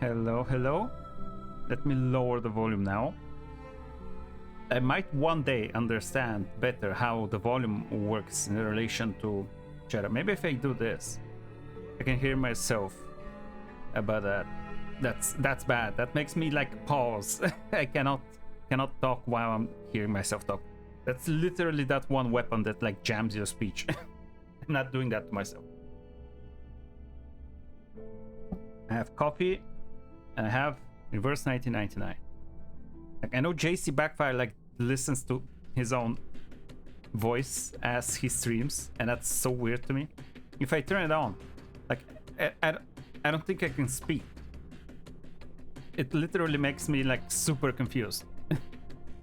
Hello, hello. Let me lower the volume now. I might one day understand better how the volume works in relation to chatter. Maybe if I do this, I can hear myself. But that's bad. That makes me like pause. I cannot talk while I'm hearing myself talk. That's literally that one weapon that like jams your speech. I'm not doing that to myself. I have coffee and I have reverse 1999. Like I know JC Backfire like listens to his own voice as he streams, and that's so weird to me. If I turn it on, like I don't think I can speak. It literally makes me like super confused.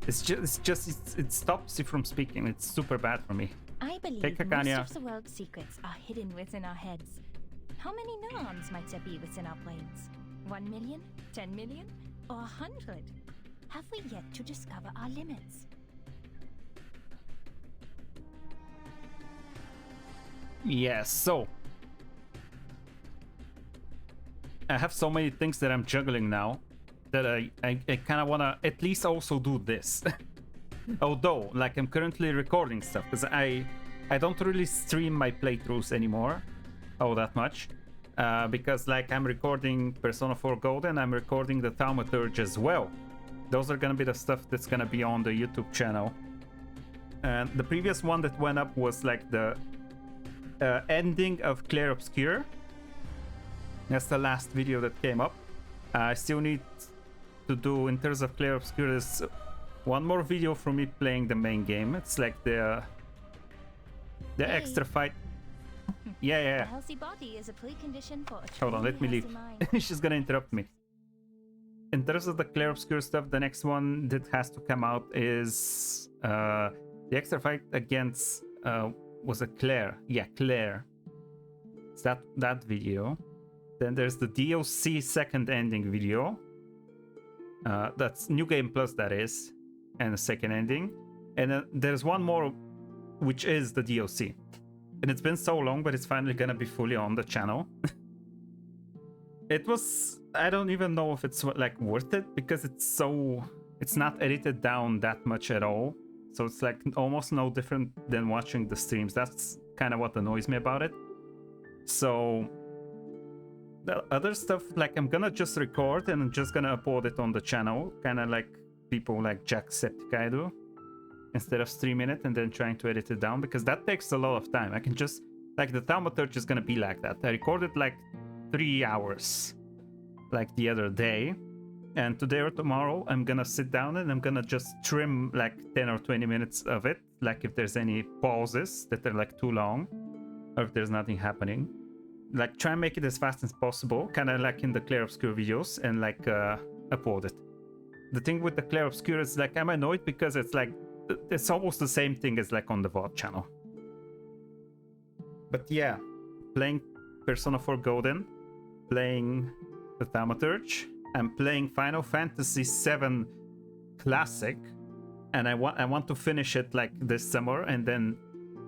It stops you from speaking. It's super bad for me. I believe most of the world's secrets are hidden within our heads. How many neurons might there be within our brains? 1 million? 10 million? Or 100? Have we yet to discover our limits? Yes, so I have so many things that I'm juggling now that I kind of want to at least also do this. Although, like, I'm currently recording stuff because I don't really stream my playthroughs anymore all that much because, like, I'm recording Persona 4 Golden, I'm recording the Thaumaturge as well. Those are gonna be the stuff that's gonna be on the YouTube channel. And the previous one that went up was like the ending of Clair Obscur. That's the last video that came up. I still need to do, in terms of Clair Obscur, there's one more video for me playing the main game. It's like the extra fight. Yeah. A healthy body is a precondition for a Hold on, let me leave. She's gonna interrupt me. In terms of the Clair Obscur stuff, the next one that has to come out is the extra fight against was it Claire? Yeah, Claire. It's that video. Then there's the DLC second ending video. That's New Game Plus, that is, and the second ending. And then there's one more, which is the DLC. And it's been so long, but it's finally gonna be fully on the channel. It was, I don't even know if it's like worth it because it's not edited down that much at all. So it's like almost no different than watching the streams. That's kind of what annoys me about it. So the other stuff, like I'm gonna just record and I'm just gonna upload it on the channel, kind of like people like Jacksepticeye do, instead of streaming it and then trying to edit it down, because that takes a lot of time. I can just, like the Thaumaturge is gonna be like that. I recorded like 3 hours like the other day, and today or tomorrow I'm gonna sit down and I'm gonna just trim like 10 or 20 minutes of it, like if there's any pauses that are like too long or if there's nothing happening, like try and make it as fast as possible, kind of like in the Clair Obscur videos, and like upload it. The thing with the Clair Obscur is like I'm annoyed because it's like it's almost the same thing as like on the VOD channel. But yeah, playing Persona 4 Golden, playing the Thaumaturge, I'm playing Final Fantasy VII Classic, and I want to finish it like this summer and then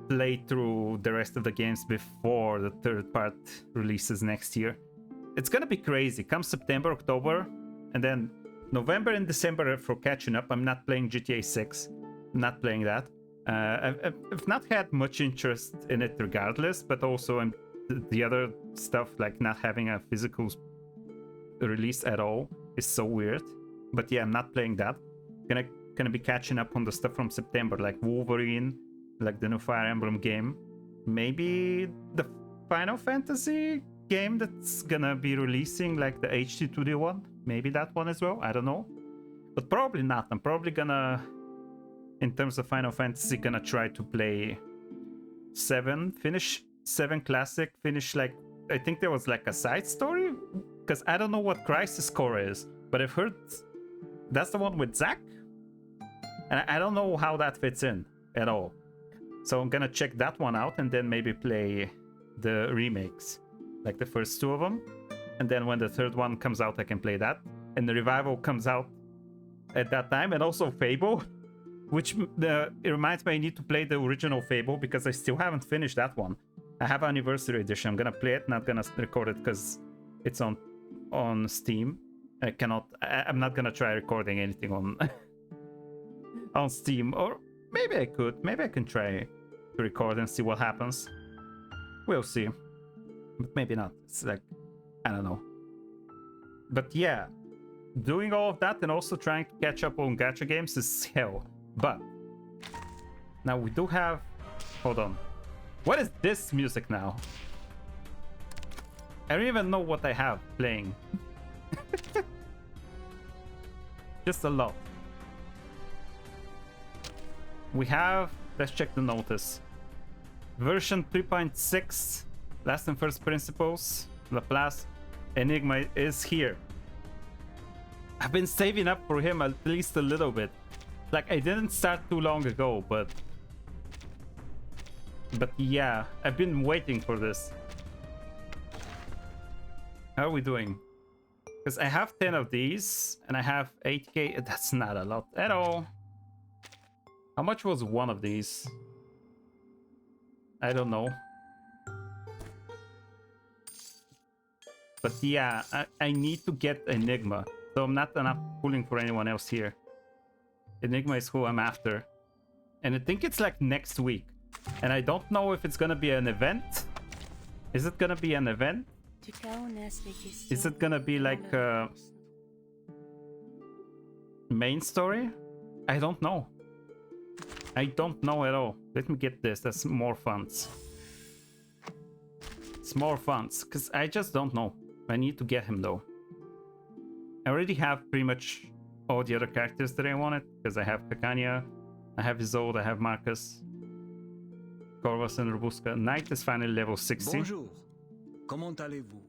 play through the rest of the games before the third part releases next year. It's gonna be crazy. Come September, October, and then November and December for catching up. I'm not playing GTA 6. I'm not playing that. I've not had much interest in it regardless, but also the other stuff, like not having a physical release at all, is so weird. But yeah, I'm not playing that. Gonna be catching up on the stuff from September, like Wolverine, like the new Fire Emblem game, maybe the Final Fantasy game that's gonna be releasing, like the HD 2D one, maybe that one as well, I don't know, but probably not. I'm probably gonna, in terms of Final Fantasy, gonna try to play 7, finish 7 Classic, finish like, I think there was like a side story, because I don't know what Crisis Core is, but I've heard that's the one with Zack, and I don't know how that fits in at all. So I'm gonna check that one out and then maybe play the remakes, like the first 2 of them. And then when the third one comes out, I can play that. And the Revival comes out at that time. And also Fable, which it reminds me I need to play the original Fable because I still haven't finished that one. I have Anniversary Edition. I'm gonna play it, not gonna record it because it's on Steam. I cannot. I'm not gonna try recording anything on on Steam, or maybe I could. Maybe I can try to record and see what happens. We'll see, but maybe not. It's like, I don't know. But yeah, doing all of that and also trying to catch up on gacha games is hell. But now we do have. Hold on. What is this music now? I don't even know what I have playing. Just a lot. We have, let's check the notice. Version 3.6, last and first principles, Laplace, Enigma is here. I've been saving up for him at least a little bit. Like, I didn't start too long ago, but yeah, I've been waiting for this. How are we doing? Because I have 10 of these and I have 8k. That's not a lot at all. How much was one of these? I don't know. But yeah, I need to get Enigma. So I'm not pulling for anyone else here. Enigma is who I'm after. And I think it's like next week. And I don't know if it's gonna be an event. Is it gonna be an event? Is it gonna be like main story? I don't know. I don't know at all. Let me get this. That's more funds. It's more funds, because I just don't know. I need to get him though. I already have pretty much all the other characters that I wanted, because I have Kakanya, I have Isolde, I have Marcus, Corvus, and Robuska. Knight is finally level 60. Bonjour. Comment allez-vous?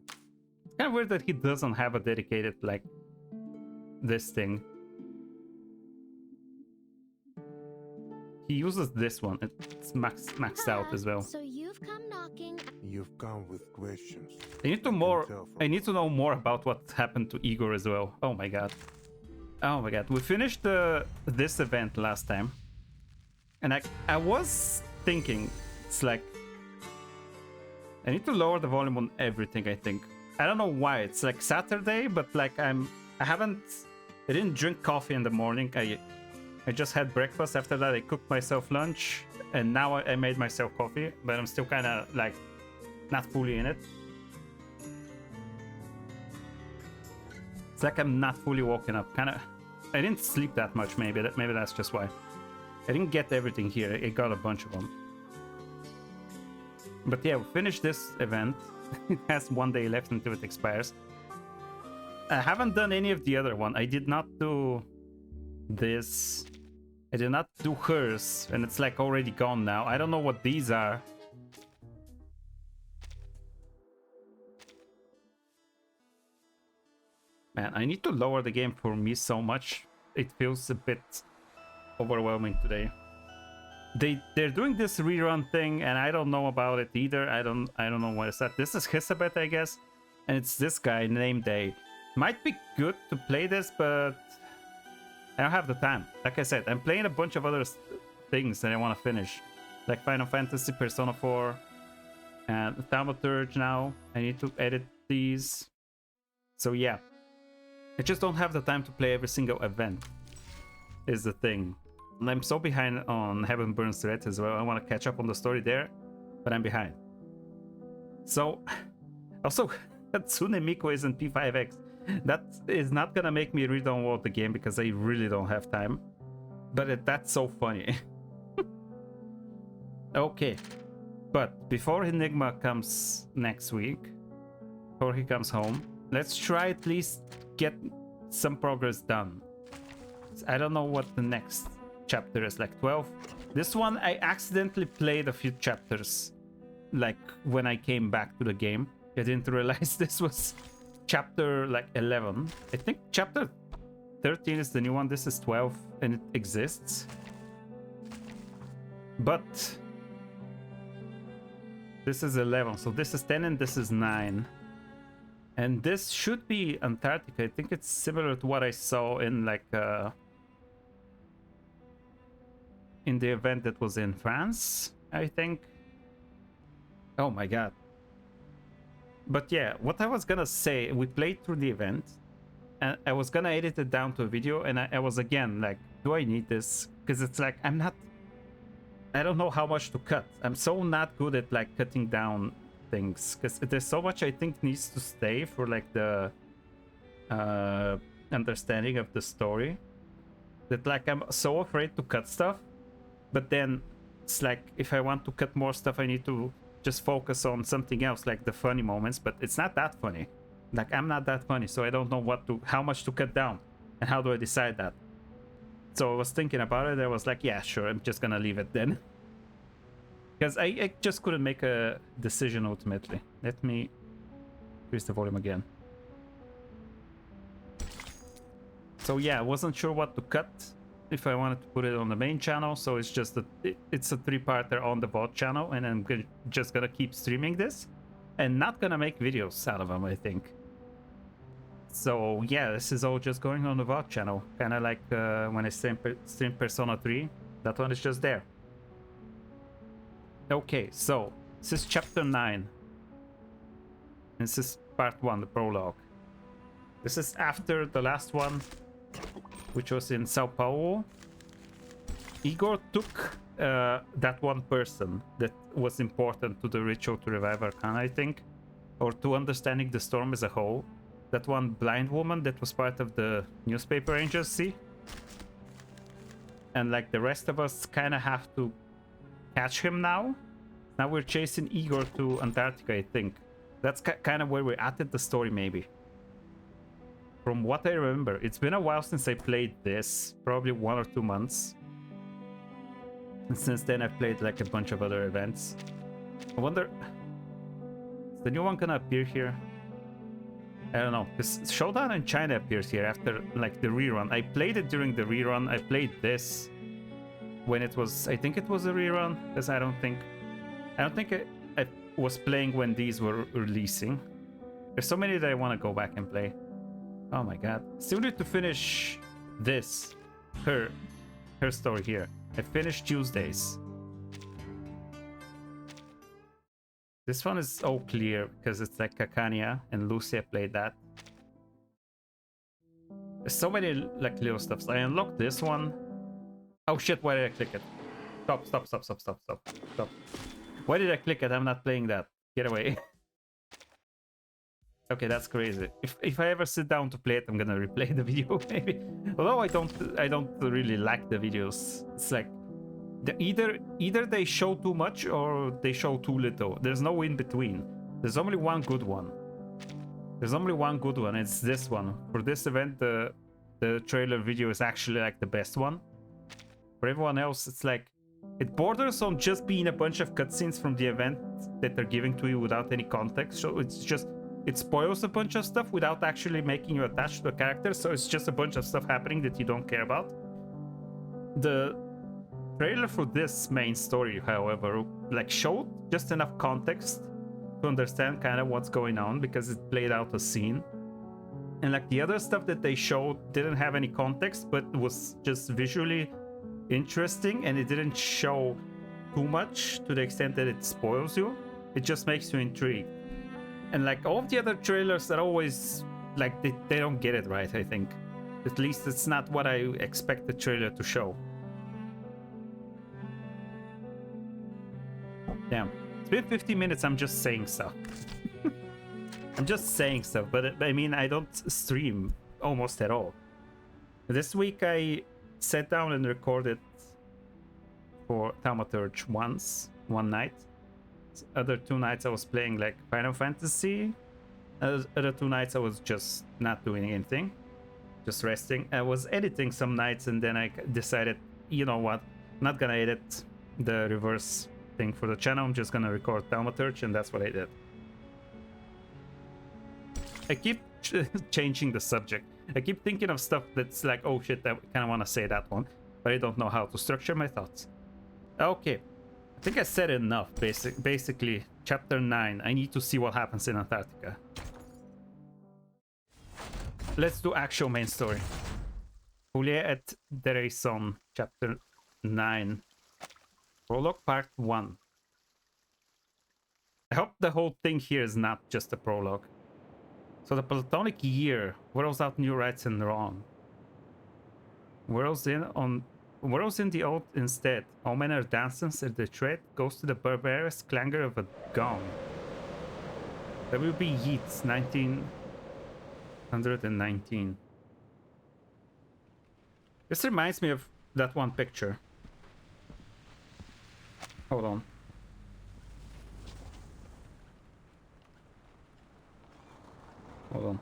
It's kind of weird that he doesn't have a dedicated, like, this thing. He uses this one. It's maxed out as well. So you've come knocking. You've come with questions. I need to know more about what happened to Igor as well. Oh my god. Oh my god. We finished this event last time. And I was thinking, it's like, I need to lower the volume on everything, I think. I don't know why. It's like Saturday, but like I didn't drink coffee in the morning. I just had breakfast. After that, I cooked myself lunch, and now I made myself coffee, but I'm still kind of like not fully in it. It's like I'm not fully woken up. Kind of, I didn't sleep that much. Maybe that's just why. I didn't get everything here. I got a bunch of them. But yeah, we finished this event. It has 1 day left until it expires. I haven't done any of the other one. I did not do this. I did not do hers, and it's like already gone now. I don't know what these are. Man, I need to lower the game for me so much. It feels a bit overwhelming today. They're doing this rerun thing, and I don't know about it either. I don't know what is that. This is Hisabet, I guess, and it's this guy named Day. Might be good to play this, but I don't have the time. Like I said, I'm playing a bunch of other things that I want to finish, like Final Fantasy, Persona 4, and Thaumaturge now. I need to edit these. So yeah, I just don't have the time to play every single event, is the thing. And I'm so behind on Heaven Burns Red as well. I want to catch up on the story there, but I'm behind. So, also, Hatsune Miku is in P5X. That is not gonna make me re-download the game because I really don't have time. But that's so funny. Okay. But before Enigma comes next week, before he comes home, let's try at least get some progress done. I don't know what the next chapter is, like 12. This one I accidentally played a few chapters, like when I came back to the game. I didn't realize this was chapter like 11. I think chapter 13 is the new one. This is 12 and it exists. But this is 11, so this is 10 and this is 9. And this should be Antarctica. I think it's similar to what I saw in like in the event that was in France, I think. Oh my god. But yeah, what I was gonna say, we played through the event, and I was gonna edit it down to a video, and I was again like, do I need this? Because it's like I don't know how much to cut. I'm so not good at like cutting down things, because there's so much I think needs to stay for like the understanding of the story, that like I'm so afraid to cut stuff. But then it's like, if I want to cut more stuff, I need to just focus on something else, like the funny moments. But it's not that funny. Like, I'm not that funny, so I don't know how much to cut down, and how do I decide that? So I was thinking about it. I was like, yeah, sure, I'm just gonna leave it then, because I just couldn't make a decision ultimately. Let me increase the volume again. So yeah, I wasn't sure what to cut, if I wanted to put it on the main channel. So it's just it's a 3-parter on the VOD channel, and I'm just gonna keep streaming this and not gonna make videos out of them, I think. So yeah, this is all just going on the VOD channel, kind of like when I stream Persona 3. That one is just there. Okay, so this is chapter 9. This is part 1, the prologue. This is after the last one, which was in Sao Paulo. Igor took that one person that was important to the ritual to revive Arcana, I think, or to understanding the storm as a whole. That one blind woman that was part of the newspaper agency. And like the rest of us kind of have to catch him now. Now we're chasing Igor to Antarctica, I think. That's kind of where we're at in the story, maybe. From what I remember, it's been a while since I played this, probably 1 or 2 months. And since then I've played like a bunch of other events. I wonder, is the new one gonna appear here? I don't know, because Showdown in China appears here after like the rerun. I played it during the rerun. I played this when it was, I think it was a rerun, because I don't think I was playing when these were releasing. There's so many that I want to go back and play. Oh my god. Still need to finish this. Her story here. I finished Tuesdays. This one is all clear because it's like Kakania and Lucia played that. There's so many like little stuff. I unlocked this one. Oh shit, why did I click it? Stop. Why did I click it? I'm not playing that. Get away. Okay, that's crazy. If I ever sit down to play it, I'm gonna replay the video maybe. Although I don't really like the videos. It's like either they show too much or they show too little. There's no in between. There's only one good one. It's this one. For this event, the trailer video is actually like the best one. For everyone else, it's like it borders on just being a bunch of cutscenes from the event that they're giving to you without any context. So it's just, it spoils a bunch of stuff without actually making you attached to a character. So it's just a bunch of stuff happening that you don't care about. The trailer for this main story, however, like showed just enough context to understand kind of what's going on, because it played out a scene. And like the other stuff that they showed didn't have any context, but was just visually interesting, and it didn't show too much to the extent that it spoils you. It just makes you intrigued. And like all of the other trailers are always like they don't get it right, I think. At least it's not what I expect the trailer to show. Damn. It's been 50 minutes, I'm just saying stuff. I'm just saying stuff, but I mean, I don't stream almost at all. This week I sat down and recorded for Thaumaturge one night. Other 2 nights I was playing like Final Fantasy. Other 2 nights I was just not doing anything, just resting. I was editing some nights, and then I decided, you know what, I'm not gonna edit the reverse thing for the channel. I'm just gonna record Thaumaturge, and that's what I did. I keep changing the subject. I keep thinking of stuff that's like, oh shit, I kind of want to say that one, but I don't know how to structure my thoughts. Okay, I think I said enough. Basically, chapter 9. I need to see what happens in Antarctica. Let's do actual main story. Julia et Dereison, chapter 9. Prologue part 1. I hope the whole thing here is not just a prologue. So the Platonic year wears out new rights and wrong. Whirls in the old instead. All manner of dances and the tread goes to the barbarous clangor of a gong. W.B. Yeats, 1919. This reminds me of that one picture. Hold on. Hold on.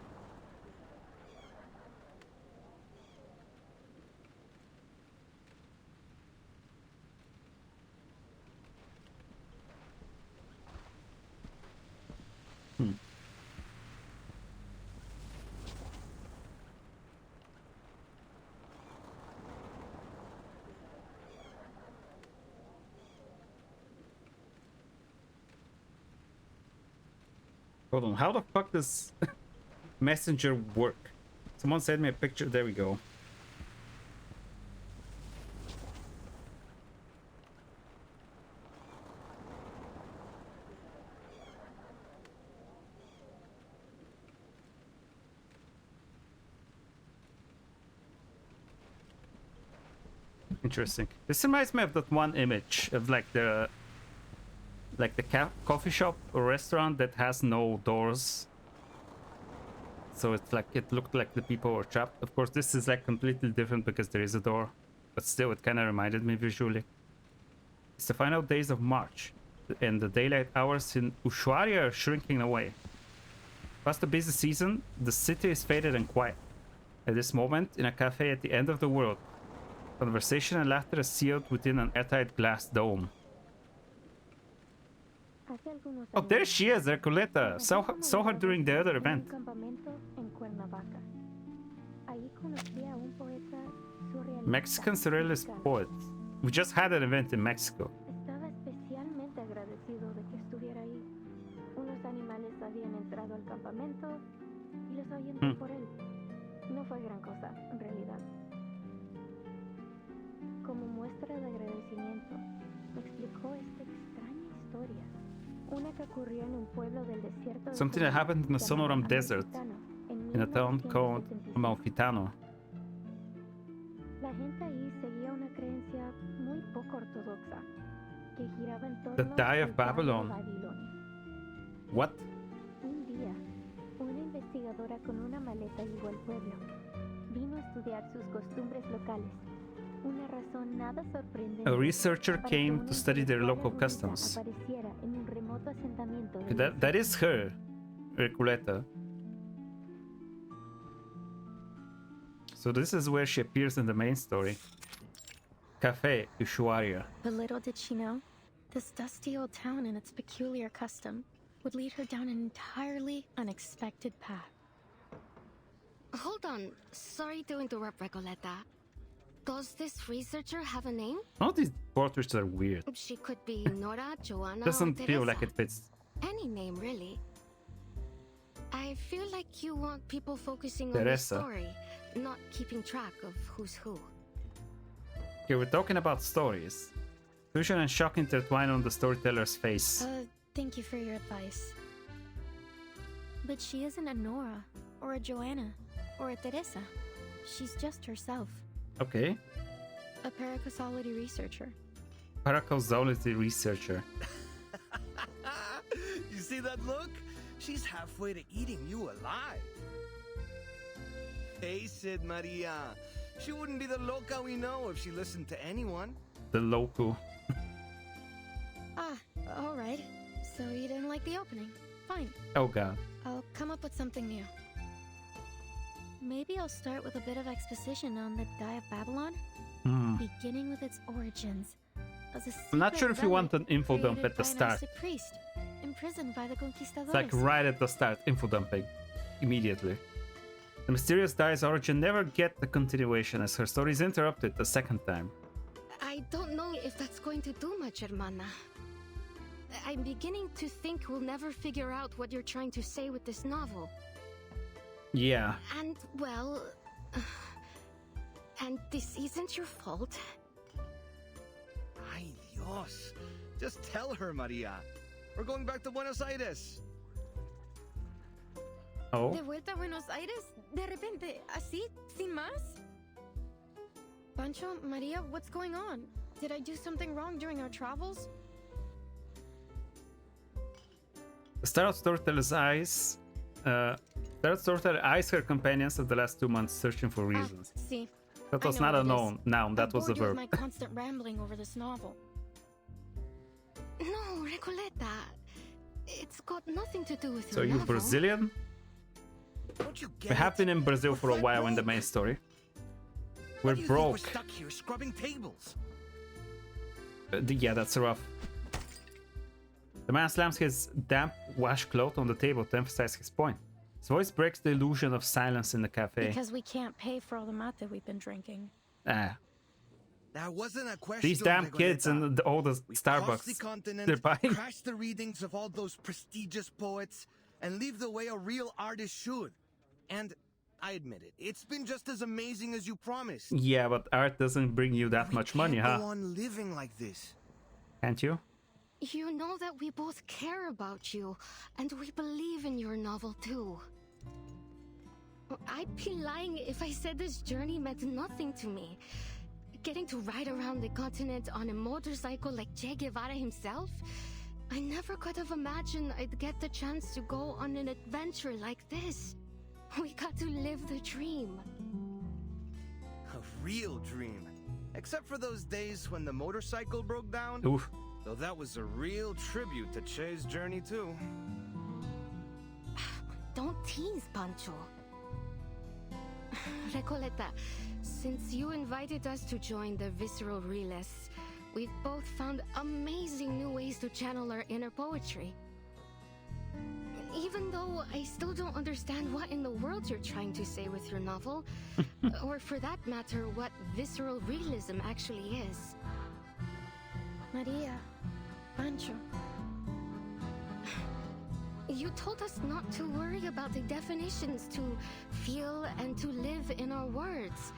Hold on, how the fuck does Messenger work? Someone sent me a picture. There we go. Interesting. This reminds me of that one image of like the coffee shop or restaurant that has no doors. So it's like it looked like the people were trapped. Of course, this is like completely different because there is a door, but still, it kind of reminded me visually. It's the final days of March, and the daylight hours in Ushuaia are shrinking away. Past the busy season, the city is faded and quiet. At this moment, in a cafe at the end of the world, conversation and laughter are sealed within an airtight glass dome. Oh, there she is, Recoleta. Saw her during the other event. Mexican surrealist poet. We just had an event in Mexico. Estaba especialmente agradecido de que estuviera ahí. Unos animales habían entrado al campamento y los ahuyentó por él. No fue gran cosa, en realidad. Como muestra de agradecimiento, me explicó esta extraña historia. Una que ocurrió en un pueblo del desierto. Something that happened in the Sonoran Desert, in a town called Amalfitano. La gente ahí seguía una creencia muy poco ortodoxa que giraba en torno The Die of al Babylon. Babilonia. What? Un día, una investigadora con una maleta llegó al pueblo. Vino a estudiar sus costumbres locales. Una razón nada sorprendente. A researcher para que came una to study their local intelectual customs. apareciera en un remoto asentamiento Okay, del that is her, Recoleta. So this is where she appears in the main story. Cafe Ushuaia. But little did she know, this dusty old town and its peculiar custom would lead her down an entirely unexpected path. Hold on. Sorry to interrupt, Recoleta. Does this researcher have a name? All these portraits are weird. She could be Nora, Joanna, Doesn't or feel Teresa. like it fits. Any name, really. I feel like you want people focusing Teresa. on the story, not keeping track of who's who. Okay, we're talking about stories. Fusion and shock intertwine on the storyteller's face. Thank you for your advice. But she isn't a Nora, or a Joanna, or a Teresa. She's just herself. Okay. A paracausality researcher. Paracausality researcher. You see that look? She's halfway to eating you alive. Face it, Maria. She wouldn't be the loca we know if she listened to anyone. The local. All right. So you didn't like the opening. Fine. Oh god. I'll come up with something new. Maybe I'll start with a bit of exposition on the Die of Babylon, beginning with its origins. As a I'm not secret sure if you want an relic info dump created at the by an start. Aztec priest, imprisoned by the conquistadores. It's like right at the start, info dumping. Immediately. The mysterious Die's origin never get the continuation as her story is interrupted the second time. I don't know if that's going to do much, hermana. I'm beginning to think we'll never figure out what you're trying to say with this novel. Yeah. And, well... and this isn't your fault. Ay, Dios. Just tell her, Maria. We're going back to Buenos Aires. Oh. De vuelta a Buenos Aires? De repente, así, sin más? Pancho, Maria, what's going on? Did I do something wrong during our travels? Star Storyteller's eyes. Star Storyteller eyes her companions of the last 2 months searching for reasons. See, That I was know not a what it is. noun, that I'm was a bored with verb. my constant rambling over this novel. No, Recoleta. It's got nothing to do with So your you novel. Brazilian? Don't you get We have it? been in Brazil for a We're while in the broke. main story. Why We're do you think broke. We're stuck here scrubbing tables. Yeah, that's rough. The man slams his damp washcloth on the table to emphasize his point. His voice breaks the illusion of silence in the cafe. Because we can't pay for all the mate we've been drinking. Ah, That wasn't a question. these damn kids Recoleta. and all the We cross the Starbucks. continent, They're buying. crash the readings of all those prestigious poets, and leave the way a real artist should. And I admit it, it's been just as amazing as you promised. Yeah, but art doesn't bring you that We much money, can't huh? go on living like this. Can't you? You know that we both care about you, and we believe in your novel too. I'd be lying if I said this journey meant nothing to me. Getting to ride around the continent on a motorcycle like Che Guevara himself? I never could have imagined I'd get the chance to go on an adventure like this. We got to live the dream. A real dream. Except for those days when the motorcycle broke down. Oof. Though that was a real tribute to Che's journey too. Don't tease, Pancho. Recoleta, since you invited us to join the Visceral Realists, we've both found amazing new ways to channel our inner poetry. Even though I still don't understand what in the world you're trying to say with your novel, or for that matter, what visceral realism actually is. Maria, Pancho. You told us not to worry about the definitions, to feel and to live in our words.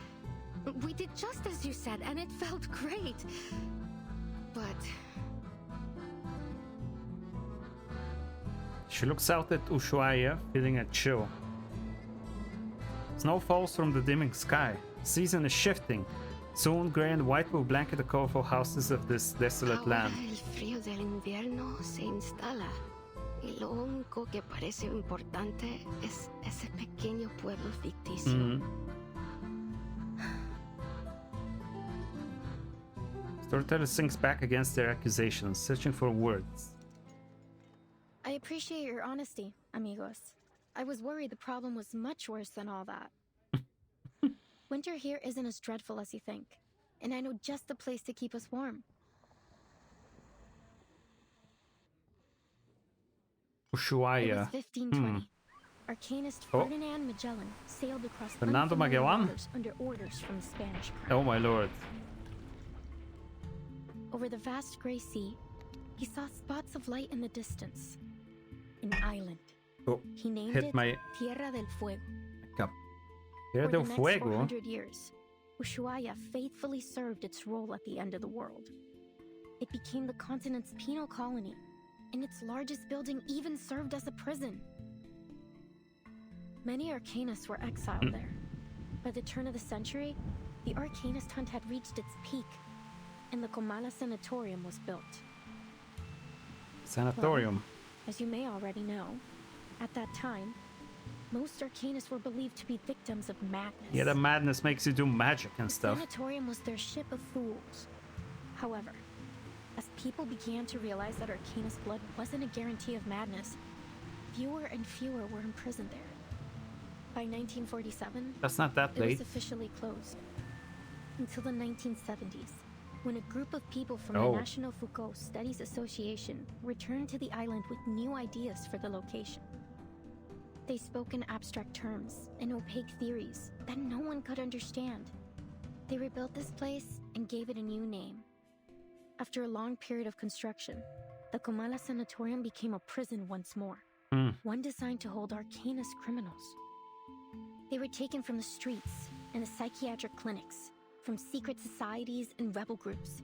We did just as you said, and it felt great. But She looks out at Ushuaia, feeling a chill. Snow falls from the dimming sky. Season is shifting. Soon, gray and white will blanket the colorful houses of this desolate ahora land. el frío del invierno se instala. Y lo único que parece importante es ese pequeño pueblo ficticio. Mm. Storyteller sinks back against their accusations, searching for words. I appreciate your honesty, amigos. I was worried the problem was much worse than all that. Winter here isn't as dreadful as you think, and I know just the place to keep us warm. It was Ushuaia. 1520. Arcanist Oh. Ferdinand Magellan sailed across Fernando unfamiliar Magellan? waters under orders from the Spanish crown. Oh my lord. Over the vast gray sea, he saw spots of light in the distance. An island. Oh, He named hit it my Tierra del Fuego. cup. Tierra For del the next Fuego? 400 years, Ushuaia faithfully served its role at the end of the world. It became the continent's penal colony, and its largest building even served as a prison. Many arcanists were exiled there. By the turn of the century, the arcanist hunt had reached its peak, and the Comala Sanatorium was built. Sanatorium. As you may already know, at that time, most arcanists were believed to be victims of madness. Yeah, the madness makes you do magic and The stuff. sanatorium was their ship of fools. However, as people began to realize that arcanist blood wasn't a guarantee of madness, fewer and fewer were imprisoned there. By 1947, That's not that it was late. officially closed. Until the 1970s, when a group of people from Oh. the National Foucault Studies Association returned to the island with new ideas for the location. They spoke in abstract terms and opaque theories that no one could understand. They rebuilt this place and gave it a new name. After a long period of construction, the Comala Sanatorium became a prison once more, one designed to hold arcanist criminals. They were taken from the streets and the psychiatric clinics, from secret societies and rebel groups.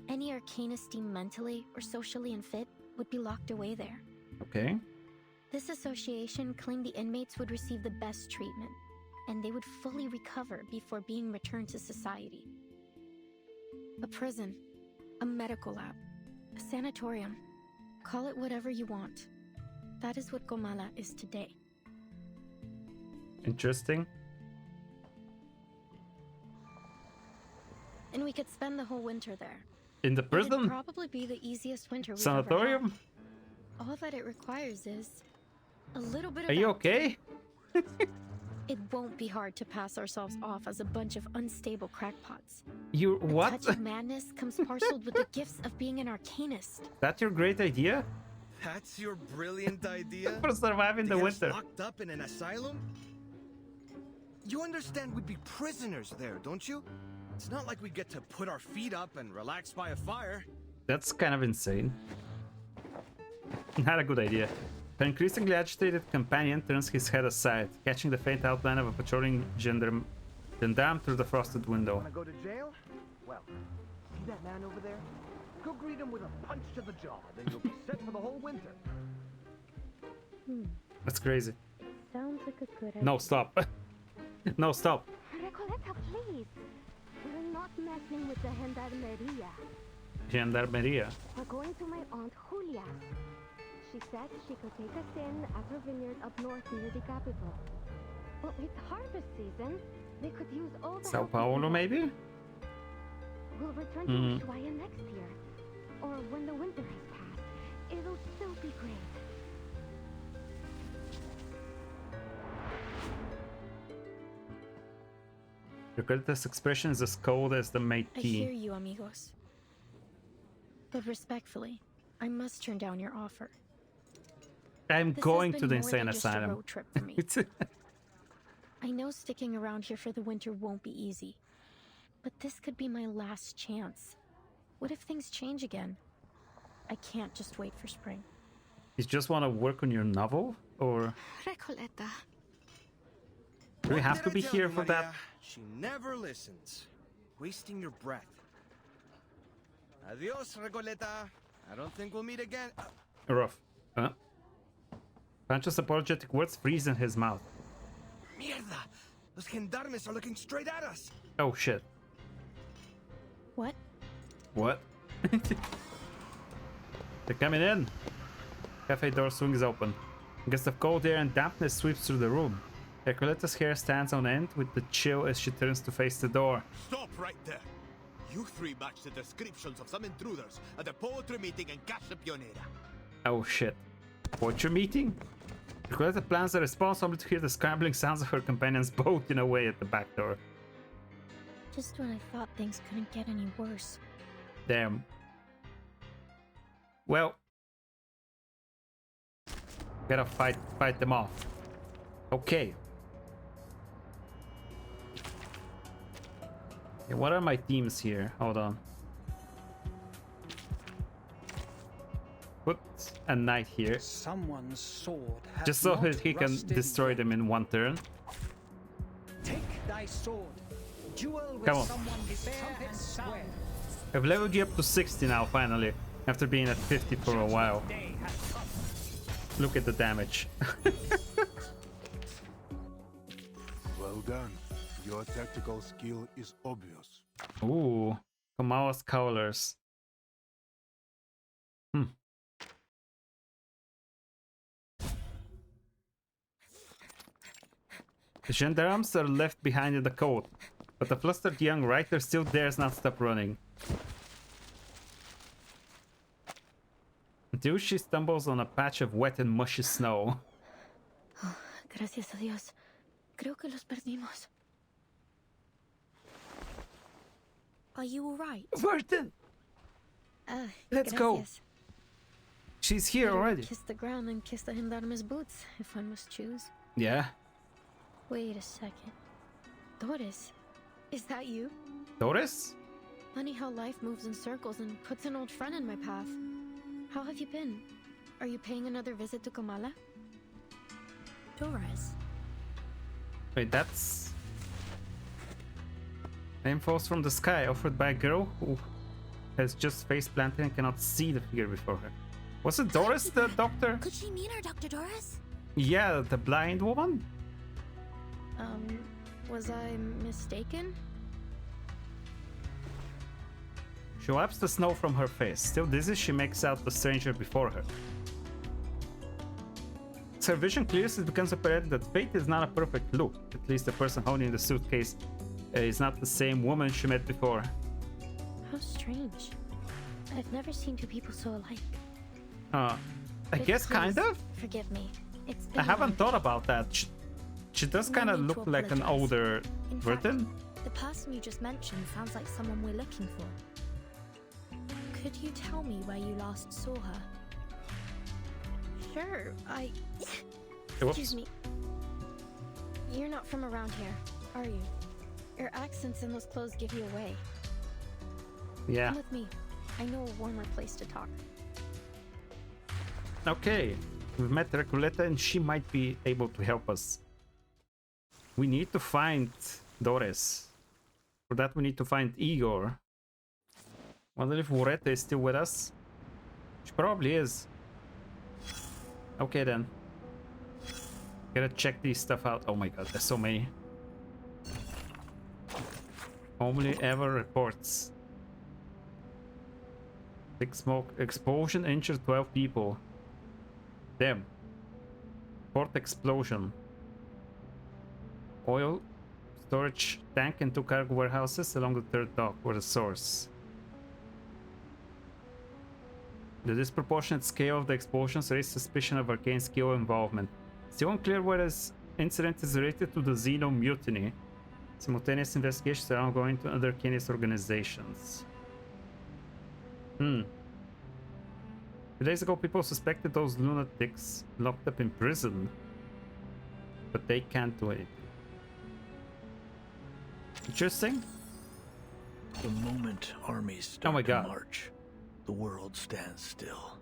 Any arcanist deemed mentally or socially unfit would be locked away there. Okay. This association claimed the inmates would receive the best treatment, and they would fully recover before being returned to society. A prison, a medical lab, a sanatorium. Call it whatever you want. That is what Comala is today. Interesting. And we could spend the whole winter there. In the It would prison? probably be the easiest winter we've ever had. Sanatorium? All that it requires is a little bit of Are you help. okay? It won't be hard to pass ourselves off as a bunch of unstable crackpots. You A what? touch of madness comes parceled with the gifts of being an arcanist. That your great idea? That's your brilliant idea? For surviving To the get us winter. locked up in an asylum? You understand we'd be prisoners there, don't you? It's not like we get to put our feet up and relax by a fire. That's kind of insane. Not a good idea. The increasingly agitated companion turns his head aside, catching the faint outline of a patrolling gendarme through the frosted window. Wanna go to jail? Well, see that man over there? Go greet him with a punch to the jaw, then you'll be set for the whole winter. That's crazy. Sounds like a good idea. No, stop. No, stop. Recoleta, please. We're not messing with the gendarmeria. Gendarmeria. We're going to my aunt Julia. She said she could take us in at her vineyard up north near the capital. Well, it's harvest season. They could use all the Sao help we Paulo, can get. maybe? We'll return to Ushuaia next year. Or when the winter has passed. It'll still be great. Recoleta's expression is as cold as the I hear Métis. you, amigos. But respectfully, I must turn down your offer. I'm This going has to been the more than insane just a asylum. road trip for me. I know sticking around here for the winter won't be easy. But this could be my last chance. What if things change again? I can't just wait for spring. You just want to work on your novel? Or Recoleta. do we What have did to I be tell here you, for that? Maria? She never listens. Wasting your breath. Adios, Recoleta. I don't think we'll meet again. Rough. Huh? Pancho's apologetic words freeze in his mouth. Mierda! Those gendarmes are looking straight at us. Oh shit. What? What? They're coming in. Cafe door swings open. A gust of cold air and dampness sweeps through the room. Recoleta's hair stands on end with the chill as she turns to face the door. Stop right there! You three match the descriptions of some intruders at the poetry meeting in Casa Pionera. Oh shit. Poetry meeting? Recoleta plans a response only to hear the scrambling sounds of her companions bolting away at the back door. Just when I thought things couldn't get any worse. Damn. Well, gotta fight them off. Okay. Okay, what are my themes here? Hold on. Put a knight here, Someone's sword hath just so not that he can rusted destroy yet. them in one turn. Take thy sword. Duel with Come on. someone fair and square. I've leveled you up to 60 now, finally, after being at 50 for a while. Day hath come. Look at the damage. Well done. Your tactical skill is obvious. Ooh, Kamala's colors. The gendarmes are left behind in the cold, but the flustered young writer still dares not stop running. Until she stumbles on a patch of wet and mushy snow. Gracias a Dios. Creo que los perdimos. Are you alright? Martin! Let's go. Gracias. She's here Better already. Kiss the ground and kiss the gendarme's boots, if I must choose. Yeah, Wait a second. Doris, is that you? Doris? Funny how life moves in circles and puts an old friend in my path. How have you been? Are you paying another visit to Comala? Doris. Wait, that's... Name falls from the sky, offered by a girl who has just face planted and cannot see the figure before her. Was it Doris, the doctor? Could she mean our Dr. Doris? Yeah, the blind woman? Was I mistaken? She wipes the snow from her face. Still dizzy, she makes out the stranger before her. As her vision clears, it becomes apparent that fate is not a perfect loop. At least the person holding the suitcase is not the same woman she met before. How strange. I've never seen two people so alike. I But guess kind please, of. Forgive me. It's I been haven't long. thought about that. She does No kind of need to look like an apologize. older In fact, version. the person you just mentioned sounds like someone we're looking for. Could you tell me where you last saw her? Sure, Whoops. Excuse me. You're not from around here, are you? Your accents and those clothes give you away. Yeah. Come with me. I know a warmer place to talk. Okay. We've met Recoleta and she might be able to help us. We need to find Doris. For that we need to find Igor. Wonder if Moreta is still with us. She probably is. Okay then. Gotta check these stuff out. Oh my god, there's so many. Only ever reports. Big smoke explosion injured 12 people. Damn. Port explosion. Oil storage tank and 2 cargo warehouses along the 3rd dock were the source. The disproportionate scale of the explosions raised suspicion of arcane skill involvement. Still unclear whether this incident is related to the Xeno mutiny. Simultaneous investigations are ongoing to other Kennis organizations. 2 days ago, people suspected those lunatics locked up in prison, but they can't do anything. Interesting. The moment armies Oh my start to God. march, the world stands still.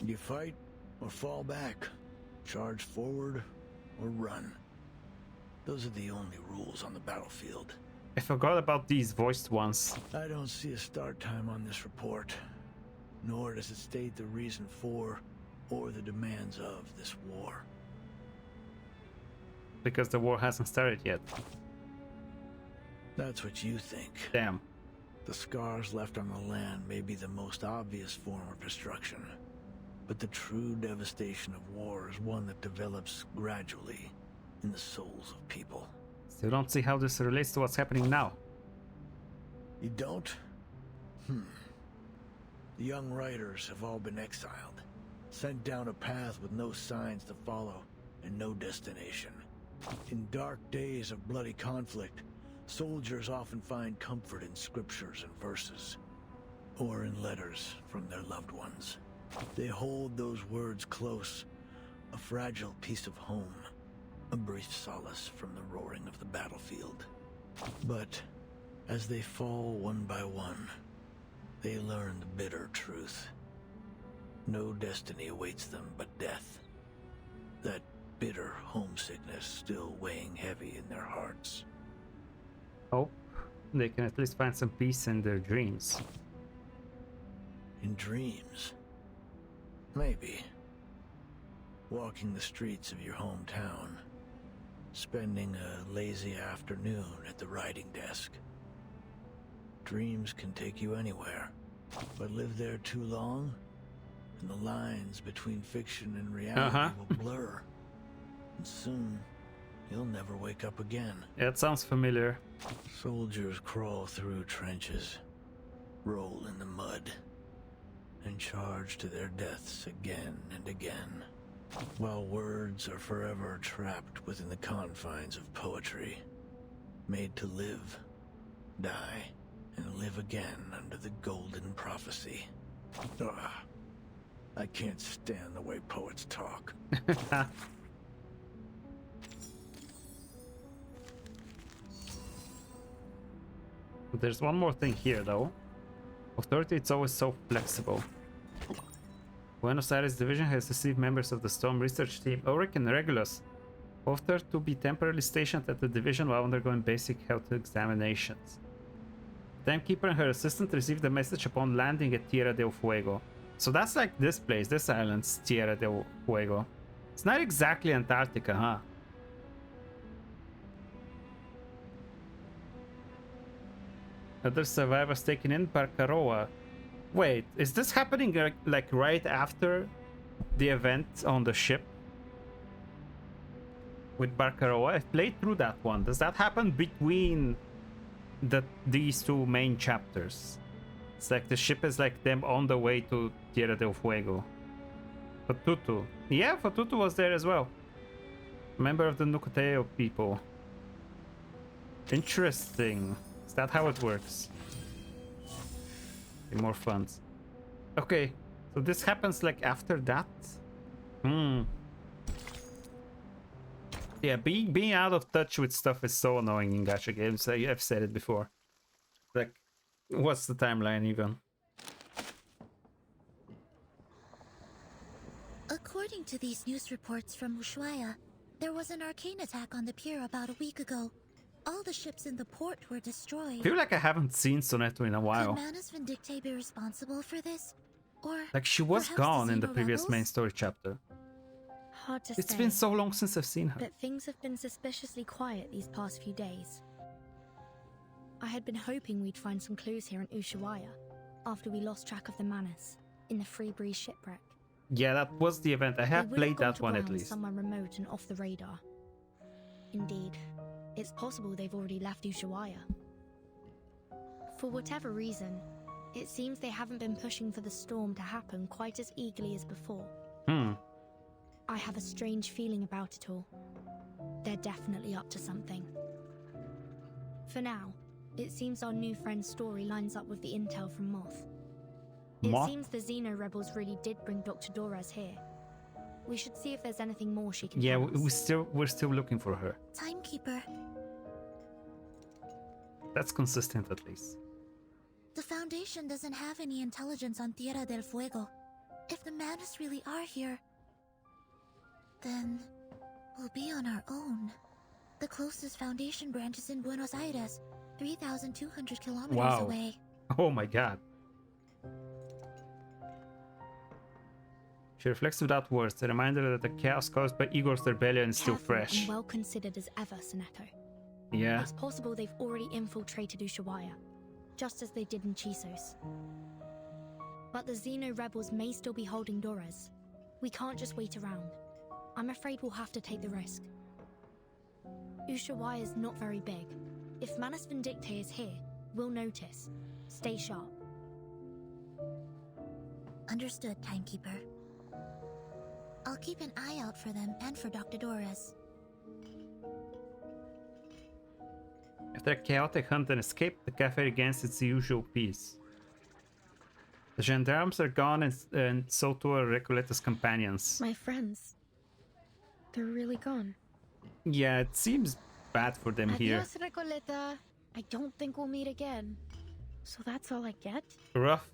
You fight or fall back, charge forward or run. Those are the only rules on the battlefield. I forgot about these voiced ones. I don't see a start time on this report, nor does it state the reason for or the demands of this war. Because the war hasn't started yet. That's what you think. Damn. The scars left on the land may be the most obvious form of destruction, but the true devastation of war is one that develops gradually in the souls of people. Still don't see how this relates to what's happening now. You don't? The young riders have all been exiled, sent down a path with no signs to follow and no destination. In dark days of bloody conflict, soldiers often find comfort in scriptures and verses, or in letters from their loved ones. They hold those words close, a fragile piece of home, a brief solace from the roaring of the battlefield. But as they fall one by one, they learn the bitter truth. No destiny awaits them but death. That bitter homesickness still weighing heavy in their hearts. Hope they can at least find some peace in their dreams. In dreams? Maybe. Walking the streets of your hometown, spending a lazy afternoon at the writing desk. Dreams can take you anywhere, but live there too long, and the lines between fiction and reality will blur. And soon, you'll never wake up again. Yeah, it sounds familiar. Soldiers crawl through trenches, roll in the mud, and charge to their deaths again and again, while words are forever trapped within the confines of poetry, made to live, die, and live again under the golden prophecy. Ugh. I can't stand the way poets talk. There's one more thing here though. Authority is always so flexible. Buenos Aires division has received members of the Storm research team Ulrich and Regulus, both are to be temporarily stationed at the division while undergoing basic health examinations. Timekeeper and her assistant received the message upon landing at Tierra del Fuego. So that's like this place, this island's Tierra del Fuego. It's not exactly Antarctica, huh? Other survivors taken in Barcaroa. Wait, is this happening like right after the event on the ship? With Barcaroa? I played through that one. Does that happen between these two main chapters? It's like the ship is like them on the way to Tierra del Fuego. Fatutu. Yeah, Fatutu was there as well. Member of the Nucoteo people. Interesting. Is that how it works? More funds. Okay, so this happens like after that? Yeah, being out of touch with stuff is so annoying in gacha games. I've said it before. Like, what's the timeline even? According to these news reports from Ushuaia, there was an arcane attack on the pier about a week ago. All the ships in the port were destroyed. I feel like I haven't seen Soneto in a while. Could Manus Vindictae be responsible for this? Or like she was gone in the previous main story chapter. Hard to say. It's been so long since I've seen her. But things have been suspiciously quiet these past few days. I had been hoping we'd find some clues here in Ushuaia after we lost track of the Manus in the Free Breeze shipwreck. Yeah, that was the event. I have played that one at least. Somewhere remote and off the radar. Indeed, it's possible they've already left Ushuaia. For whatever reason, it seems they haven't been pushing for the storm to happen quite as eagerly as before. I have a strange feeling about it all. They're definitely up to something. For now, it seems our new friend's story lines up with the intel from Moth. It seems the Xeno rebels really did bring Dr. Doras here. We should see if there's anything more she can tell us. we're still looking for her. Timekeeper. That's consistent at least. The Foundation doesn't have any intelligence on Tierra del Fuego. If the Manus really are here, then we'll be on our own. The closest Foundation branch is in Buenos Aires, 3,200 kilometers away. Oh my god. She reflects without words, a reminder that the chaos caused by Igor's rebellion is still fresh. And well considered as ever, Soneto. Yeah. It's possible they've already infiltrated Ushuaia, just as they did in Chisos. But the Xeno rebels may still be holding Doras. We can't just wait around. I'm afraid we'll have to take the risk. Ushuaia is not very big. If Manus Vindictae is here, we'll notice. Stay sharp. Understood, Timekeeper. I'll keep an eye out for them and for Dr. Doras. After a chaotic hunt and escape, the cafe regains its usual peace. The gendarmes are gone and so too are Recoletta's companions. My friends. They're really gone. Yeah, it seems bad for them here. Adios, Recoleta. I don't think we'll meet again. So that's all I get? Rough.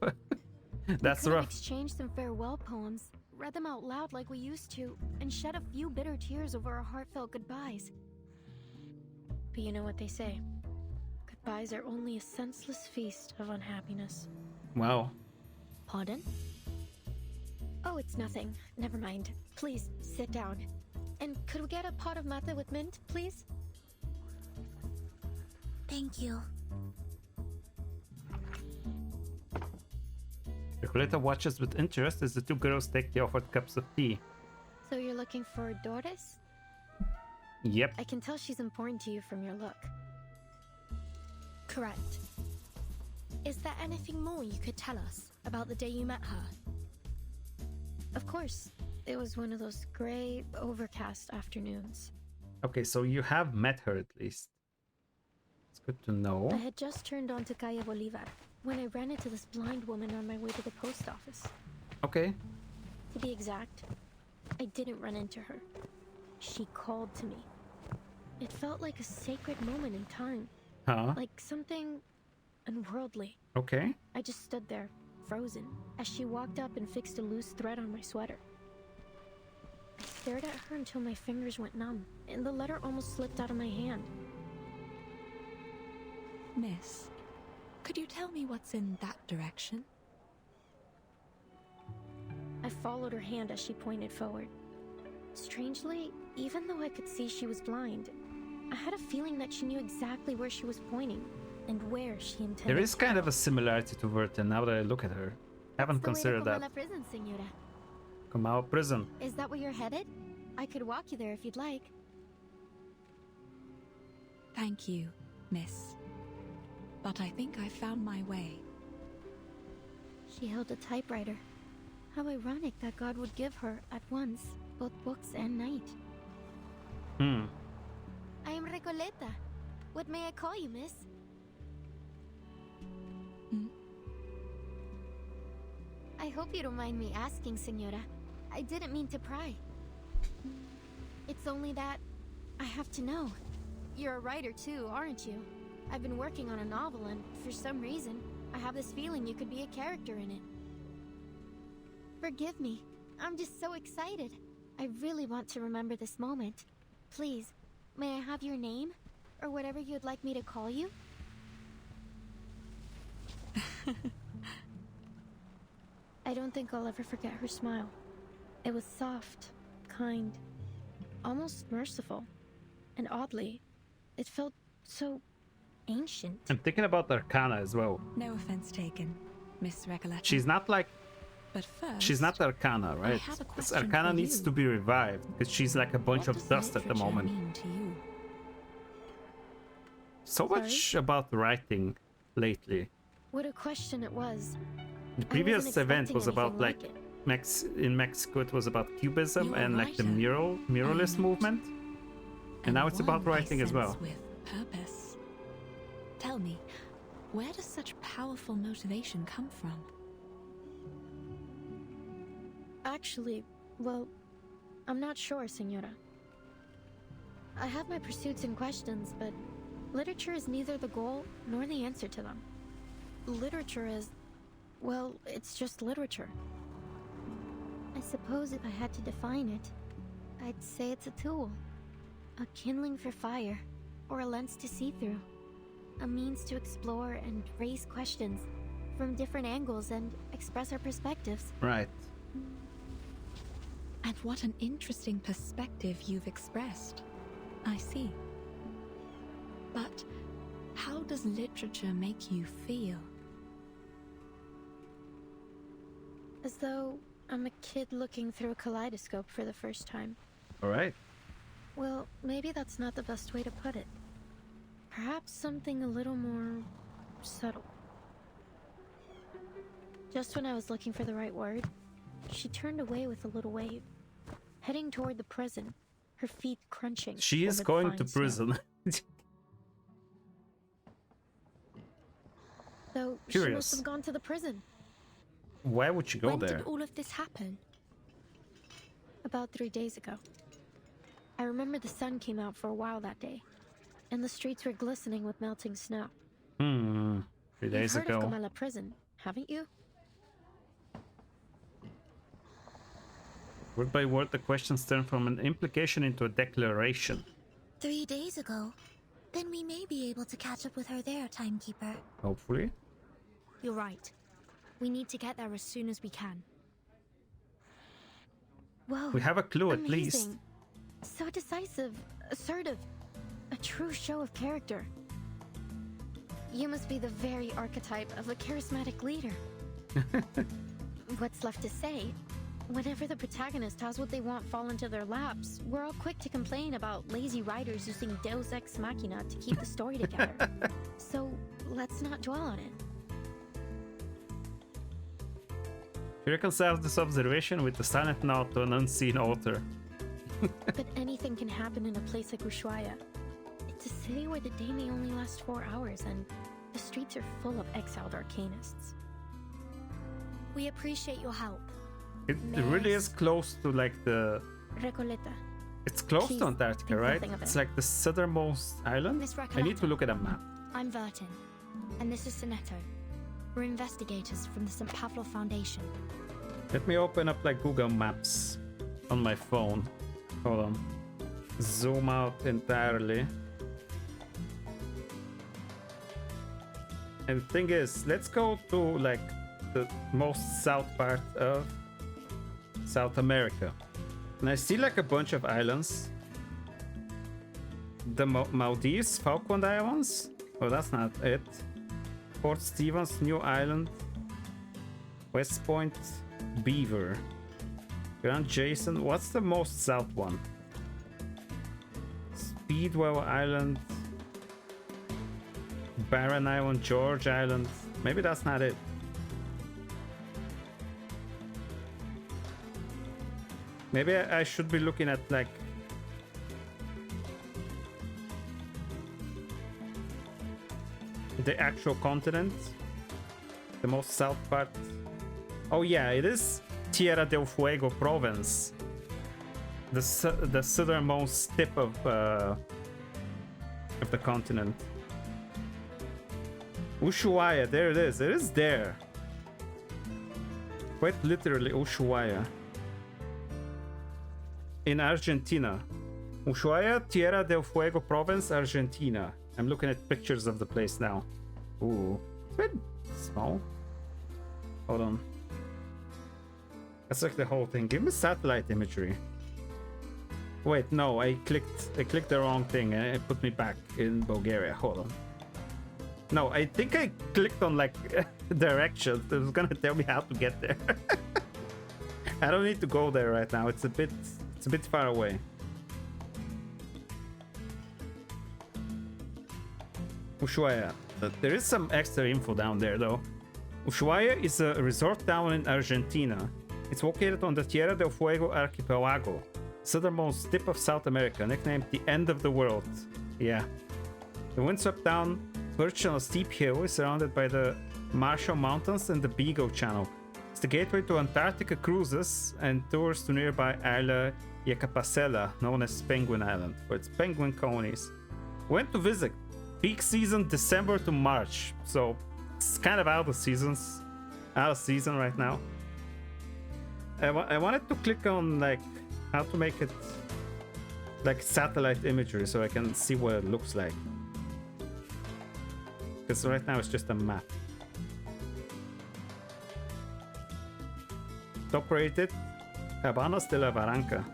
That's we could rough. have exchanged some farewell poems, read them out loud like we used to, and shed a few bitter tears over our heartfelt goodbyes. But you know what they say. Goodbyes are only a senseless feast of unhappiness. Wow. Pardon? Oh, it's nothing. Never mind. Please, sit down. And could we get a pot of mate with mint, please? Thank you. Recoleta watches with interest as the two girls take the offered cups of tea. So you're looking for Doris? Yep. I can tell she's important to you from your look. Correct. Is there anything more you could tell us about the day you met her? Of course, it was one of those gray, overcast afternoons. Okay, so you have met her at least. It's good to know. I had just turned onto Calle Bolivar when I ran into this blind woman on my way to the post office. Okay. To be exact, I didn't run into her. She called to me. It felt like a sacred moment in time. Huh? Like something unworldly. Okay. I just stood there, frozen, as she walked up and fixed a loose thread on my sweater. I stared at her until my fingers went numb, and the letter almost slipped out of my hand. Miss, could you tell me what's in that direction? I followed her hand as she pointed forward. Strangely, even though I could see she was blind, I had a feeling that she knew exactly where she was pointing and where she intended. There is kind of a similarity to Verta now that I look at her. Haven't considered that. Comala prison, senora. Comala prison. Is that where you're headed? I could walk you there if you'd like. Thank you, miss. But I think I found my way. She held a typewriter. How ironic that God would give her, at once, both books and night. I am Recoleta. What may I call you, miss? I hope you don't mind me asking, senora. I didn't mean to pry. It's only that I have to know. You're a writer too, aren't you? I've been working on a novel and, for some reason, I have this feeling you could be a character in it. Forgive me. I'm just so excited. I really want to remember this moment. Please, may I have your name? Or whatever you'd like me to call you? I don't think I'll ever forget her smile. It was soft, kind, almost merciful. And oddly, it felt so ancient. I'm thinking about Arcana as well. No offense taken, Miss Recoleta. She's not like... But first, she's not Arcana, right? Because Arcana needs to be revived, because she's like a bunch of dust at the moment. So much about writing lately. What a question it was. The previous event was about like in Mexico it was about cubism and like the muralist movement. And now it's about writing as well. With purpose. Tell me, where does such powerful motivation come from? Actually, well, I'm not sure, senora. I have my pursuits and questions, but literature is neither the goal nor the answer to them. Literature is, well, it's just literature. I suppose if I had to define it, I'd say it's a tool. A kindling for fire, or a lens to see through. A means to explore and raise questions from different angles and express our perspectives. Right. And what an interesting perspective you've expressed. I see. But how does literature make you feel? As though I'm a kid looking through a kaleidoscope for the first time. All right. Well, maybe that's not the best way to put it. Perhaps something a little more subtle. Just when I was looking for the right word, she turned away with a little wave, heading toward the prison, her feet crunching. She is going to prison. So Curious. she must have gone to the prison. Why would she go When there? did all of this happen? About 3 days ago. I remember the sun came out for a while that day, and the streets were glistening with melting snow. 3 days You've heard ago. of Comala prison, haven't you? Word by word, the questions turn from an implication into a declaration. 3 days ago. Then we may be able to catch up with her there, Timekeeper. Hopefully. You're right. We need to get there as soon as we can. Whoa. We have a clue at amazing. least. So decisive, assertive, a true show of character. You must be the very archetype of a charismatic leader. What's left to say? Whenever the protagonist has what they want fall into their laps, we're all quick to complain about lazy writers using Deus Ex Machina to keep the story together. So let's not dwell on it. He reconciles this observation with the silent nod to an unseen author. But anything can happen in a place like Ushuaia. It's a city where the day may only last 4 hours, and the streets are full of exiled arcanists. We appreciate your help. It really is close to like the... Recoleta. It's close Please to Antarctica, think right? nothing of It's it. like the southernmost island. Miss I need to look at a map. I'm Vertin, and this is Soneto. We're investigators from the St. Pavlo Foundation. Let me open up like Google Maps on my phone. Hold on. Zoom out entirely. And the thing is, let's go to like the most south part of South America. And I see like a bunch of islands. The Maldives, Falkland Islands? Oh, that's not it. Port Stevens, New Island, West Point, Beaver, Grand Jason. What's the most south one? Speedwell Island, Barren Island, George Island. Maybe that's not it. Maybe I should be looking at like the actual continent, the most south part. Oh yeah, it is Tierra del Fuego province, the southernmost tip of the continent. Ushuaia, there it is. It is there. Quite literally, Ushuaia. In Argentina. Ushuaia, Tierra del Fuego province, Argentina. I'm looking at pictures of the place now. Ooh, it's a bit small. Hold on. That's like the whole thing. Give me satellite imagery. Wait, no, I clicked the wrong thing and it put me back in Bulgaria. Hold on. No, I think I clicked on like directions. It was gonna tell me how to get there. I don't need to go there right now. It's a bit far away. Ushuaia. There is some extra info down there though. Ushuaia is a resort town in Argentina. It's located on the Tierra del Fuego archipelago, southernmost tip of South America, nicknamed the end of the world. Yeah. The windswept town, perched on a steep hill, is surrounded by the Marshall Mountains and the Beagle Channel. It's the gateway to Antarctica cruises and tours to nearby Isla Yecapacela, known as Penguin Island, for its penguin colonies. Went to visit. Peak season December to March, so it's kind of out of season right now. I wanted to click on like how to make it like satellite imagery so I can see what it looks like. Because right now it's just a map. Top rated, Cabanas de la Barranca.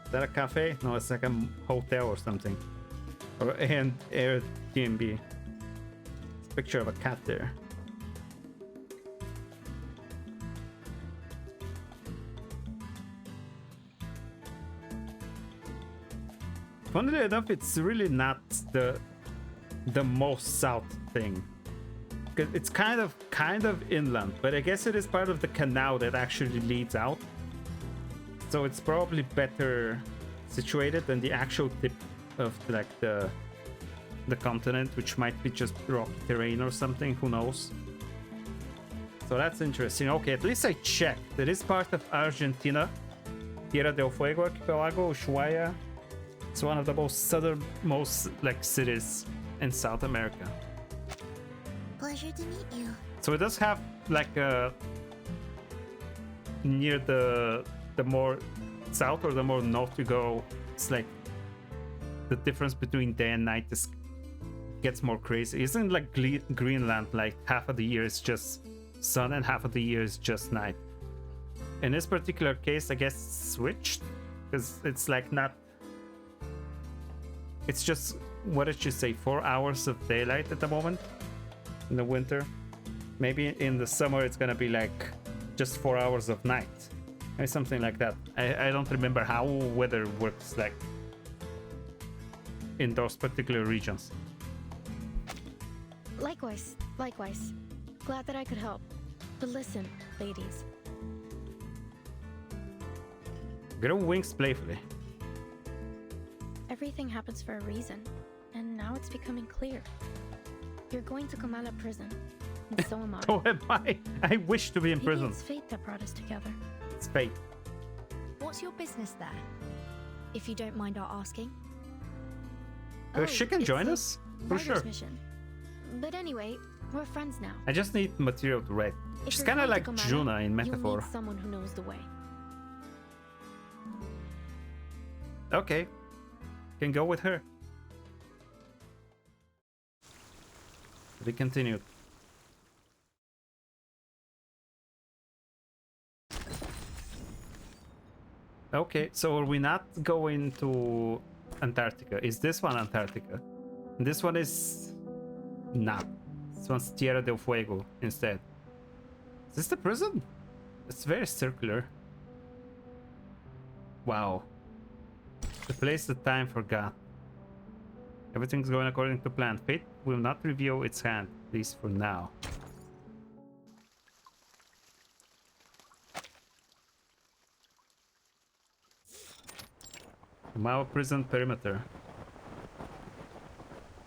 Is that a cafe? No, it's like a hotel or something. And Airbnb. It's a picture of a cat there. Funnily enough, it's really not the most south thing. It's kind of inland, but I guess it is part of the canal that actually leads out. So it's probably better situated than the actual tip of like the continent, which might be just rocky terrain or something, who knows. So that's interesting. Okay, at least I checked. It is part of Argentina. Tierra del Fuego archipelago, Ushuaia. It's one of the most southernmost like cities in South America. Pleasure to meet you. So it does have like near the more south or the more north you go, it's like the difference between day and night gets more crazy. Isn't like Greenland, like half of the year is just sun and half of the year is just night. In this particular case, I guess it's switched because it's like not. It's just, what did you say, 4 hours of daylight at the moment in the winter. Maybe in the summer it's gonna be like just 4 hours of night, maybe something like that. I don't remember how weather works like in those particular regions. Likewise. Glad that I could help. But listen, ladies. Girl winks playfully. Everything happens for a reason, and now it's becoming clear. You're going to come out of prison, and so am I. Oh, am I? I wish to be in Maybe prison. it's fate that brought us together. It's fate. What's your business there? If you don't mind our asking. She can it's join a us? For writer's sure. mission. But anyway, we're friends now. I just need material to write. If She's you're kind of going like to Kamala, Juna in you'll Metaphor. need someone who knows the way. Okay. Can go with her. We continued. Okay, so are we not going to Antarctica? Is this one Antarctica? And this one is not. This one's Tierra del Fuego instead. Is this the prison? It's very circular. Wow. The place that time forgot. Everything's going according to plan. Fate will not reveal its hand, at least for now. Mao prison perimeter.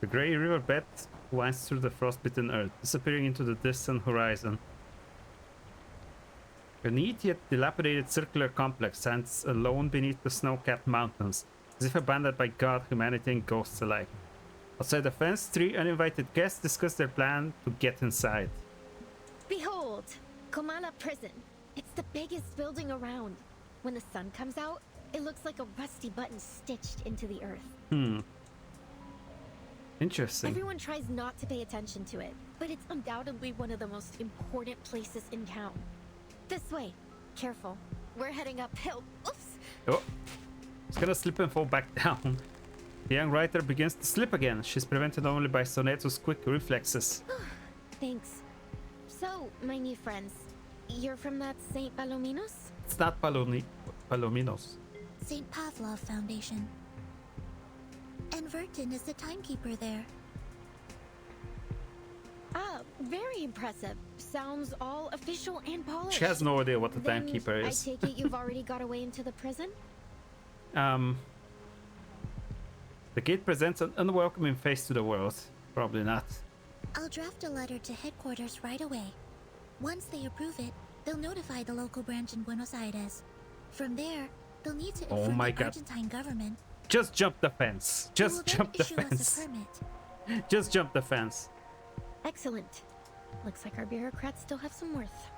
The gray riverbed winds through the frostbitten earth, disappearing into the distant horizon. A neat yet dilapidated circular complex stands alone beneath the snow-capped mountains, as if abandoned by God, humanity, and ghosts alike. Outside the fence, 3 uninvited guests discuss their plan to get inside. Behold, Komala Prison. It's the biggest building around. When the sun comes out, it looks like a rusty button stitched into the earth. Interesting. Everyone tries not to pay attention to it, but it's undoubtedly one of the most important places in town. This way. Careful. We're heading uphill. Oops. Oh, it's gonna slip and fall back down. The young writer begins to slip again. She's prevented only by Soneto's quick reflexes. Thanks. So, my new friends, you're from that St. Palominos? It's not Palominos. St. Pavlov Foundation. And Vertin is the timekeeper there. Ah, very impressive. Sounds all official and polished. She has no idea what the Then timekeeper is. I take it you've already got away into the prison? The gate presents an unwelcoming face to the world. Probably not. I'll draft a letter to headquarters right away. Once they approve it, they'll notify the local branch in Buenos Aires. From there, they'll need to inform the Argentine government. Just jump the fence. Just jump the fence. Just jump the fence. Excellent. Looks like our bureaucrats still have some worth.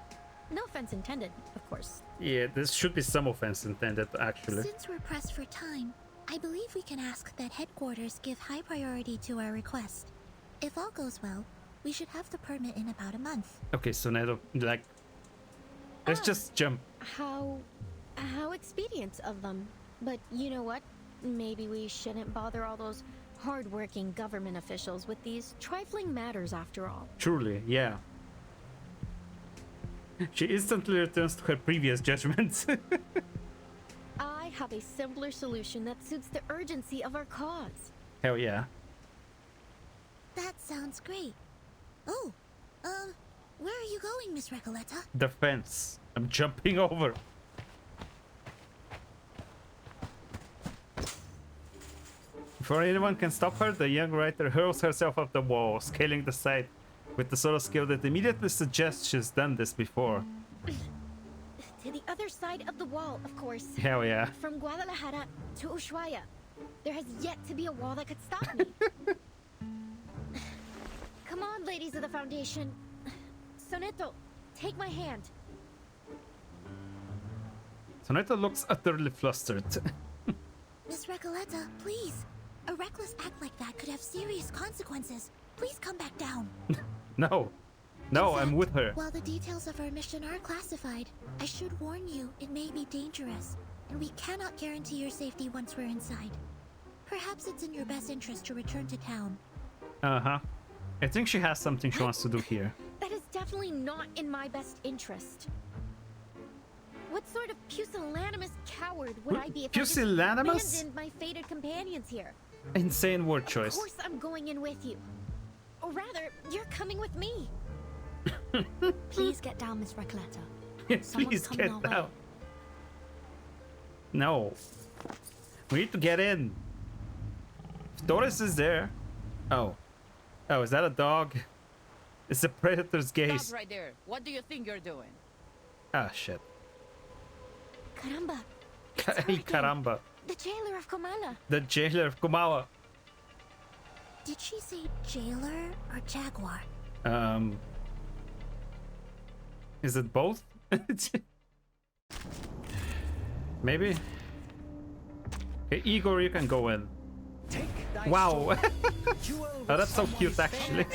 No offense intended, of course. Yeah, this should be some offense intended, actually. Since we're pressed for time, I believe we can ask that headquarters give high priority to our request. If all goes well, we should have the permit in about a month. Okay, so now, like, let's just jump. How expedient of them. But you know what? Maybe we shouldn't bother all those hard-working government officials with these trifling matters after all. Truly, yeah. She instantly returns to her previous judgment. I have a simpler solution that suits the urgency of our cause. Hell yeah. That sounds great. Oh, where are you going, Miss Recoleta? The fence. I'm jumping over. Before anyone can stop her, the young writer hurls herself up the wall, scaling the side with the sort of skill that immediately suggests she's done this before. To the other side of the wall, of course. Hell yeah. From Guadalajara to Ushuaia. There has yet to be a wall that could stop me. Come on, ladies of the Foundation. Soneto, take my hand. Soneto looks utterly flustered. Miss Recoleta, please. A reckless act like that could have serious consequences. Please come back down. No. No, I'm with her. While the details of our mission are classified, I should warn you it may be dangerous, and we cannot guarantee your safety once we're inside. Perhaps it's in your best interest to return to town. Uh-huh. I think she has something she wants to do here. That is definitely not in my best interest. What sort of pusillanimous coward would I be if pusillanimous? I just abandoned my fated companions here? Insane word choice. Of course I'm going in with you. Or rather, you're coming with me. Please get down, Miss Recoleta. Please get down. No. We need to get in. If Doris is there. Oh. Oh, is that a dog? It's a predator's gaze. Stop right there. What do you think you're doing? Ah, shit. Caramba. Hey, caramba. The jailer of Komala. The jailer of Kumawa. Did she say jailer or jaguar? Is it both? Maybe. Okay, Igor, you can go in. Wow. Oh, that's so cute, actually.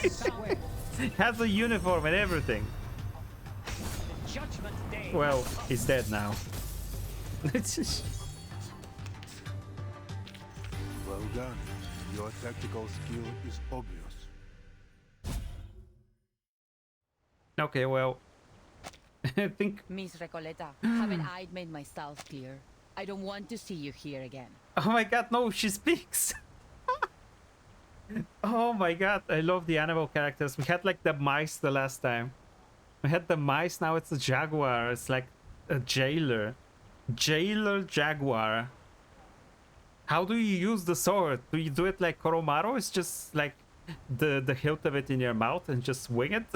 Has a uniform and everything. Well, he's dead now. Well done. Your tactical skill is obvious. Okay, well, I think. Miss Recoleta, haven't I made myself clear? I don't want to see you here again. Oh my god, no, she speaks. Oh my god, I love the animal characters. We had like the mice the last time. We had the mice, now it's a jaguar. It's like a jailer. Jailer jaguar. How do you use the sword? Do you do it like Koromaru? It's just like the hilt of it in your mouth and just swing it?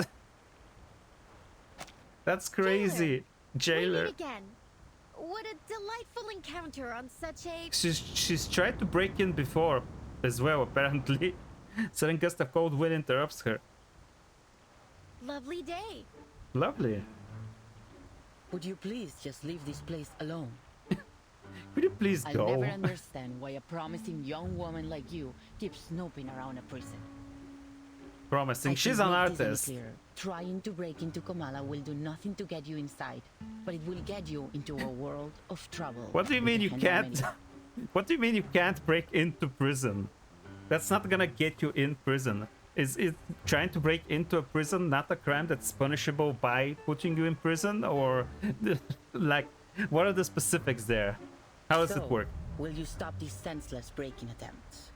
That's crazy. Jailer. We meet again. What a delightful encounter on such a... She's tried to break in before as well, apparently. Sudden gust of cold wind interrupts her. lovely day. Lovely. Would you please just leave this place alone? Could you please I'll go? never understand why a promising young woman like you keeps snooping around a prison. Promising. I She's can an make this any artist. clearer. Trying to break into Kamala will do nothing to get you inside, but it will get you into a world of trouble. What do you mean you with can't? Henry. What do you mean you can't break into prison? That's not gonna get you in prison. Is it trying to break into a prison not a crime that's punishable by putting you in prison? Or like, what are the specifics there? How does it work? Will you stop these senseless breaking attempts?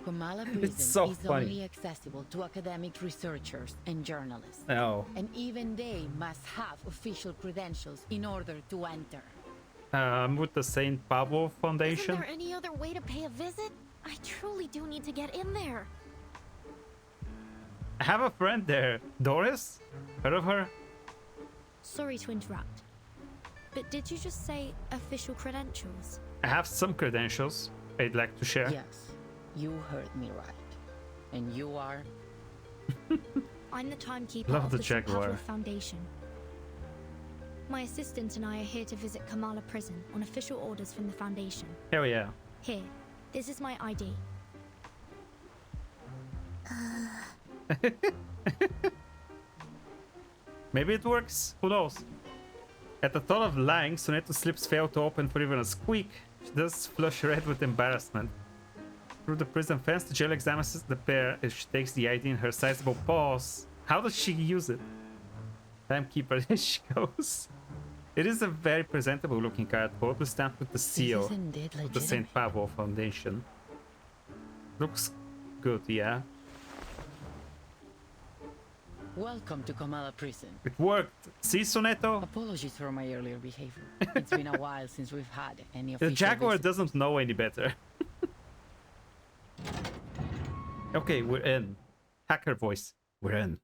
Kamala Prison so is funny. only accessible to academic researchers and journalists. Oh. And even they must have official credentials in order to enter. I'm with the St. Pablo Isn't Foundation. there any other way to pay a visit? I truly do need to get in there. I have a friend there. Doris? Heard of her? Sorry to interrupt, but did you just say official credentials? I have some credentials I'd like to share. Yes, you heard me right. And you are? I'm the timekeeper Love of the the St. Jaguar. Pablo Foundation. My assistant and I are here to visit Kamala Prison on official orders from the Foundation. Hell yeah. Here, this is my ID. Maybe it works. Who knows? At the thought of lying, Soneta's lips fail to open for even a squeak. She does flush red with embarrassment. Through the prison fence, the jail examines the pair as she takes the ID in her sizable paws. How does she use it? Timekeeper, there she goes. It is a very presentable looking card, boldly stamped with the seal This is indeed of the St. legitimate. Pablo Foundation. Looks good, yeah. Welcome to Kamala Prison. It worked. See, Soneto? Apologies for my earlier behavior. It's been a while since we've had any The official Jaguar visits. doesn't know any better. Okay, we're in. Hacker voice. We're in.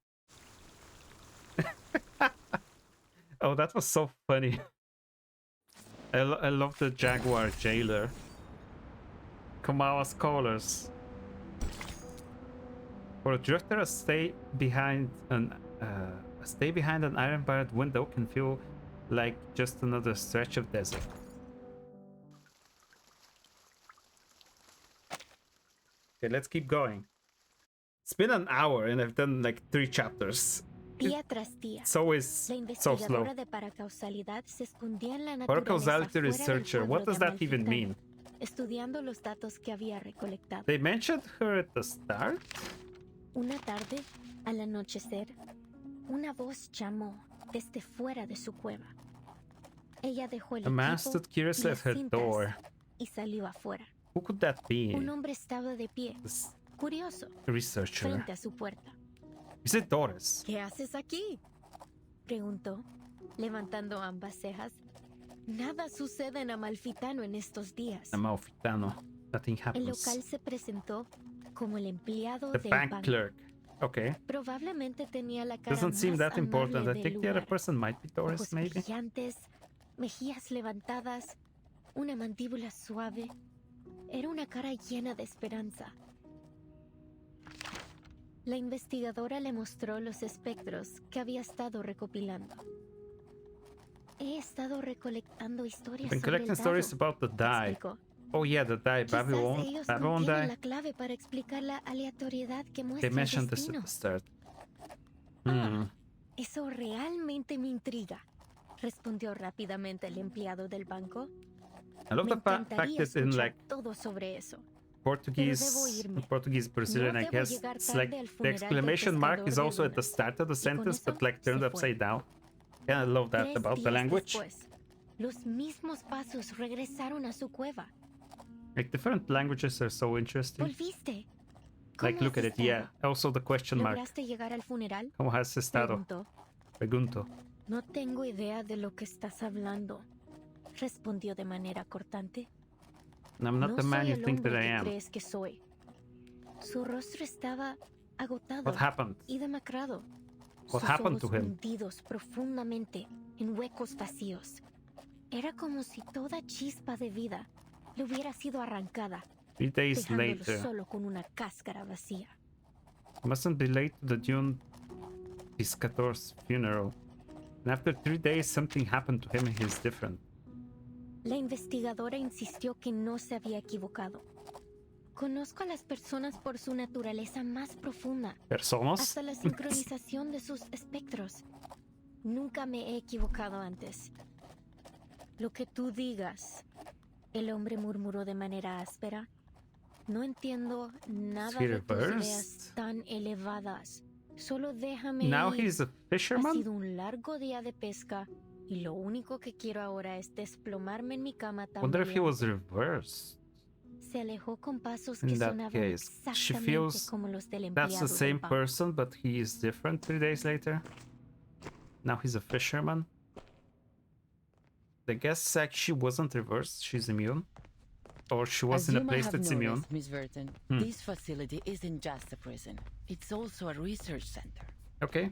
Oh, that was so funny. I love the Jaguar jailer. Kamala's colors. For a drifter, a stay behind an iron-barred window can feel like just another stretch of desert. Okay, let's keep going. It's been an hour and I've done like 3 chapters. Día tras día, It's always la so slow. investigadora de paracausalidad se escondía en la naturaleza Paracausality fuera del researcher, pueblo what does de that even Amalfitano, mean? estudiando los datos que había recolectado. They mentioned her at the start? Una tarde, al anochecer, una voz llamó desde fuera de su cueva. Ella dejó el A man equipo stood y curiously las at her cintas door. y salió afuera. Who could that be? Un hombre estaba de pie, This curioso, researcher. frente a su puerta. Is it Doris? ¿Qué haces aquí?, preguntó, levantando ambas cejas. Nada sucede en Amalfitano en estos días. Amalfitano. Nothing El happens. local se presentó como el empleado The del bank banco. clerk. Okay. Probablemente tenía la cara Doesn't seem más that important. amable I del think the other lugar. person might be Doris, Ojos maybe. brillantes, mejillas levantadas, una mandíbula suave. Era una cara llena de esperanza. La investigadora le mostró los espectros que había estado recopilando. He estado recolectando historias Been sobre el collecting stories dado, about the die. explicó. Oh yeah, the die. Quizás ellos Babylon contienen die. la clave para explicar la aleatoriedad que They muestra el mentioned this at destino. the start. Hmm. Eso realmente me intriga, respondió rápidamente el empleado del banco. I love the fact that in like todo sobre eso. Portuguese Brazilian, No I debo guess llegar it's tarde like al the funeral del exclamation mark pescador is de also at the lunas. start of the Y con sentence, but eso like turned se upside fue. down. Yeah, I love that 3 about the días language. después, los mismos pasos regresaron a su cueva. Like different languages are so interesting. Volviste. Like ¿Cómo look has at it, yeah. estado? Also the question mark. ¿Lograste llegar al funeral? ¿Cómo has estado? Preguntó. Pregunto. No tengo idea de lo que estás hablando, respondió de manera cortante. I'm not No the man soy you el think that hombre I que am. crees que soy. Su rostro estaba agotado What happened? y demacrado. What Sus happened to ojos him? hundidos profundamente en huecos vacíos. Era como si toda chispa de vida le hubiera sido arrancada, 3 days dejándolo later. solo con una cáscara vacía. Mustn't be late to the June Piscator's funeral. And after 3 days, something happened to him. He's different. La investigadora insistió que no se había equivocado. Conozco a las personas por su naturaleza más profunda, ¿Personas? hasta la sincronización de sus espectros. Nunca me he equivocado antes. Lo que tú digas, el hombre murmuró de manera áspera. No entiendo nada he de tus reversed? ideas tan elevadas. Solo déjame Now ir. he's a Ha fisherman? sido un largo día de pesca y lo único que quiero ahora es desplomarme en mi cama Wonder if he was tambaleante. reversed. Se alejó con pasos que In that sonaban case, she exactamente feels como los del that's empleado the same del banco. person, but he is different 3 days later. Now he's a fisherman. I guess like she wasn't reversed. She's immune, or she was As in a you might place have that's noticed, immune. Miss Burton, Hmm. this facility isn't just a prison. It's also a research center. Okay.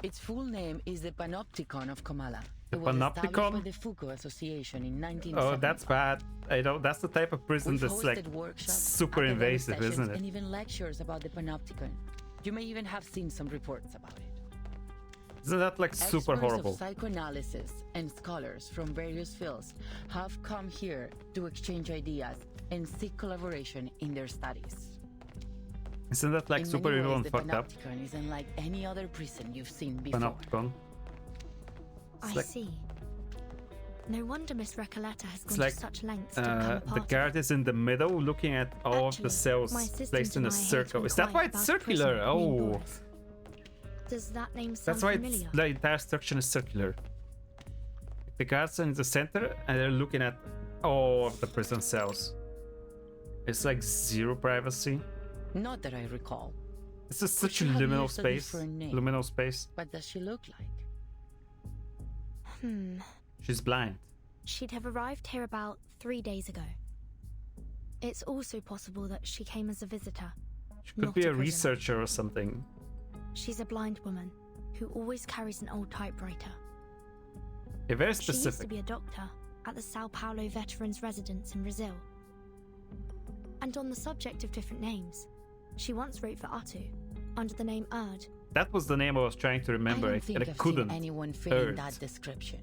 Its full name is the Panopticon of Comala. The It was established Panopticon? by the Foucault Association in 1970. Oh, that's bad. I know that's the type of prison We've that's like hosted workshops, super academic invasive, sessions, isn't it? and even lectures about the Panopticon. You may even have seen some reports about it. Isn't that like super Experts horrible? of psychoanalysis and scholars from various fields have come here to exchange ideas and seek collaboration in their studies. Isn't that like In super many evil ways, and the fucked up? Panopticon isn't like any other prison you've seen before. Panopticon. I like- see. No wonder Miss Recoleta has It's gone like to such lengths to become a the part of guard it. is in the middle, looking at all of the Actually, cells my assistant placed in a and I hate circle. when Is that why quiet it's about prison circular? named Oh, Boris. Does that name sound that's why familiar? the entire structure is circular. The guards are in the center, and they're looking at all of the prison cells. It's like zero privacy. Not that I recall. It's just Could such a she have liminal used a space. different name? Liminal space. What does she look like? She's blind. She'd have arrived here about 3 days ago. It's also possible that she came as a visitor. She could not be a prisoner. researcher or something. She's a blind woman who always carries an old typewriter. Yeah, very She used to specific. be a doctor at the Sao Paulo Veterans Residence in Brazil. And on the subject of different names, she once wrote for Atu under the name Erd. That was the name I was trying to remember, I don't and think I I've couldn't. seen anyone fitting Erd. that description.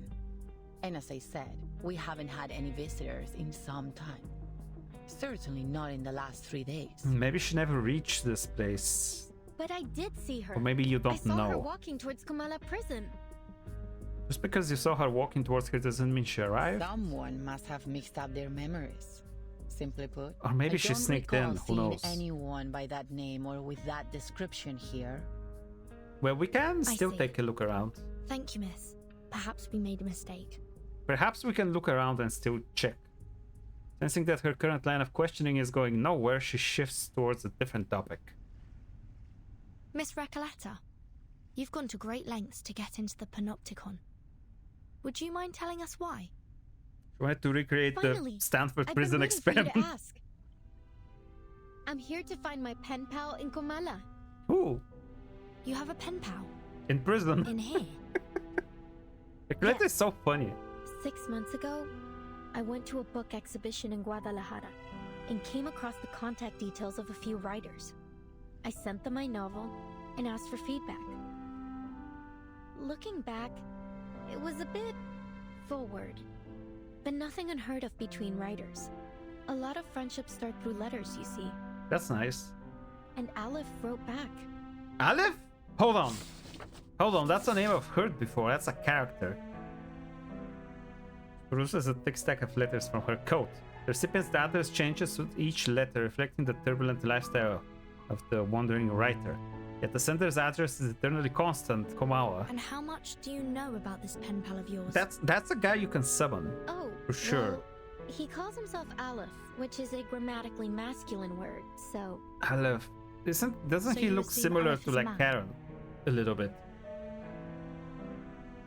And as I said, we haven't had any visitors in some time. Certainly not in the last 3 days. Maybe she never reached this place. But I did see her. Or maybe you I don't saw her know. walking towards Kamala prison. Just because you saw her walking towards her doesn't mean she arrived. Someone must have mixed up their memories. Simply put, Or maybe I she don't sneaked recall in, who seeing knows? anyone by that name or with that description here. Well, we can I still see. take a look around. Thank you, miss. Perhaps we made a mistake. Perhaps we can look around and still check. Sensing that her current line of questioning is going nowhere, she shifts towards a different topic. Miss Recoleta, you've gone to great lengths to get into the Panopticon. Would you mind telling us why? She wanted to recreate Finally, the Stanford I've prison been waiting for you experiment. to ask. I'm here to find my pen pal in Komala. Ooh, You have a pen pal in prison. in here. Recoleta is so funny. 6 months ago, I went to a book exhibition in Guadalajara and came across the contact details of a few writers. I sent them my novel and asked for feedback. Looking back, it was a bit forward, but nothing unheard of between writers. A lot of friendships start through letters, you see, That's nice. and Aleph wrote back. Aleph? Hold on. Hold on, that's a name I've heard before. That's a character. Produces a thick stack of letters from her coat. The recipient's address changes with each letter, reflecting the turbulent lifestyle of the wandering writer. Yet the sender's address is eternally constant, Komawa. And how much do you know about this pen pal of yours? That's a guy you can summon. Oh, for sure. Well, he calls himself Aleph, which is a grammatically masculine word, so... Aleph. Doesn't he look similar to like Karen? A little bit.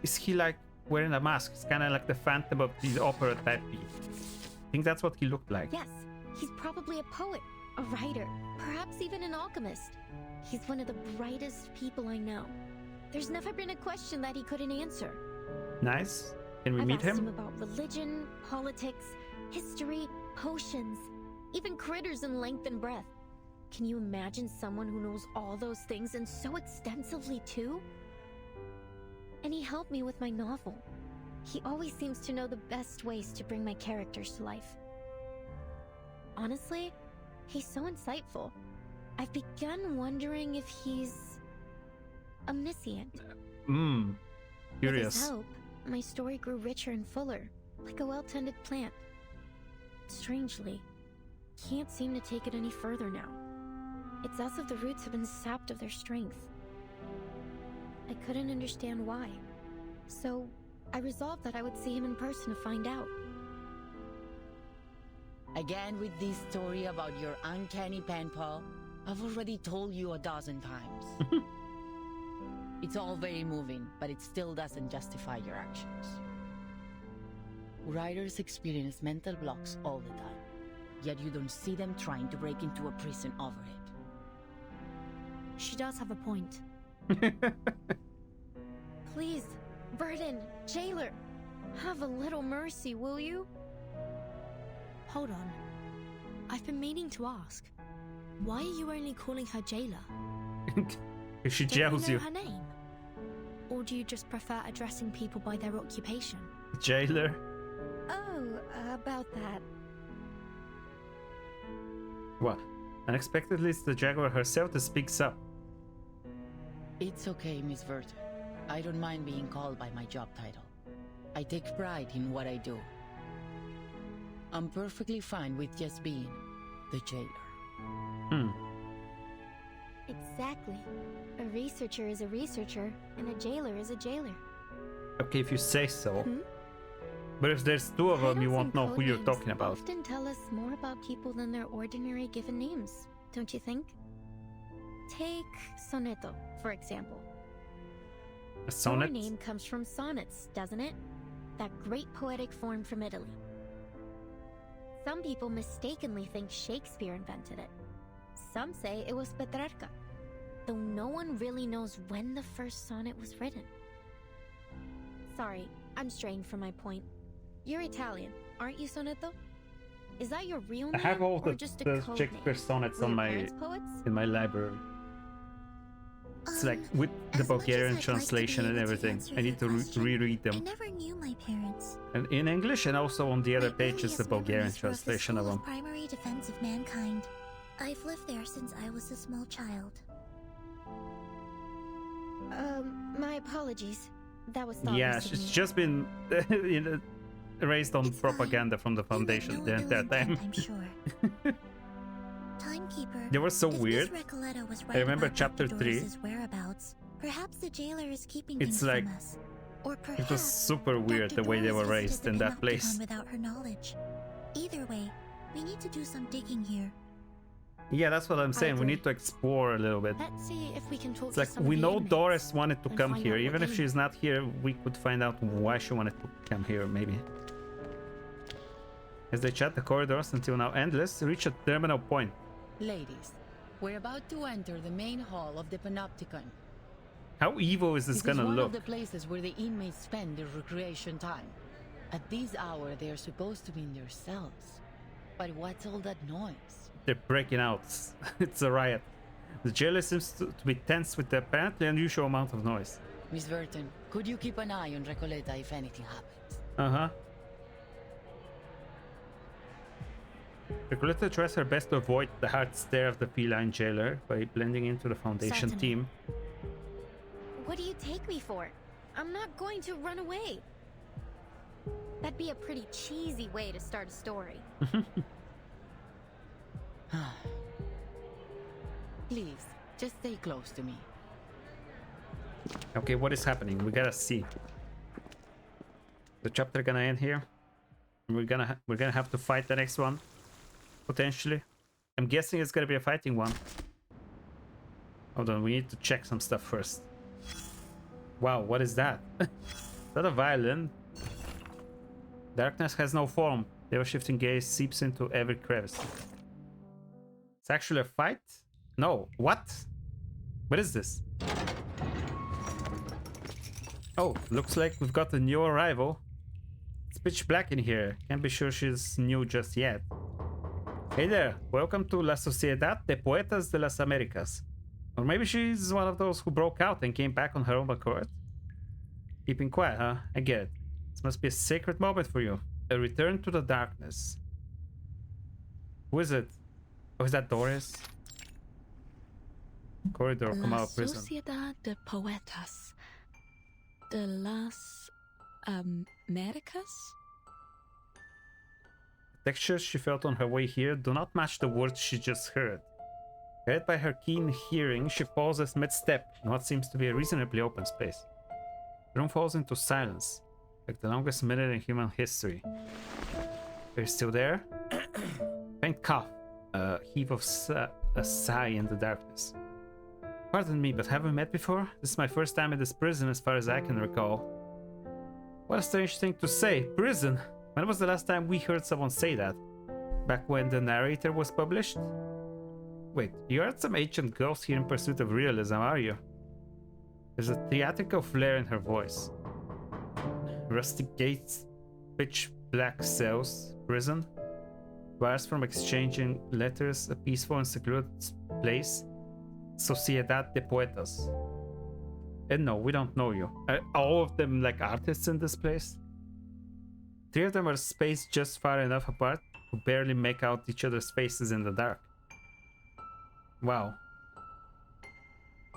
Is he like wearing a mask? It's kind of like the Phantom of the Opera type beat. I think that's what he looked like. Yes, he's probably a poet, a writer, perhaps even an alchemist. He's one of the brightest people I know. There's never been a question that he couldn't answer. Nice. Can we I've meet asked him? him about religion, politics, history, potions, even critters in length and breadth. Can you imagine someone who knows all those things and so extensively too? And he helped me with my novel. He always seems to know the best ways to bring my characters to life. Honestly, he's so insightful. I've begun wondering if he's omniscient. Curious. With his help, my story grew richer and fuller, like a well-tended plant. Strangely, can't seem to take it any further now. It's as if the roots have been sapped of their strength. I couldn't understand why, so I resolved that I would see him in person to find out. Again with this story about your uncanny pen pal? I've already told you a dozen times. It's all very moving, but it still doesn't justify your actions. Writers experience mental blocks all the time, yet you don't see them trying to break into a prison over it. She does have a point. Please, Burden, jailer, have a little mercy, will you? Hold on. I've been meaning to ask. Why are you only calling her jailer? If she jails you. Her name? Or do you just prefer addressing people by their occupation? Jailer. Oh, about that. What? Unexpectedly, it's the Jaguar herself that speaks up. It's okay, Miss Verter. I don't mind being called by my job title. I take pride in what I do. I'm perfectly fine with just being the jailer. Exactly. A researcher is a researcher, and a jailer is a jailer. Okay, if you say so. But if there's two of them, you won't know who you're talking about. Often tell us more about people than their ordinary given names, don't you think? Take Sonetto, for example. A sonnet? Your name comes from sonnets, doesn't it? That great poetic form from Italy. Some people mistakenly think Shakespeare invented it. Some say it was Petrarca, though no one really knows when the first sonnet was written. Sorry, I'm straying from my point. You're Italian, aren't you, Sonetto? Is that your real name, I have all or the just a code Shakespeare name? sonnets Were on your my parents poets? in my library. It's like with the Bulgarian translation and everything. I need to reread I them. never knew my parents. And in English, and also on the other pages, the Bulgarian translation of them. Primary defense of mankind. I've lived there since I was a small child. My apologies. That was Yeah, thoughtless of she's me. just been raised on propaganda from the Foundation the entire time. I'm sure. Timekeeper. They were so if weird. Miss Recoleta was I right remember about chapter Dr. 3. Doris's whereabouts. Perhaps the jailer is keeping It's things like from us. Or it perhaps was super weird Dr. the way they Doris were visited raised the in that Panopticon place. without her knowledge. Either way, we need to do some digging here. Yeah, that's what I'm saying. We agree. need to explore a little bit. Let's see if we can talk It's to like some we of the know inmates Doris wanted to and come find here. out what Even they if know. she's not here, we could find out why she wanted to come here, maybe. As they chat, the corridors, until now endless, reach a terminal point. Ladies, we're about to enter the main hall of the Panopticon. How evil is this This gonna is one look? of the places where the inmates spend their recreation time. At this hour, they are supposed to be in their cells. But what's all that noise? They're breaking out. It's a riot. The jailer seems to be tense with the apparently unusual amount of noise. Miss Verton, could you keep an eye on Recoleta if anything happens? Uh-huh. Recoleta tries her best to avoid the hard stare of the feline jailer by blending into the Foundation Certainly. team. What do you take me for? I'm not going to run away. That'd be a pretty cheesy way to start a story. Please, just stay close to me. Okay, what is happening? We gotta see. The chapter gonna end here. We're gonna have to fight the next one, potentially. I'm guessing it's gonna be a fighting one. Hold on, we need to check some stuff first. Wow, what is that? Is that a violin? Darkness has no form. The ever-shifting gaze seeps into every crevice. It's actually a fight? No. What? What is this? Oh, looks like we've got a new arrival. It's pitch black in here. Can't be sure she's new just yet. Hey there, welcome to La Sociedad de Poetas de las Americas. Or maybe she's one of those who broke out and came back on her own accord. Keeping quiet, huh? I get it. This must be a sacred moment for you. A return to the darkness. Who is it? Oh, is that Doris? Corridor, come La out of prison. Sociedad de Poetas de las Americas? The textures she felt on her way here do not match the words she just heard. Guided by her keen hearing, she pauses mid-step in what seems to be a reasonably open space. The room falls into silence, like the longest minute in human history. Are you still there? Faint cough, a heave of a sigh in the darkness. Pardon me, but have we met before? This is my first time in this prison as far as I can recall. What a strange thing to say. Prison? When was the last time we heard someone say that? Back when the narrator was published? Wait, you aren't some ancient ghost here in pursuit of realism, are you? There's a theatrical flair in her voice. Rustic gates, pitch black cells, prison, bars from exchanging letters, a peaceful and secluded place. Sociedad de Poetas. And no, we don't know you. Are all of them like artists in this place? Three of them are spaced just far enough apart to barely make out each other's faces in the dark. Wow.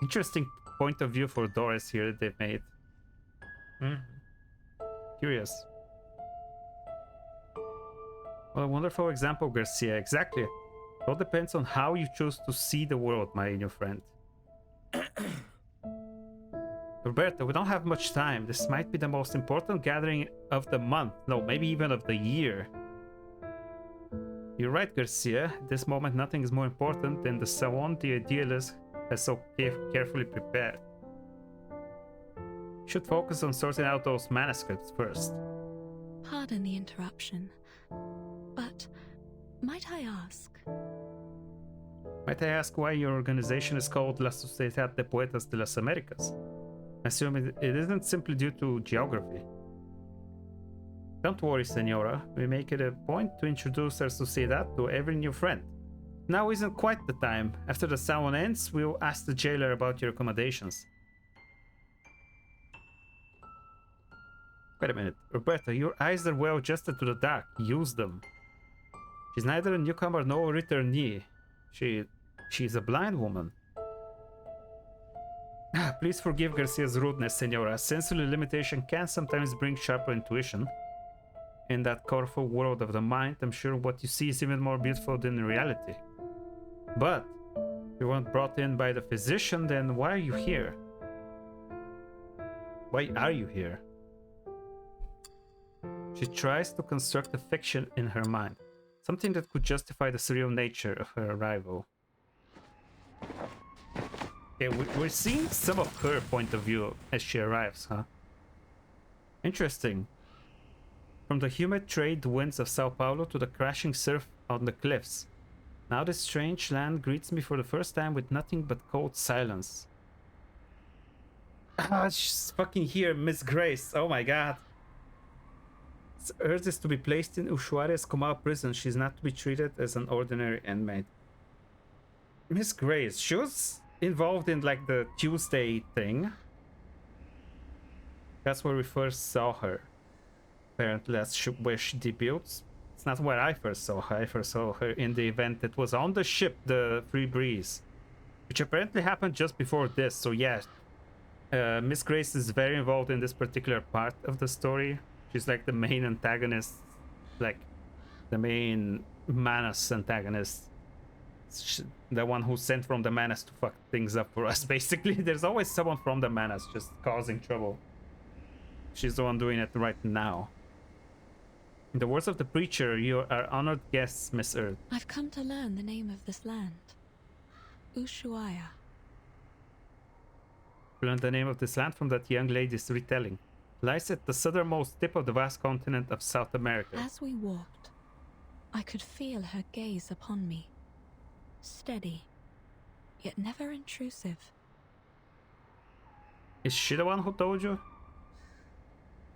Interesting point of view for Doris here that they've made. Curious. Well, a wonderful example, Garcia. Exactly. It all depends on how you choose to see the world, my new friend. Roberta, we don't have much time. This might be the most important gathering of the month. No, maybe even of the year. You're right, Garcia. At this moment, nothing is more important than the salon the idealist has so carefully prepared. You should focus on sorting out those manuscripts first. Pardon the interruption, but might I ask? Might I ask why your organization is called La Sociedad de Poetas de las Americas? I assume it isn't simply due to geography. Don't worry, Senora. We make it a point to introduce our Sociedad to every new friend. Now isn't quite the time. After the salon ends, we'll ask the jailer about your accommodations. Wait a minute. Roberta, your eyes are well adjusted to the dark. Use them. She's neither a newcomer nor a returnee. She's a blind woman. Please forgive Garcia's rudeness, Senora. Sensory limitation can sometimes bring sharper intuition. In that colorful world of the mind, I'm sure what you see is even more beautiful than reality. But if you weren't brought in by the physician, then why are you here? Why are you here? She tries to construct a fiction in her mind, something that could justify the surreal nature of her arrival. Okay, we're seeing some of her point of view as she arrives, huh? Interesting. From the humid trade winds of Sao Paulo to the crashing surf on the cliffs. Now this strange land greets me for the first time with nothing but cold silence. Ah, she's fucking here, Miss Grace. Oh my god. Hers is to be placed in Ushuaia's Comal prison. She's not to be treated as an ordinary inmate. Miss Grace, she was involved in like the Tuesday thing. That's where we first saw her. Apparently that's where she debuts. It's not where I first saw her. I first saw her in the event that was on the ship, the Free Breeze, which apparently happened just before this. So yeah, Miss Grace is very involved in this particular part of the story. She's like the main antagonist, like the main Manus antagonist. The one who's sent from the Manus to fuck things up for us, basically. There's always someone from the Manus just causing trouble. She's the one doing it right now. In the words of the preacher, you are honored guests, Miss Earth. I've come to learn the name of this land. Ushuaia. You learned the name of this land from that young lady's retelling. Lies at the southernmost tip of the vast continent of South America. As we walked, I could feel her gaze upon me. Steady, yet never intrusive. Is she the one who told you?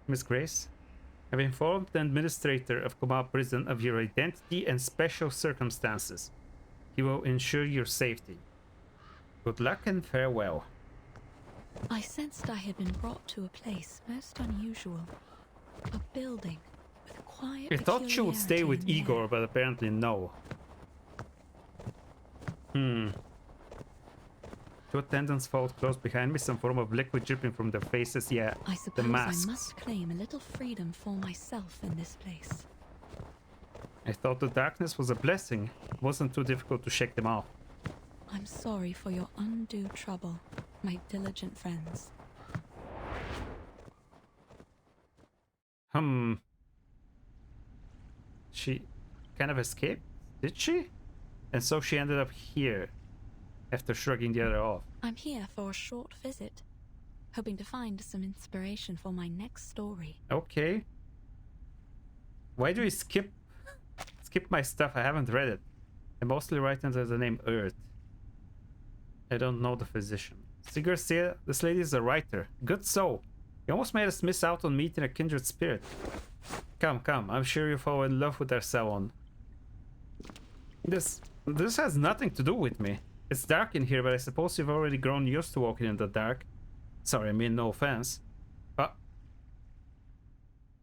Miss Grace? I've informed the administrator of Kuma Prison of your identity and special circumstances. He will ensure your safety. Good luck and farewell. I sensed I had been brought to a place most unusual. A building with quiet I thought she would stay with Igor, but apparently no. Two attendants followed close behind me, some form of liquid dripping from their faces. Yeah, I the suppose masks. I must claim a little freedom for myself in this place. I thought the darkness was a blessing. It wasn't too difficult to shake them off. I'm sorry for your undue trouble, my diligent friends. She kind of escaped, did she? And so she ended up here, after shrugging the other off. I'm here for a short visit, hoping to find some inspiration for my next story. Okay. Why do you skip my stuff? I haven't read it. I mostly write under the name Earth. I don't know the physician. Sigurd said this lady is a writer. Good so. You almost made us miss out on meeting a kindred spirit. Come, come. I'm sure you fall in love with our salon. This has nothing to do with me. It's dark in here, but I suppose you've already grown used to walking in the dark. Sorry, I mean no offense.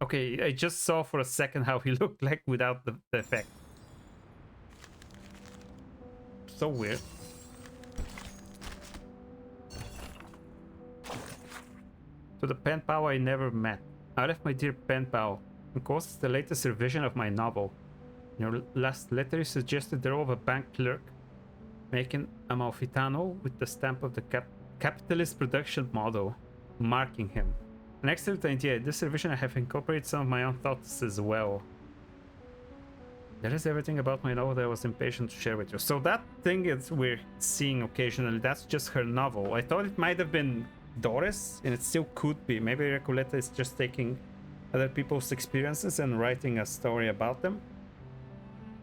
Okay, I just saw for a second how he looked like without the effect. So weird. To the pen pal I never met. I left my dear pen pal. Of course, it's the latest revision of my novel. In your last letter, you suggested the role of a bank clerk, making Amalfitano with the stamp of the capitalist production model, marking him. An excellent idea. In this revision, I have incorporated some of my own thoughts as well. That is everything about my novel that I was impatient to share with you. So that thing is we're seeing occasionally, that's just her novel. I thought it might have been Doris, and it still could be. Maybe Recoleta is just taking other people's experiences and writing a story about them.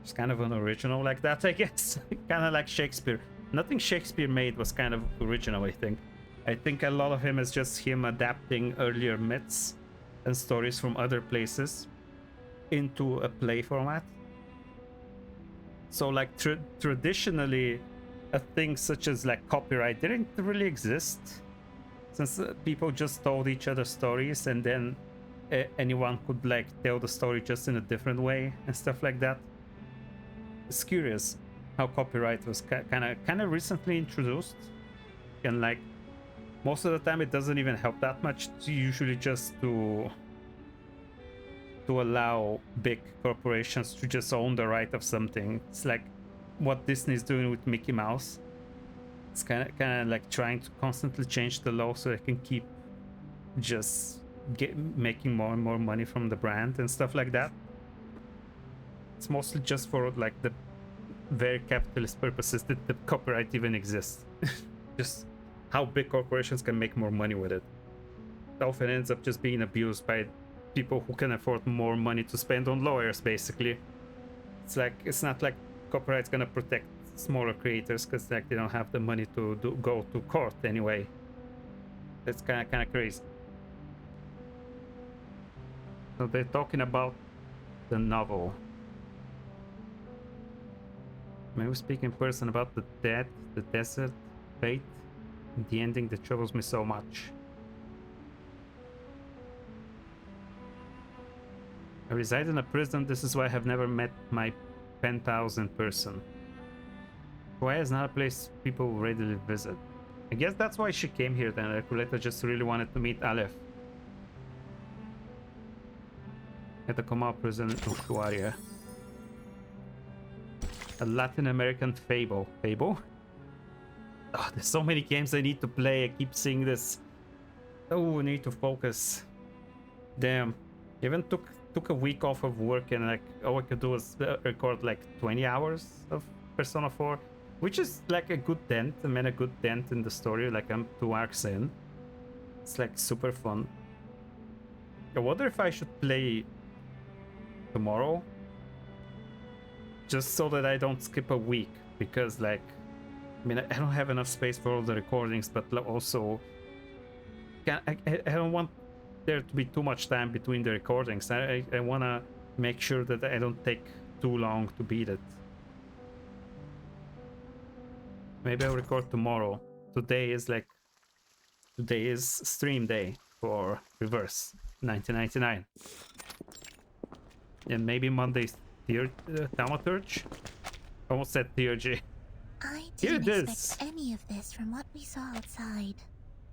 It's kind of an original like that, I guess. Kind of like Shakespeare. Nothing Shakespeare made was kind of original, I think. I think a lot of him is just him adapting earlier myths and stories from other places into a play format. So like traditionally, a thing such as like copyright didn't really exist, since people just told each other stories, and then anyone could like tell the story just in a different way and stuff like that. It's curious how copyright was kind of recently introduced, and like most of the time it doesn't even help that much. It's usually just to allow big corporations to just own the right of something. It's like what Disney's doing with Mickey Mouse. It's kind of like trying to constantly change the law so they can keep just making more and more money from the brand and stuff like that. It's mostly just for like the very capitalist purposes that the copyright even exists. Just how big corporations can make more money with it. It often ends up just being abused by people who can afford more money to spend on lawyers, basically. It's like, it's not like copyright's gonna protect smaller creators because like they don't have the money to go to court anyway. That's kind of crazy. So they're talking about the novel. May we speak in person about the dead, the desert, fate, and the ending that troubles me so much. I reside in a prison. This is why I have never met my pen pals in person. Why is not a place people readily visit? I guess that's why she came here then. Recoleta just really wanted to meet Aleph. at the Coma prison in Ushuaia. A Latin American fable. Fable? Oh, there's so many games I need to play. I keep seeing this. Oh, I need to focus. Damn. Even took a week off of work, and like all I could do was record like 20 hours of Persona 4, which is like a good dent. I mean, a good dent in the story. Like I'm 2 arcs in. It's like super fun. I wonder if I should play tomorrow, just so that I don't skip a week, because like, I mean, I don't have enough space for all the recordings, but also I don't want there to be too much time between the recordings. I want to make sure that I don't take too long to beat it. Maybe I'll record tomorrow. Today is stream day for Reverse 1999. And maybe Monday's Thaumaturge? Almost said Theurgy. I didn't expect any of this from what we saw outside.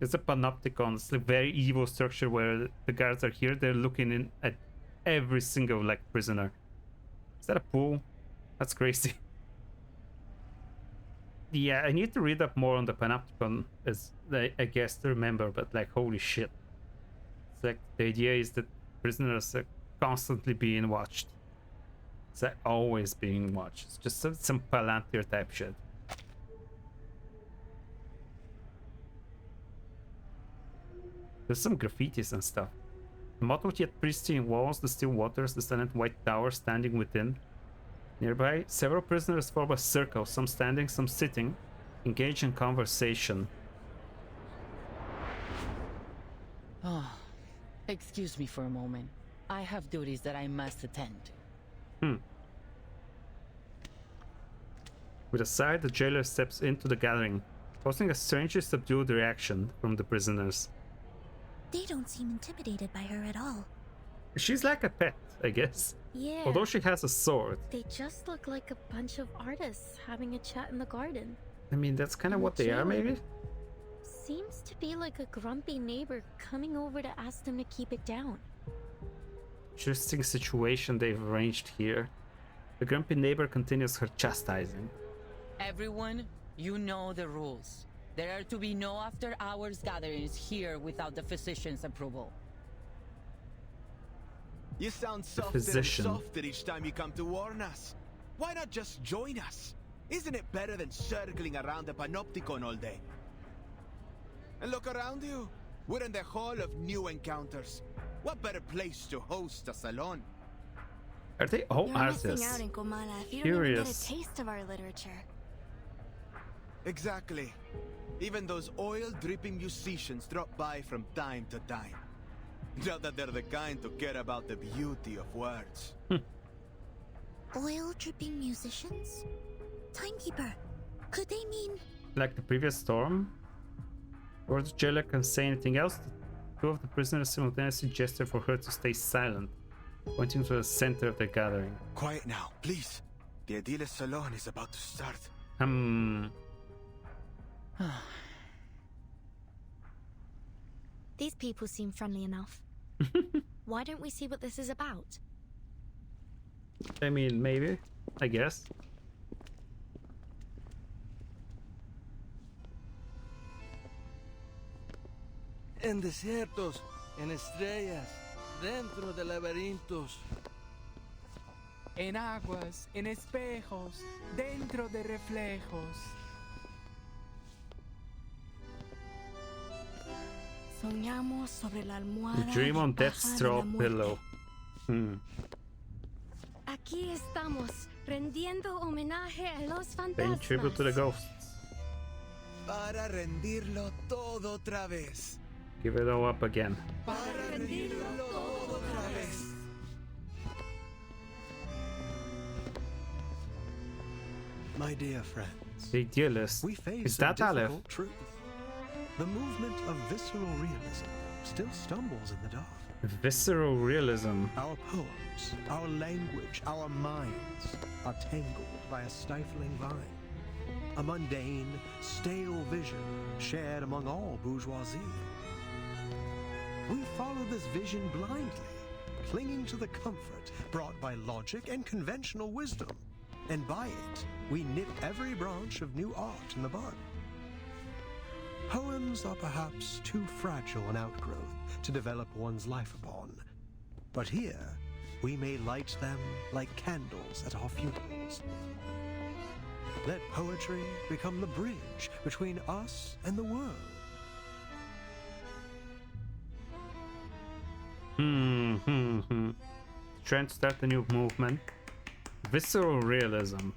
It's a Panopticon. It's a very evil structure where the guards are here. They're looking in at every single like prisoner. Is that a pool? That's crazy. Yeah, I need to read up more on the Panopticon, as I guess to remember, but like holy shit. It's like the idea is that prisoners are constantly being watched. It's like always being watched. It's just some Palantir type shit. There's some graffitis and stuff. The mottled yet pristine walls, the still waters, the silent white tower standing within. Nearby, several prisoners form a circle, some standing, some sitting, engaged in conversation. Oh, excuse me for a moment. I have duties that I must attend. With a sigh, the jailer steps into the gathering, causing a strangely subdued reaction from the prisoners. They don't seem intimidated by her at all. She's like a pet, I guess. Yeah. Although she has a sword. They just look like a bunch of artists having a chat in the garden. I mean, that's kind of what they are, maybe? Seems to be like a grumpy neighbor coming over to ask them to keep it down. Interesting situation they've arranged here. The grumpy neighbor continues her chastising. Everyone, you know the rules. There are to be no after-hours gatherings here without the physician's approval. You sound softer and softer each time you come to warn us. Why not just join us? Isn't it better than circling around the Panopticon all day? And look around you. We're in the Hall of New Encounters. What better place to host a salon? Are they all You're artists? missing out in Comala if you don't even get a taste of our literature. Exactly. Even those oil-dripping musicians drop by from time to time. Not that they're the kind to care about the beauty of words. Oil-dripping musicians? Timekeeper, could they mean... Like the previous storm? Or the jailer can say anything else? Two of the prisoners simultaneously gesture for her to stay silent, pointing to the center of the gathering. Quiet now, please. The Ediles Salon is about to start. These people seem friendly enough. Why don't we see what this is about? I mean, maybe. I guess. En desiertos, en estrellas, dentro de laberintos. En aguas, en espejos, dentro de reflejos. Soñamos sobre la almohada. We dream on death's baja de straw la muerte. pillow. Aquí estamos, rendiendo homenaje a los Paying fantasmas. tribute to the ghosts. Para rendirlo todo otra vez. Give it all up again. Para rendirlo todo otra vez. My dear friends, The idealist. we face Is a that Aleph? difficult truth. The movement of visceral realism still stumbles in the dark. Visceral realism. Our poems, our language, our minds are tangled by a stifling vine. A mundane, stale vision shared among all bourgeoisie. We follow this vision blindly, clinging to the comfort brought by logic and conventional wisdom. And by it, we nip every branch of new art in the bud. Poems are perhaps too fragile an outgrowth to develop one's life upon. But here, we may light them like candles at our funerals. Let poetry become the bridge between us and the world. Trying to start a new movement. Visceral realism.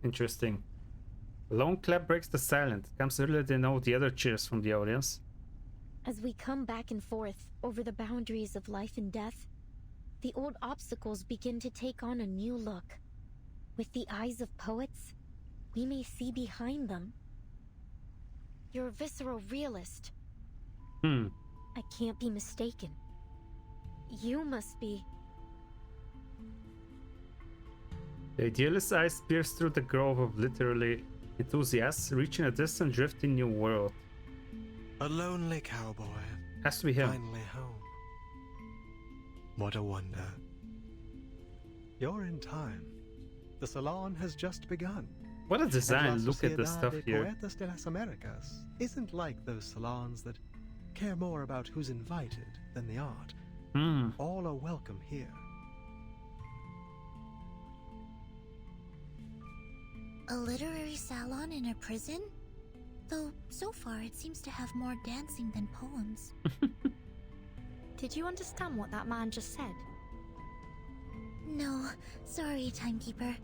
Interesting. A long clap breaks the silence. Comes earlier than all the other cheers from the audience. As we come back and forth over the boundaries of life and death, the old obstacles begin to take on a new look. With the eyes of poets, we may see behind them. You're a visceral realist. I can't be mistaken. You must be. The idealist's eyes pierce through the grove of literally enthusiasts, reaching a distant drifting new world. A lonely cowboy. Has to be him. Finally home. What a wonder. You're in time. The salon has just begun. What a design. And La Look at the Sociedad stuff de here. Poetas de las Americas isn't like those salons that care more about who's invited than the art. All are welcome here. A literary salon in a prison? Though, so far it seems to have more dancing than poems. Did you understand what that man just said? No, sorry, Timekeeper.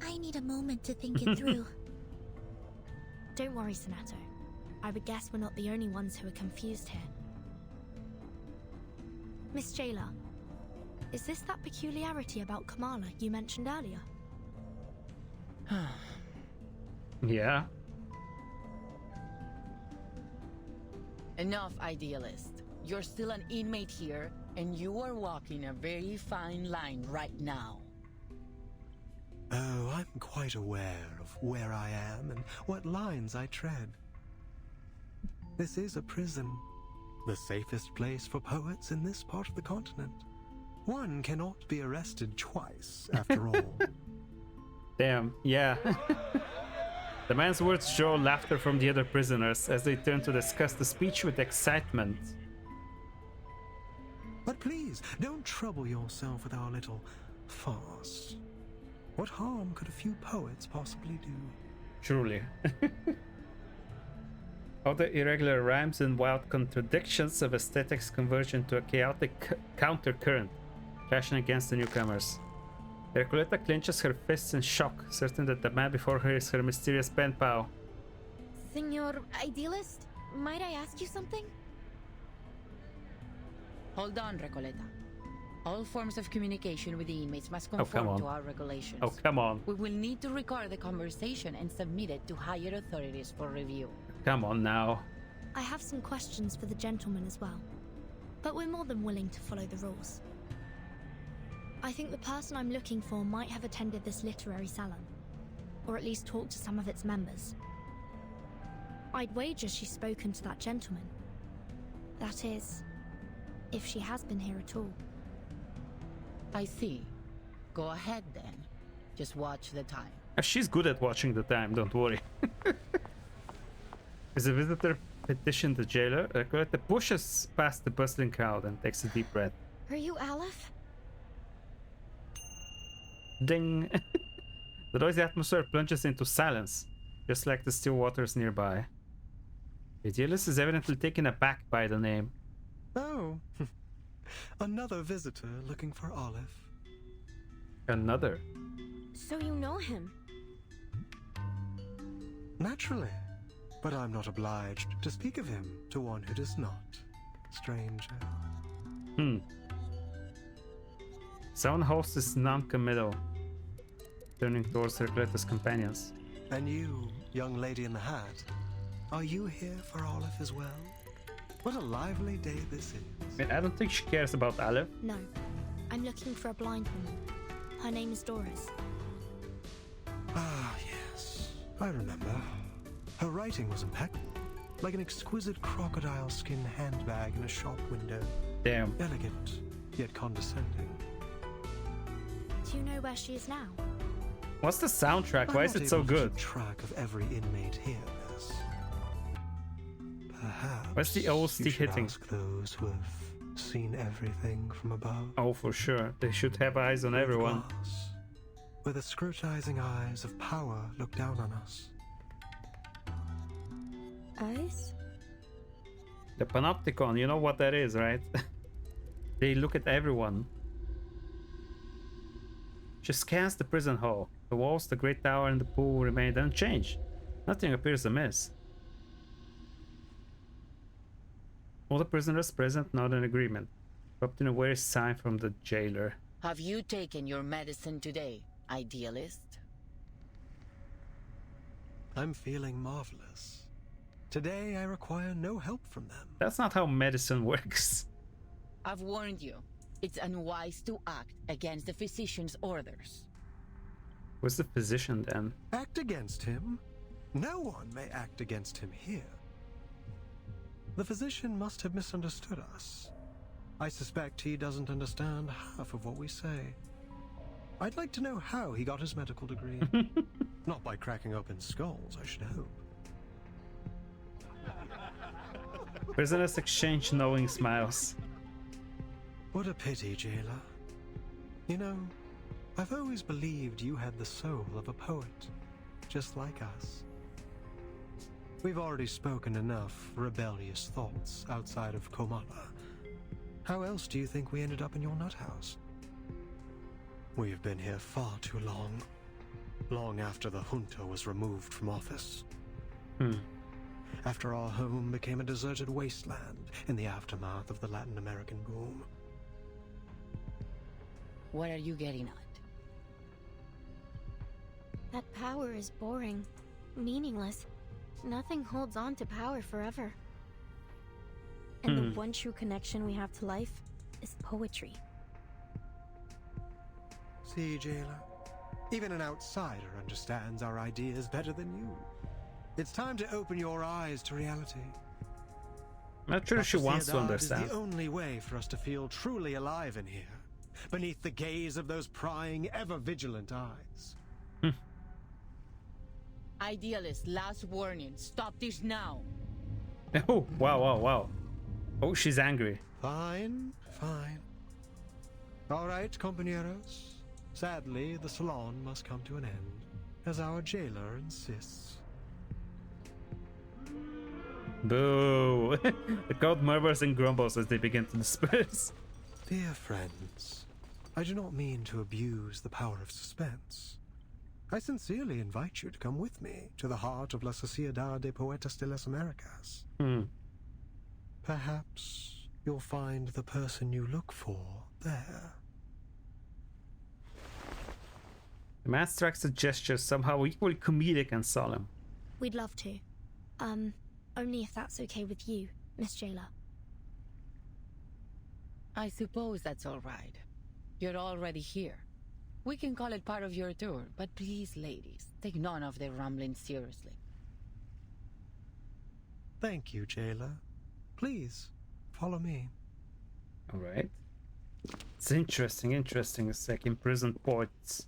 I need a moment to think it through. Don't worry, Sonato. I would guess we're not the only ones who are confused here. Miss Jailer, is this that peculiarity about Kamala you mentioned earlier? Yeah. Enough, idealist. You're still an inmate here, and you are walking a very fine line right now. Oh, I'm quite aware of where I am and what lines I tread. This is a prison, the safest place for poets in this part of the continent. One cannot be arrested twice, after all. Damn, yeah. The man's words draw laughter from the other prisoners as they turn to discuss the speech with excitement. But please, don't trouble yourself with our little farce. What harm could a few poets possibly do? Truly. All the irregular rhymes and wild contradictions of aesthetics converge into a chaotic countercurrent, clashing against the newcomers. Recoleta clenches her fists in shock, certain that the man before her is her mysterious pen pal. Senor Idealist, might I ask you something? Hold on, Recoleta. All forms of communication with the inmates must conform to our regulations. Oh, come on. We will need to record the conversation and submit it to higher authorities for review. Come on now. I have some questions for the gentleman as well, but we're more than willing to follow the rules. I think the person I'm looking for might have attended this literary salon, or at least talked to some of its members. I'd wager she's spoken to that gentleman. That is, if she has been here at all. I see. Go ahead then. Just watch the time. She's good at watching the time, don't worry. As a visitor petitioned the jailer, Recoleta pushes past the bustling crowd and takes a deep breath. Are you Aleph? Ding! The noisy atmosphere plunges into silence, just like the still waters nearby. Idealist is evidently taken aback by the name. Oh, another visitor looking for Olive. Another? So you know him? Naturally, but I'm not obliged to speak of him to one who does not, stranger. Someone hosts is non-committal, turning towards Recoleta's companions. And you, young lady in the hat, are you here for Olive as well? What a lively day this is. I don't think she cares about Aleph. No, I'm looking for a blind woman. Her name is Doris. Ah, yes, I remember. Her writing was impeccable, like an exquisite crocodile skin handbag in a shop window. Damn. Elegant, yet condescending. Do you know where she is now? What's the soundtrack? Why is it so good? Keep track of every inmate here, miss. Perhaps what's the OST hitting? Ask those who have seen everything from above. Oh, for sure. They should have eyes on everyone. Glass, where the scrutinizing eyes of power look down on us. Eyes? The Panopticon, you know what that is, right? They look at everyone. Just scans the prison hall. The walls, the great tower, and the pool remained unchanged. Nothing appears amiss. All the prisoners present not in agreement. Dropped in a weary sign from the jailer. Have you taken your medicine today, idealist? I'm feeling marvelous. Today I require no help from them. That's not how medicine works. I've warned you. It's unwise to act against the physician's orders. Who's the physician then? Act against him? No one may act against him here. The physician must have misunderstood us. I suspect he doesn't understand half of what we say. I'd like to know how he got his medical degree. Not by cracking open skulls, I should hope. Prisoners exchange knowing smiles. What a pity, jailer. You know, I've always believed you had the soul of a poet, just like us. We've already spoken enough rebellious thoughts outside of Komala. How else do you think we ended up in your nut house? We've been here far too long. Long after the junta was removed from office. After our home became a deserted wasteland in the aftermath of the Latin American boom. What are you getting at? That power is boring, meaningless. Nothing holds on to power forever. And the one true connection we have to life is poetry. See, jailer, even an outsider understands our ideas better than you. It's time to open your eyes to reality. I'm not sure she wants to understand. Is the only way for us to feel truly alive in here, beneath the gaze of those prying, ever-vigilant eyes. Idealist, last warning. Stop this now. Oh, wow. Oh, she's angry. Fine. All right, compañeros. Sadly, the salon must come to an end, as our jailer insists. Boo! The crowd murmurs and grumbles as they begin to disperse. Dear friends, I do not mean to abuse the power of suspense. I sincerely invite you to come with me to the heart of La Sociedad de Poetas de las Americas. Perhaps you'll find the person you look for there. The man strikes a gesture somehow equally comedic and solemn. We'd love to. Only if that's okay with you, Miss Jailer. I suppose that's all right. You're already here. We can call it part of your tour, but please, ladies, take none of their rumblings seriously. Thank you, jailer. Please, follow me. Alright. It's interesting. It's like imprisoned poets.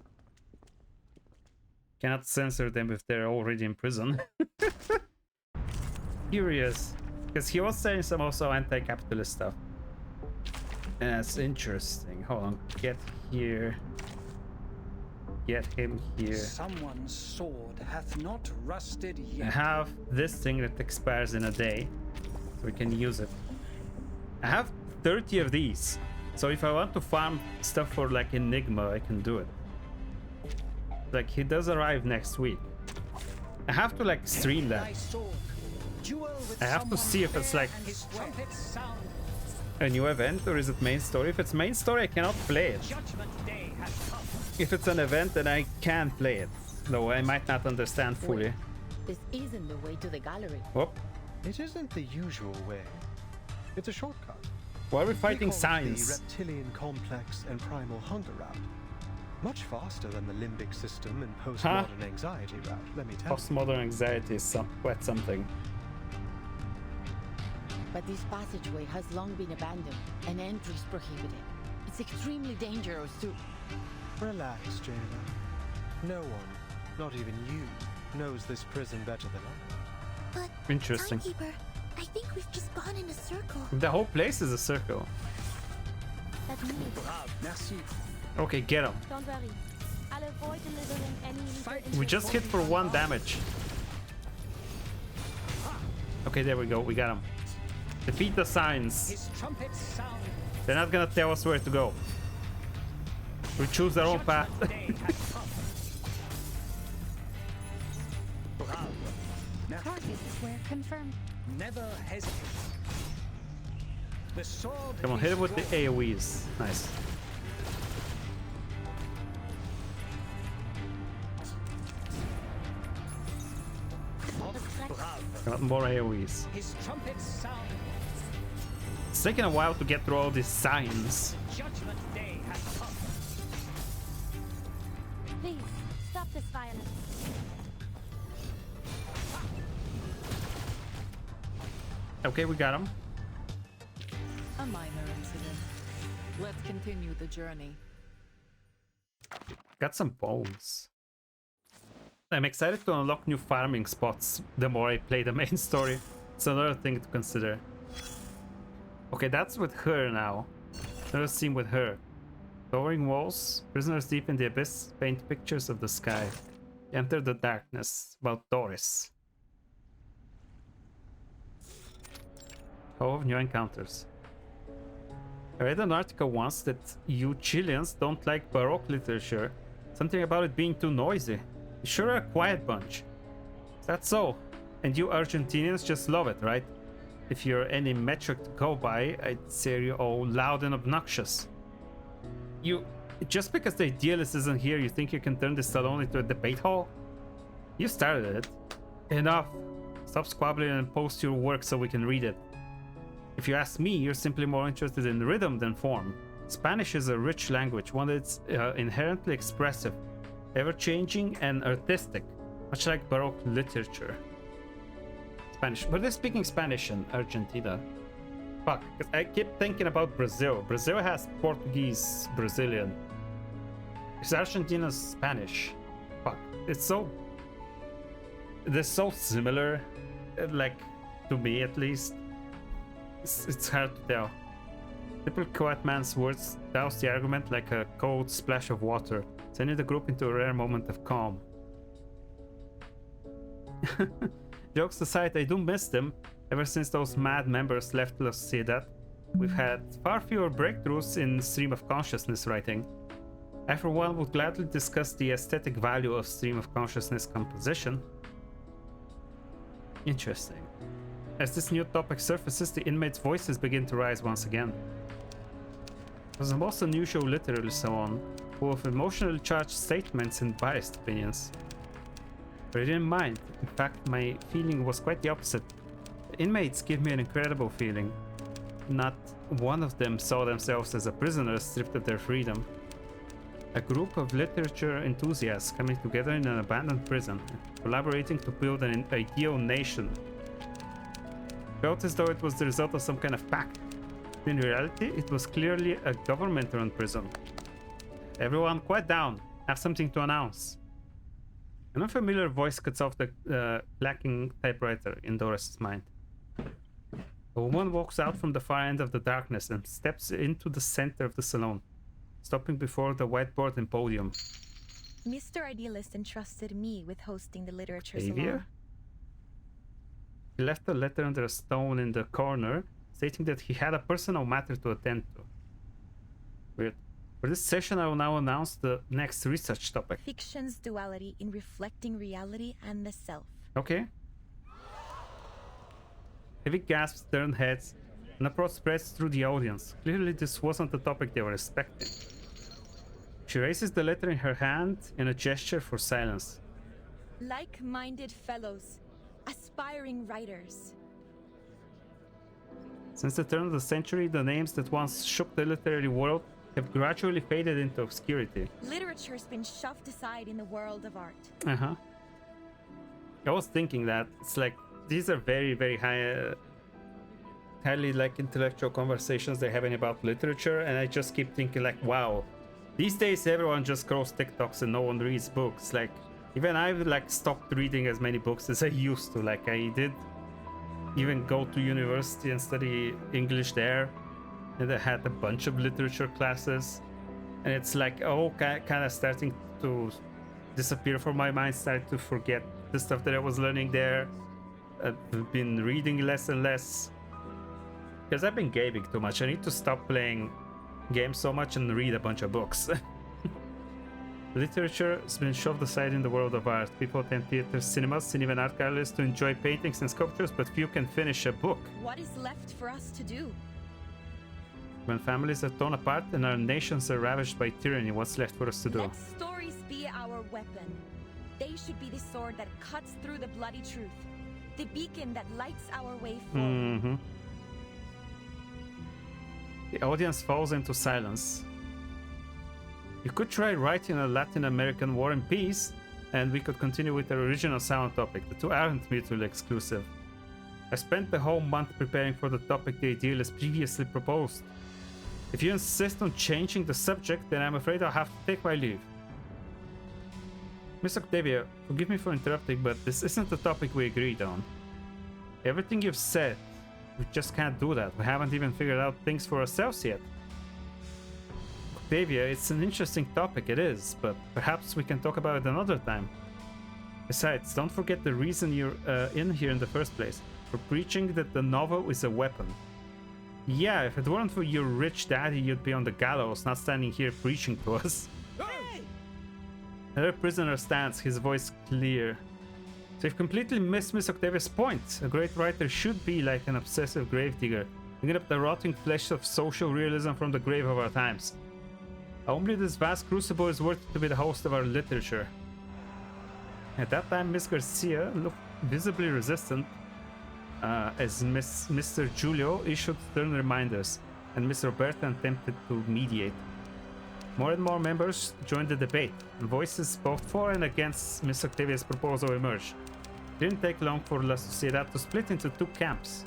Cannot censor them if they're already in prison. Curious. Because he was saying some also anti-capitalist stuff. And that's interesting. Hold on. Get here. Get him here. Someone's sword hath not rusted yet. I have this thing that expires in a day, so we can use it. I have 30 of these, so if I want to farm stuff for like Enigma, I can do it. Like, he does arrive next week. I have to like stream that. I have to see if it's like a new event or is it main story. If it's main story, I cannot play it. If it's an event, then I can play it, though I might not understand fully. This isn't the way to the gallery. Whoop. It isn't the usual way. It's a shortcut. Why are we fighting We call it science? the reptilian complex and primal hunger route. Much faster than the limbic system and postmodern anxiety route, let me tell you. Postmodern anxiety is quite something. But this passageway has long been abandoned and entries prohibited. It's extremely dangerous to... Relax, Jailer. No one, not even you, knows this prison better than I. But, interesting. Timekeeper, I think we've just gone in a circle. The whole place is a circle. That means... Merci. Okay, get him. Don't worry. I'll avoid delivering any... We just hit for 1 damage. Okay, there we go. We got him. Defeat the signs. His trumpets sound. They're not gonna tell us where to go. We choose our own path. Target square confirmed. Never hesitate. The sword. Come on, hit him with the AoEs. Nice. Got more AoEs. His trumpets sound. It's taking a while to get through all these signs. Judgment Day has come. Please, stop this violence. Okay, we got him. A minor incident. Let's continue the journey. Got some bones. I'm excited to unlock new farming spots the more I play the main story. It's another thing to consider. Okay, that's with her now. Another scene with her. Towering walls, prisoners deep in the abyss paint pictures of the sky. Enter the darkness. About Doris. Of new encounters. I read an article once that you Chileans don't like Baroque literature. Something about it being too noisy. You sure are a quiet bunch. Is that so? And you Argentinians just love it, right? If you're any metric to go by, I'd say you're all loud and obnoxious. You... Just because the idealist isn't here, you think you can turn this salon into a debate hall? You started it. Enough. Stop squabbling and post your work so we can read it. If you ask me, you're simply more interested in rhythm than form. Spanish is a rich language, one that's inherently expressive, ever-changing and artistic, much like Baroque literature. Spanish. But they're speaking Spanish in Argentina. Fuck, because I keep thinking about Brazil. Brazil has Portuguese, Brazilian. Is Argentina's Spanish? Fuck, it's so... They're so similar, like, to me at least. It's hard to tell. Simple quiet man's words douse the argument like a cold splash of water, sending the group into a rare moment of calm. Jokes aside, I do miss them. Ever since those mad members left La Sociedad, we've had far fewer breakthroughs in stream of consciousness writing. I for one would gladly discuss the aesthetic value of stream of consciousness composition. Interesting. As this new topic surfaces, the inmates' voices begin to rise once again. It was the most unusual literary salon, full of emotionally charged statements and biased opinions. But I didn't mind. In fact, my feeling was quite the opposite. The inmates gave me an incredible feeling. Not one of them saw themselves as a prisoner stripped of their freedom. A group of literature enthusiasts coming together in an abandoned prison, collaborating to build an ideal nation. Felt as though it was the result of some kind of pact. In reality, it was clearly a government-run prison. Everyone, quiet down. Have something to announce. An unfamiliar voice cuts off the clacking typewriter in Doris' mind. A woman walks out from the far end of the darkness and steps into the center of the salon, stopping before the whiteboard and podium. Mr. Idealist entrusted me with hosting the literature Xavier? salon. He left a letter under a stone in the corner, stating that he had a personal matter to attend to. Weird. For this session, I will now announce the next research topic. Fiction's duality in reflecting reality and the self. Okay. Heavy gasps turn heads, and applause spreads through the audience. Clearly, this wasn't the topic they were expecting. She raises the letter in her hand in a gesture for silence. Like-minded fellows, aspiring writers. Since the turn of the century, the names that once shook the literary world have gradually faded into obscurity. Literature's been shoved aside in the world of art. Uh-huh. I was thinking that. It's like, these are very, very high highly like intellectual conversations they're having about literature, and I just keep thinking like, wow, these days everyone just scrolls TikToks and no one reads books. Like even I've like stopped reading as many books as I used to. Like I did even go to university and study English there, and I had a bunch of literature classes, and it's like, oh, kind of starting to disappear from my mind, starting to forget the stuff that I was learning there. I've been reading less and less because I've been gaming too much. I need to stop playing games so much and read a bunch of books. Literature has been shoved aside in the world of art. People attend theaters, cinemas, and even art galleries to enjoy paintings and sculptures, but few can finish a book. What is left for us to do? When families are torn apart and our nations are ravaged by tyranny, what's left for us to do? Let stories be our weapon. They should be the sword that cuts through the bloody truth. The beacon that lights our way forward. The audience falls into silence. You could try writing a Latin American War and Peace, and we could continue with the original sound topic. The two aren't mutually exclusive. I spent the whole month preparing for the topic the idealist previously proposed. If you insist on changing the subject, then I'm afraid I'll have to take my leave. Miss Octavia, forgive me for interrupting, but this isn't the topic we agreed on. Everything you've said, we just can't do that. We haven't even figured out things for ourselves yet. Octavia, it's an interesting topic, it is, but perhaps we can talk about it another time. Besides, don't forget the reason you're in here in the first place. For preaching that the novel is a weapon. Yeah, if it weren't for your rich daddy, you'd be on the gallows, not standing here preaching to us. Hey! Another prisoner stands, his voice clear. So you've completely missed Miss Octavia's point. A great writer should be like an obsessive gravedigger, digging up the rotting flesh of social realism from the grave of our times. Only this vast crucible is worthy to be the host of our literature. At that time, Miss Garcia looked visibly resistant, as Mr. Julio issued stern reminders, and Miss Roberta attempted to mediate. More and more members joined the debate, and voices both for and against Miss Octavia's proposal emerged. It didn't take long for La Sociedad to split into two camps.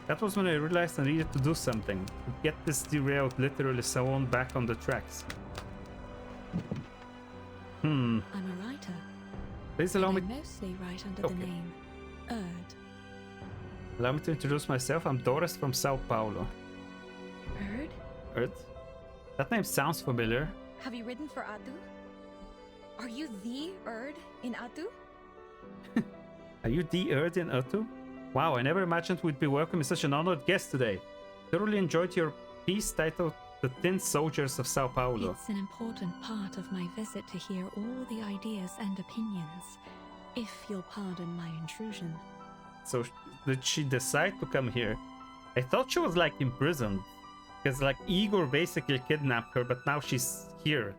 That was when I realized I needed to do something, to get this derailed literally salon back on the tracks. I'm a writer. Please allow me... I mostly write under the name Erd. Allow me to introduce myself. I'm Doris from Sao Paulo. Erd? Erd? That name sounds familiar. Have you written for Atu? Are you the Erd in Atu? Are you the Erd in Atu? Wow, I never imagined we'd be welcoming such an honored guest today. Thoroughly enjoyed your piece titled The Tin Soldiers of Sao Paulo. It's an important part of my visit to hear all the ideas and opinions, if you'll pardon my intrusion. So did she decide to come here? I thought she was like imprisoned, because like Igor basically kidnapped her, but now she's here.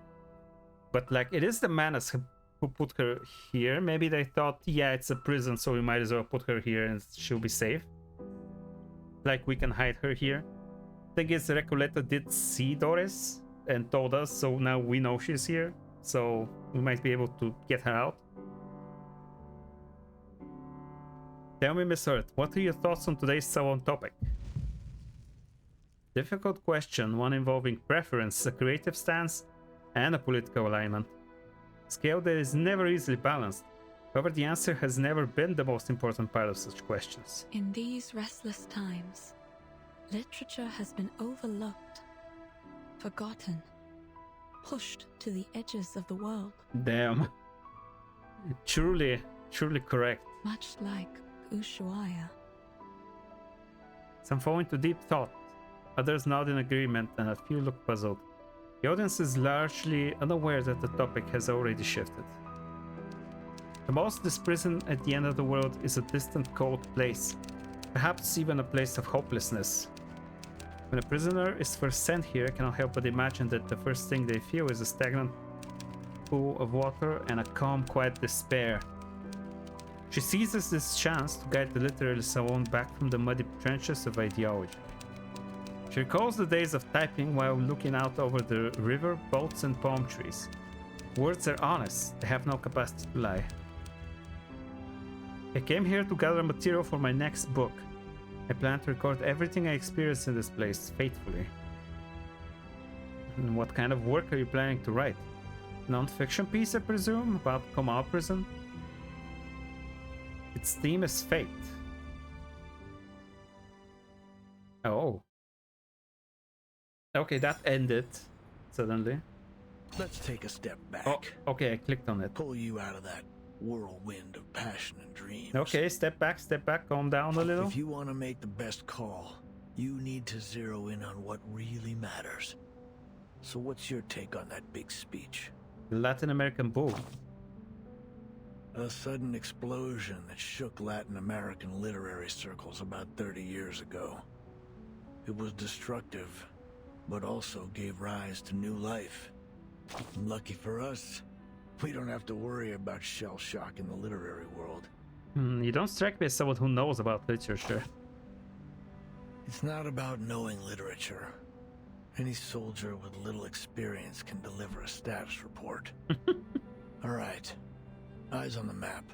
But like it is the Manas who put her here. Maybe they thought, yeah, it's a prison, so we might as well put her here and she'll be safe. Like we can hide her here. Thing is, Recoleta did see Doris and told us, so now we know she's here, so we might be able to get her out. Tell me, Miss Earth, what are your thoughts on today's salon topic? Difficult question, one involving preference, a creative stance, and a political alignment. Scale that is never easily balanced. However, the answer has never been the most important part of such questions. In these restless times, literature has been overlooked, forgotten, pushed to the edges of the world. Damn. Truly correct. Much like Ushuaia. Some fall into deep thought, others nod in agreement, and a few look puzzled. The audience is largely unaware that the topic has already shifted. To most, this prison at the end of the world is a distant, cold place, perhaps even a place of hopelessness. When a prisoner is first sent here, I cannot help but imagine that the first thing they feel is a stagnant pool of water and a calm, quiet despair. She seizes this chance to guide the literary salon back from the muddy trenches of ideology. She recalls the days of typing while looking out over the river, boats, and palm trees. Words are honest, they have no capacity to lie. I came here to gather material for my next book. I plan to record everything I experience in this place faithfully. And what kind of work are you planning to write? Non-fiction piece, I presume, about Kamau prison? Its theme is fate. Oh. Okay, that ended suddenly. Let's take a step back. Oh, okay, I clicked on it. Pull you out of that whirlwind of passion and dreams. Okay, step back, calm down a little. If you want to make the best call, you need to zero in on what really matters. So what's your take on that big speech? The Latin American boom. A sudden explosion that shook Latin American literary circles about 30 years ago. It was destructive, but also gave rise to new life. Lucky for us, we don't have to worry about shell shock in the literary world. You don't strike me as someone who knows about literature. It's not about knowing literature. Any soldier with little experience can deliver a status report. All right, eyes on the map.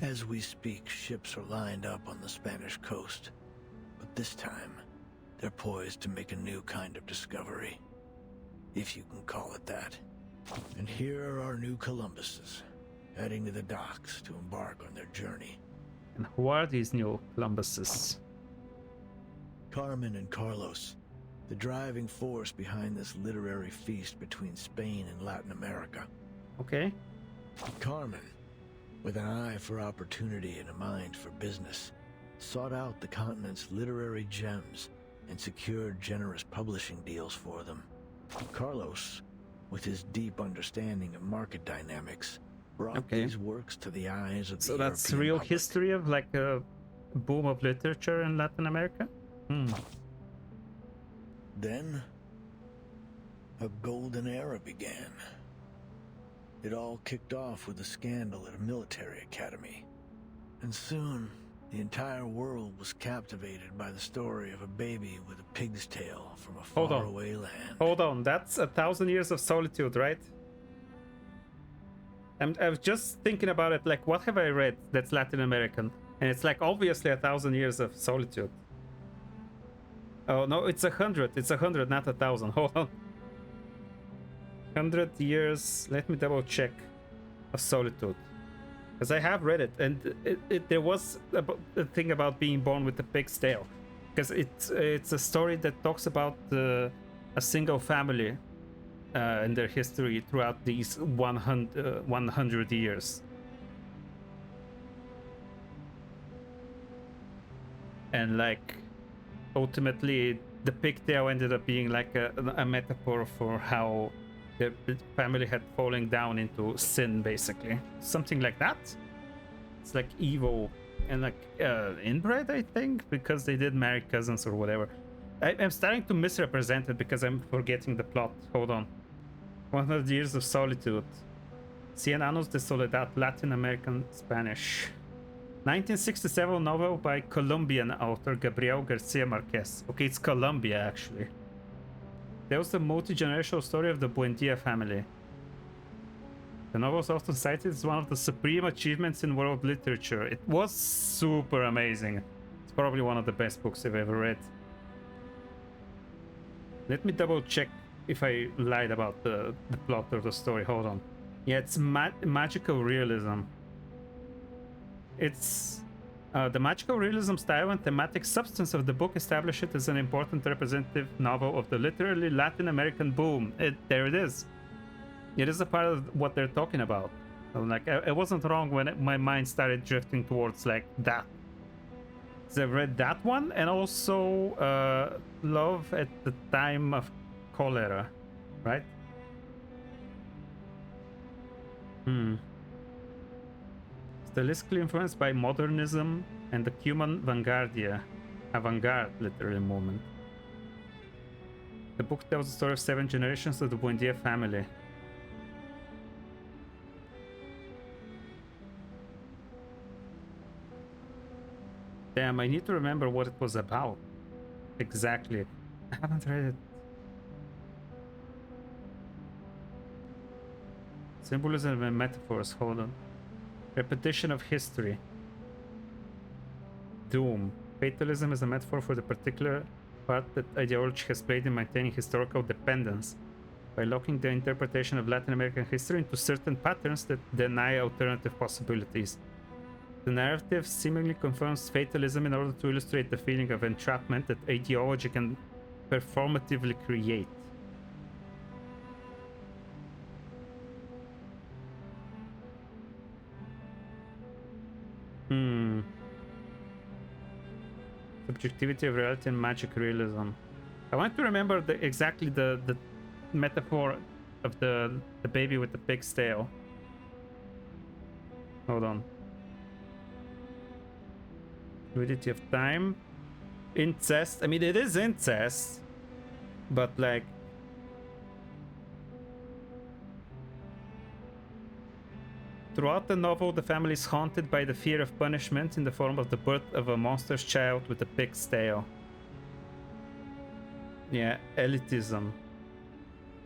As we speak, ships are lined up on the Spanish coast. But this time, they're poised to make a new kind of discovery. If you can call it that. And here are our new Columbuses, heading to the docks to embark on their journey. And who are these new Columbuses? Carmen and Carlos, the driving force behind this literary feast between Spain and Latin America. Okay. Carmen, with an eye for opportunity and a mind for business, sought out the continent's literary gems and secured generous publishing deals for them. Carlos, with his deep understanding of market dynamics, brought these works to the eyes of the European that's real public. history of like a boom of literature in Latin America? Then, a golden era began. It all kicked off with a scandal at a military academy. And soon, the entire world was captivated by the story of a baby with a pig's tail from a faraway land. Hold on, that's 1,000 Years of Solitude, right? I was just thinking about it, like, what have I read that's Latin American? And it's like, obviously 1,000 Years of Solitude. Oh, no, it's 100. It's 100, not 1,000. Hold on. 100 Years, let me double check, of Solitude. Because I have read it, and there was a thing about being born with a pig's tail. Because it's a story that talks about a single family and their history throughout these 100 years. And like, ultimately, the pigtail ended up being like a metaphor for how the family had fallen down into sin, basically. Something like that. It's like evil and like inbred, I think, because they did marry cousins or whatever. I'm starting to misrepresent it because I'm forgetting the plot. Hold on. 100 Years of Solitude. Cien Años de Soledad, Latin American Spanish. 1967 novel by Colombian author Gabriel Garcia Marquez. Okay, it's Colombia, actually. Tells the multi-generational story of the Buendia family. The novel is often cited as one of the supreme achievements in world literature. It was super amazing. It's probably one of the best books I've ever read. Let me double check if I lied about the plot or the story. Hold on. Yeah, it's magical realism. It's the magical realism style and thematic substance of the book establish it as an important representative novel of the literally Latin American boom. There it is. It is a part of what they're talking about. So, like, I wasn't wrong when my mind started drifting towards like that. So I read that one, and also Love at the Time of Cholera, right? Stylistically influenced by modernism and the Cuban vanguardia, avant-garde literary movement. The book tells the story of 7 generations of the Buendia family. Damn, I need to remember what it was about. Exactly. I haven't read it. Symbolism and metaphors, hold on. Repetition of history. Doom. Fatalism is a metaphor for the particular part that ideology has played in maintaining historical dependence by locking the interpretation of Latin American history into certain patterns that deny alternative possibilities. The narrative seemingly confirms fatalism in order to illustrate the feeling of entrapment that ideology can performatively create. Subjectivity of reality and magic realism. I want to remember exactly the metaphor of the baby with the pig's tail. Hold on. Fluidity of time. Incest. I mean, it is incest, but like, throughout the novel, the family is haunted by the fear of punishment in the form of the birth of a monster's child with a pig's tail. Yeah, elitism.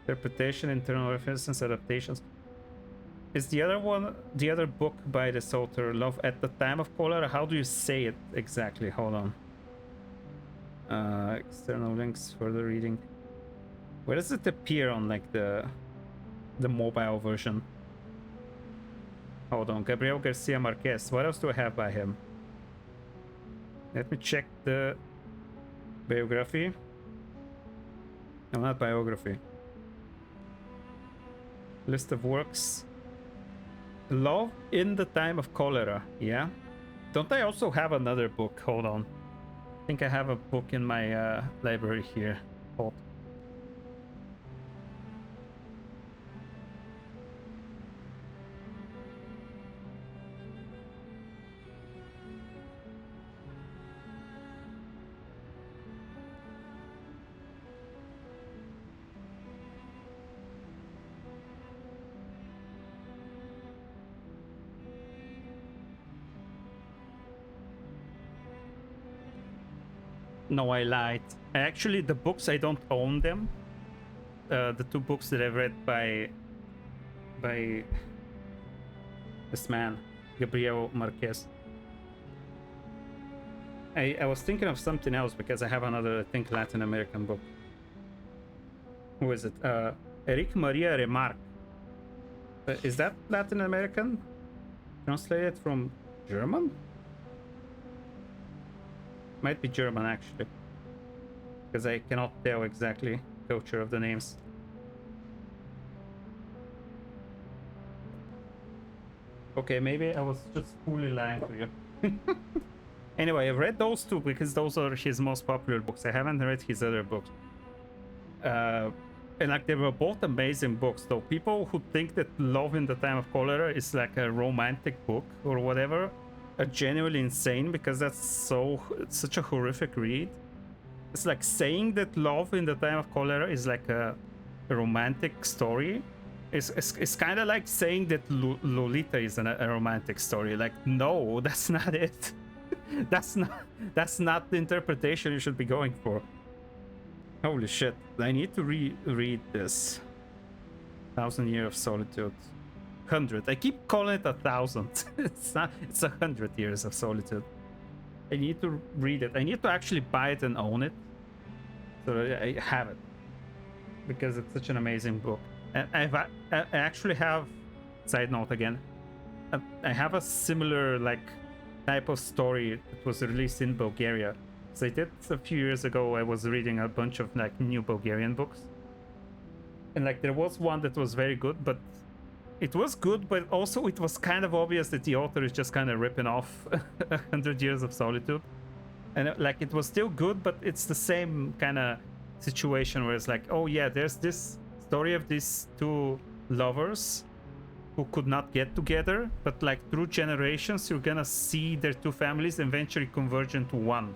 Interpretation, internal references, adaptations. Is the other one, the other book by this author, Love at the Time of Cholera? How do you say it exactly? Hold on. External links, further reading. Where does it appear on like the mobile version? Hold on, Gabriel Garcia Marquez. What else do I have by him? Let me check the biography. No, not biography. List of works. Love in the Time of Cholera. Yeah. Don't I also have another book? Hold on. I think I have a book in my library here. Hold. No, I lied. Actually, the books, I don't own them. The two books that I've read by this man, Gabriel Marquez. I was thinking of something else because I have another, I think, Latin American book. Who is it? Eric Maria Remarque. Is that Latin American? Translated from German? Might be German actually, because I cannot tell exactly culture of the names. Okay, maybe I was just fully lying to you. Anyway, I've read those two because those are his most popular books. I haven't read his other books. And like, they were both amazing books, though. People who think that Love in the Time of Cholera is like a romantic book or whatever are genuinely insane, because that's it's such a horrific read. It's like saying that Love in the Time of Cholera is like a romantic story. It's kind of like saying that Lolita is a romantic story. Like, no, that's not it. that's not the interpretation you should be going for. Holy shit, I need to reread this. 1,000 Years of Solitude. 100. I keep calling it 1,000. It's not. It's 100 Years of Solitude. I need to read it. I need to actually buy it and own it, so that I have it, because it's such an amazing book. And I actually have. Side note again. I have a similar like type of story that was released in Bulgaria. So I did a few years ago. I was reading a bunch of like new Bulgarian books, and like there was one that was very good, but it was good, but also it was kind of obvious that the author is just kind of ripping off 100 Years of Solitude. And like, it was still good, but it's the same kind of situation where it's like, oh yeah, there's this story of these two lovers who could not get together, but like through generations you're gonna see their two families eventually converge into one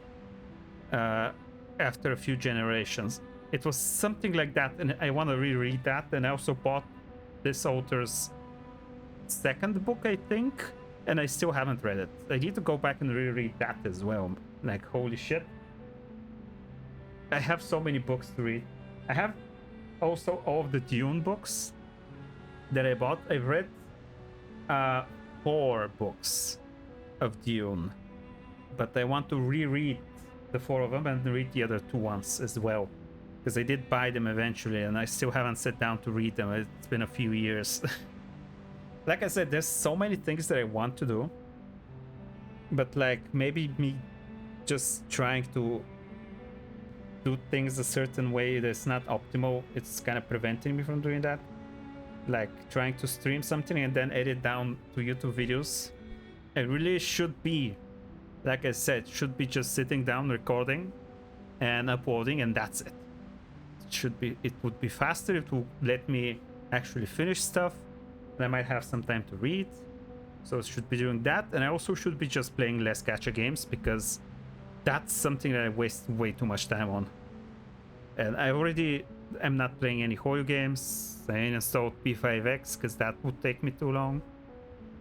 after a few generations. It was something like that, and I want to reread that. And I also bought this author's second book, I think, and I still haven't read it. I need to go back and reread that as well. Like, holy shit, I have so many books to read. I have also all of the Dune books that I bought. I've read 4 books of Dune, but I want to reread the 4 of them and read the other 2 ones as well, because I did buy them eventually, and I still haven't sat down to read them. It's been a few years. Like I said, there's so many things that I want to do, but like maybe me just trying to do things a certain way that's not optimal, it's kind of preventing me from doing that. Like trying to stream something and then edit down to YouTube videos. It really should be, like I said, should be just sitting down, recording and uploading, and that's it. It would be faster. It would let me actually finish stuff. I might have some time to read, so I should be doing that. And I also should be just playing less gacha games, because that's something that I waste way too much time on. And I'm not playing any Hoyo games. I installed P5X because that would take me too long.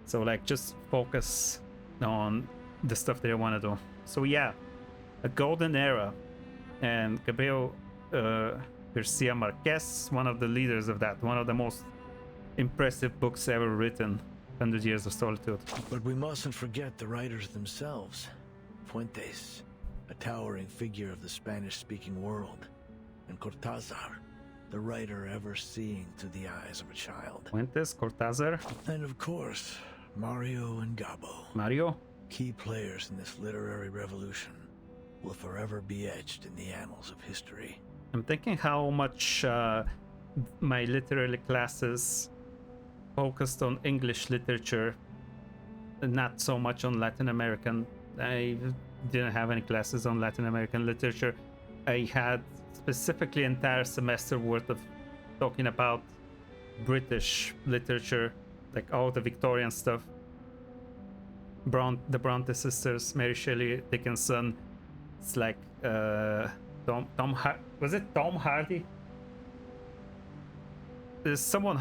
So like just focus on the stuff that I want to do. So yeah, a golden era, and Gabriel Garcia Marquez, one of the leaders of that, one of the most impressive books ever written, 100 Years of Solitude. But we mustn't forget the writers themselves. Fuentes, a towering figure of the Spanish-speaking world, and Cortázar, the writer ever seeing through the eyes of a child. Fuentes, Cortázar. And of course, Mario and Gabo. Mario? Key players in this literary revolution will forever be etched in the annals of history. I'm thinking how much my literary classes focused on English literature, not so much on Latin American. I didn't have any classes on Latin American literature. I had specifically entire semester worth of talking about British literature, like all the Victorian stuff. The Bronte sisters, Mary Shelley, Dickinson. It's like was it Tom Hardy? There's someone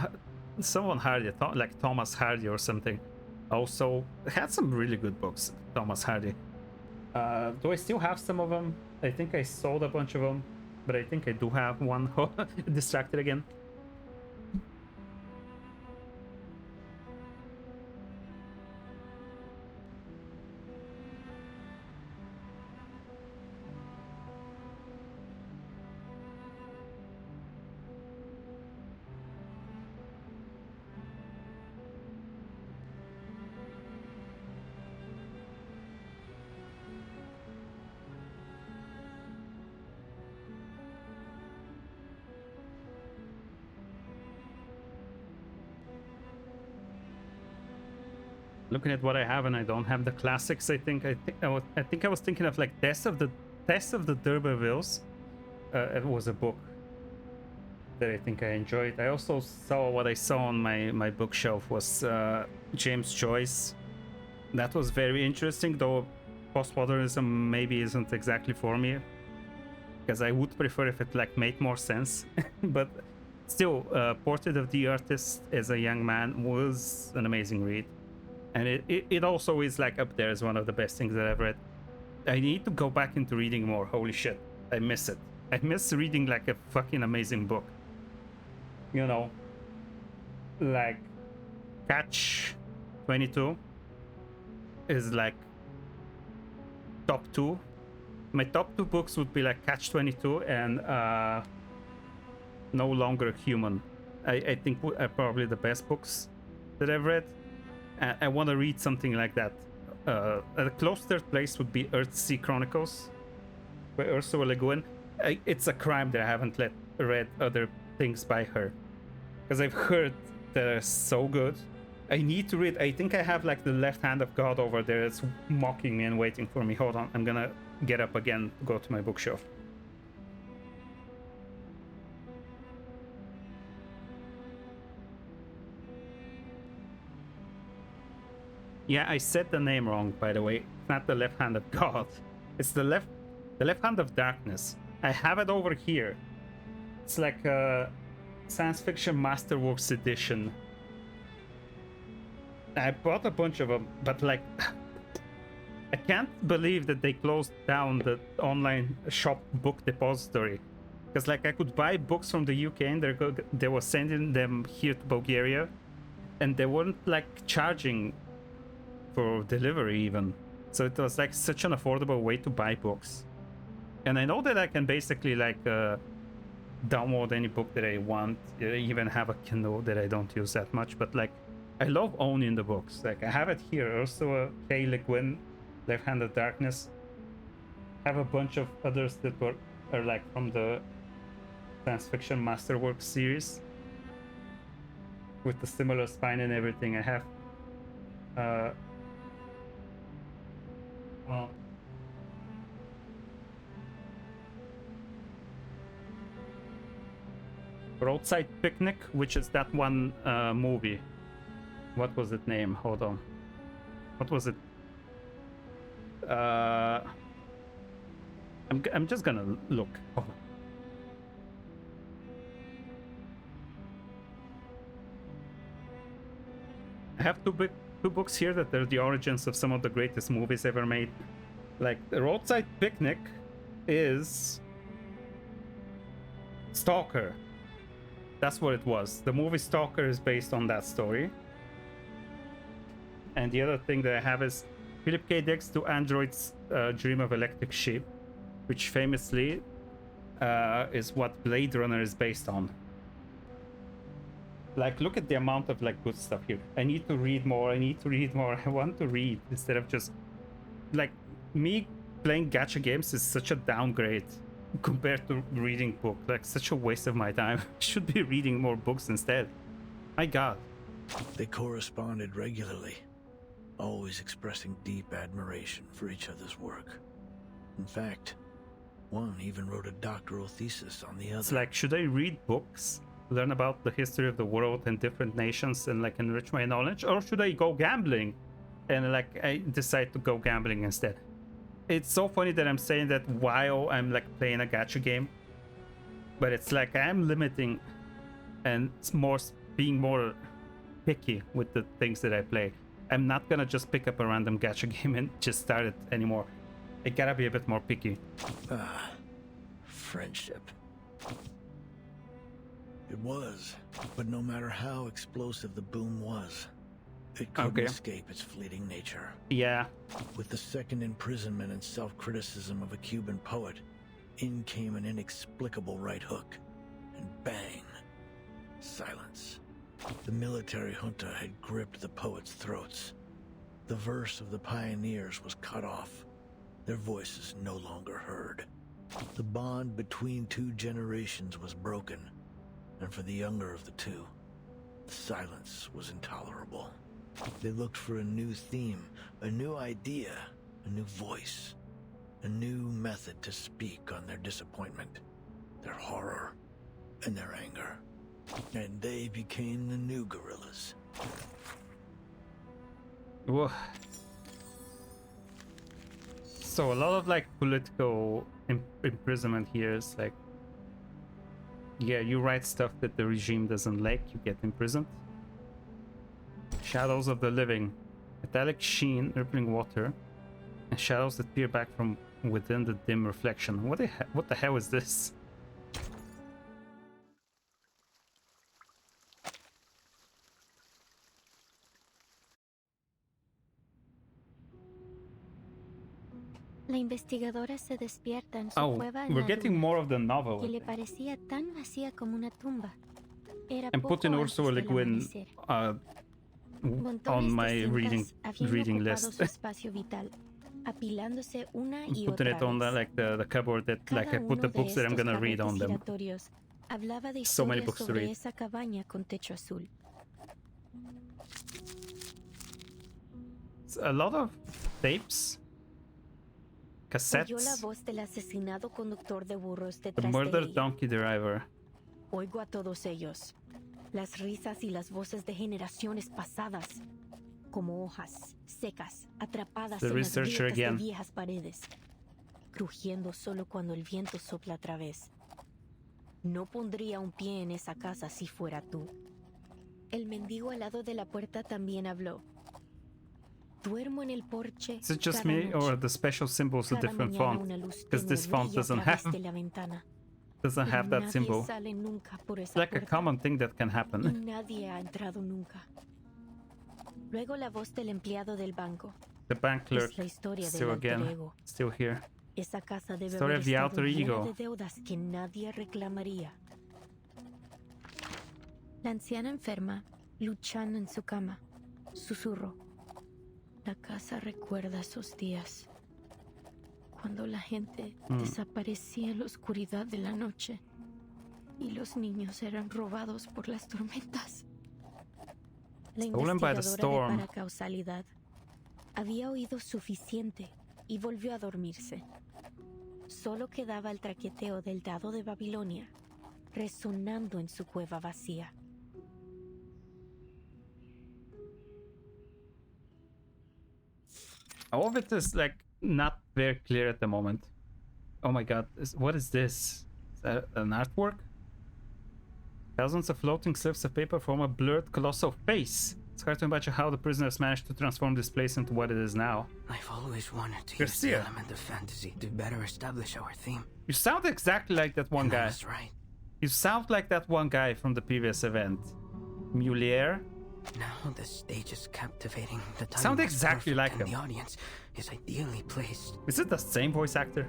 Hardy, like Thomas Hardy or something. Also had some really good books, Thomas Hardy. Do I still have some of them? I think I sold a bunch of them, but I think I do have one. Distracted again. Looking at what I have, and I don't have the classics. I think I was thinking of like Test of the D'Urbervilles. It was a book that I think I enjoyed. I also saw what I saw on my bookshelf was James Joyce. That was very interesting, though postmodernism maybe isn't exactly for me, because I would prefer if it like made more sense. But still, Portrait of the Artist as a Young Man was an amazing read. And it also is like up there as one of the best things that I've read. I need to go back into reading more. Holy shit, I miss it. I miss reading like a fucking amazing book. You know, like Catch 22 is like top 2. My top 2 books would be like Catch 22 and No Longer Human. I think are probably the best books that I've read. I want to read something like that. A close third place would be Earthsea Chronicles by Ursula Le Guin. It's a crime that I haven't read other things by her, because I've heard they're so good. I need to read. I think I have like The Left Hand of God over there. It's mocking me and waiting for me. Hold on, I'm gonna get up again, go to my bookshelf. Yeah, I said the name wrong, by the way. It's not The Left Hand of God. It's the left Hand of Darkness. I have it over here. It's like a science fiction masterworks edition. I bought a bunch of them, but like I can't believe that they closed down the online shop book depository. Because like I could buy books from the UK and they were sending them here to Bulgaria, and they weren't like charging for delivery even. So it was like such an affordable way to buy books. And I know that I can basically like download any book that I want. I even have a Kindle that I don't use that much, but like I love owning the books. Like I have it here. Ursula K. Le Guin, Left Hand of Darkness. I have a bunch of others that are like from the science fiction masterwork series with the similar spine and everything. I have well, Roadside Picnic, which is that one movie. What was it name? Hold on. What was it? I'm just gonna look. Hold on. I have two books here that are the origins of some of the greatest movies ever made. Like the Roadside Picnic is Stalker. That's what it was. The movie Stalker is based on that story. And the other thing that I have is Philip K. Dick's To Android's Dream of Electric Sheep, which famously is what Blade Runner is based on. Like, look at the amount of like good stuff here. I need to read more. I need to read more. I want to read instead of just like me playing gacha games is such a downgrade compared to reading book. Like such a waste of my time. I should be reading more books instead. My God. They corresponded regularly, always expressing deep admiration for each other's work. In fact, one even wrote a doctoral thesis on the other. It's like, should I read books, learn about the history of the world and different nations and like enrich my knowledge, or should I go gambling? And like I decide to go gambling instead. It's so funny that I'm saying that while I'm like playing a gacha game, but it's like I'm limiting and it's more being more picky with the things that I play. I'm not gonna just pick up a random gacha game and just start it anymore. I gotta be a bit more picky. Ah, friendship. It was, but no matter how explosive the boom was, it couldn't escape its fleeting nature. Yeah. With the second imprisonment and self-criticism of a Cuban poet, in came an inexplicable right hook, and bang, silence. The military junta had gripped the poets' throats. The verse of the pioneers was cut off, their voices no longer heard. The bond between two generations was broken, and for the younger of the two, the silence was intolerable. They looked for a new theme, a new idea, a new voice, a new method to speak on their disappointment, their horror, and their anger. And they became the new guerrillas. Whoa. So a lot of like political imprisonment here is like, yeah, you write stuff that the regime doesn't like, you get imprisoned. Shadows of the living, metallic sheen, rippling water, and shadows that peer back from within the dim reflection. What the hell is this? La investigadora se despierta en su cueva en we're la getting luna, more of the novel. que le parecía tan vacía como una tumba. Era I'm poco putting antes Ursula Le del Guin amanecer. Montones on de my cintas habían reading ocupado list. su espacio vital, apilándose una y Putting otra it on vez. the cupboard that like I Cada put the uno de books that I'm estos gonna read on tapetes them. giratorios hablaba de So many historias books to sobre read. esa cabaña con techo azul. It's a lot of tapes, Oyó la cassettes. voz del asesinado conductor de burros The detrás de murdered ella. donkey driver. Oigo a todos ellos, las risas y las voces de generaciones pasadas, como hojas secas atrapadas The en las researcher grietas de again. viejas paredes, crujiendo solo cuando el viento sopla otra vez. No pondría un pie en esa casa si fuera tú. El mendigo al lado de la puerta también habló. Duermo en el porche. Is it just cada me, noche. or the special symbols a Cada different mañana font? una luz Because this tenue font brilla doesn't a través have de la ventana. that Nadie symbol. sale nunca por It's esa like a puerta. common thing that can Y happen. nadie ha entrado nunca. Luego la voz del empleado del banco. The bank clerk Es la historia del still alter again, ego. still here. Esa casa debe Story haber of the estado alter llena ego. de deudas que nadie reclamaría. La anciana enferma, luchando en su cama, susurró. La casa recuerda esos días, cuando la gente desaparecía en la oscuridad de la noche y los niños eran robados por las tormentas. La Stolen by the investigadora de storm. paracausalidad había oído suficiente y volvió a dormirse. Solo quedaba el traqueteo del dado de Babilonia resonando en su cueva vacía. All of it is like not very clear at the moment. Oh my god, what is this? Is that an artwork? Thousands of floating slips of paper form a blurred colossal face. It's hard to imagine how the prisoners managed to transform this place into what it is now. I've always wanted to use the Garcia. element of fantasy to better establish our theme. You sound exactly like that one guy. That's right. You sound like that one guy from the previous event. Mulier? Now the stage is captivating. The timing Sound is exactly perfect, like and him. the audience is ideally placed. Is it the same voice actor?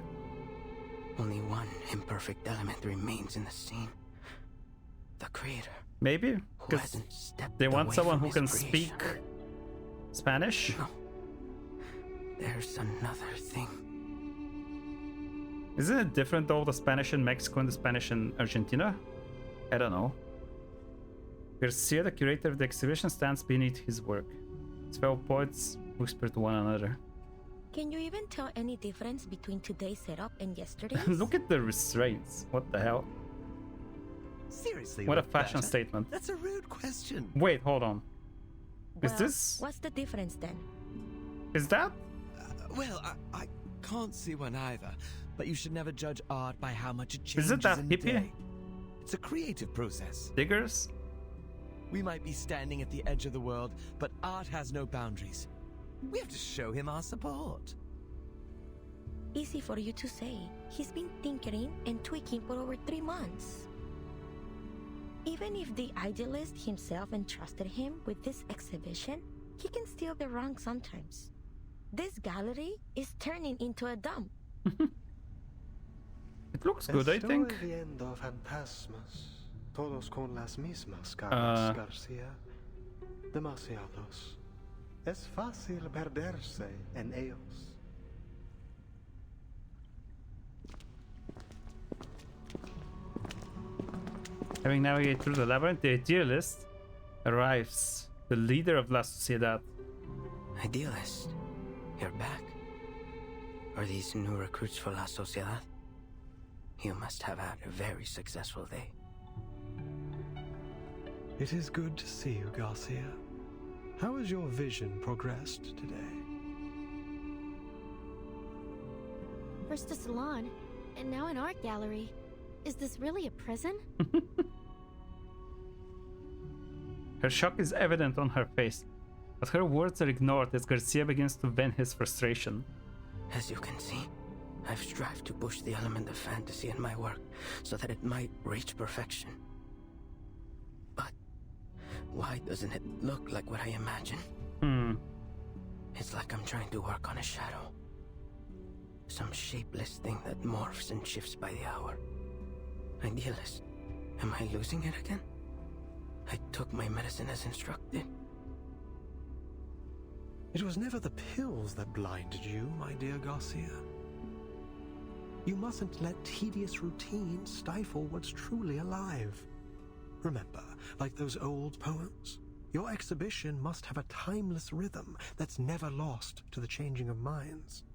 Only one imperfect element remains in the scene. The creator. Maybe? Because hasn't stepped they want away someone from who his can creation. speak Spanish? No. There's another thing. Isn't it different though, the Spanish in Mexico and the Spanish in Argentina? I don't know. Garcia, the curator of the exhibition, stands beneath his work. His fellow poets whisper to one another. Can you even tell any difference between today's setup and yesterday's? Look at the restraints. What the hell? Seriously, What a fashion Roberta? statement. That's a rude question. Wait, hold on. Is Well, this... What's the difference then? Is that... Well, I can't see one either, but you should never judge art by how much it changes Is it that in a hippie? day. It's a creative process. Diggers? We might be standing at the edge of the world, but art has no boundaries. We have to show him our support. Easy for you to say. He's been tinkering and tweaking for over 3 months. Even if the idealist himself entrusted him with this exhibition, he can still be wrong sometimes. This gallery is turning into a dump. It looks good, I think. Estoy viendo fantasmas, todos con las mismas caras, Garcia. Demasiados. Es fácil perderse en ellos. Having navigated through the labyrinth, the idealist arrives. The leader of La Sociedad. Idealist, you're back. Are these new recruits for La Sociedad? You must have had a very successful day. It is good to see you, Garcia. How has your vision progressed today? First a salon, and now an art gallery. Is this really a prison? Her shock is evident on her face, but her words are ignored as Garcia begins to vent his frustration. As you can see, I've strived to push the element of fantasy in my work so that it might reach perfection. But why doesn't it look like what I imagine? It's like I'm trying to work on a shadow. Some shapeless thing that morphs and shifts by the hour. Idealist, am I losing it again? I took my medicine as instructed. It was never the pills that blinded you, my dear Garcia. You mustn't let tedious routine stifle what's truly alive. Remember, like those old poems, your exhibition must have a timeless rhythm that's never lost to the changing of minds.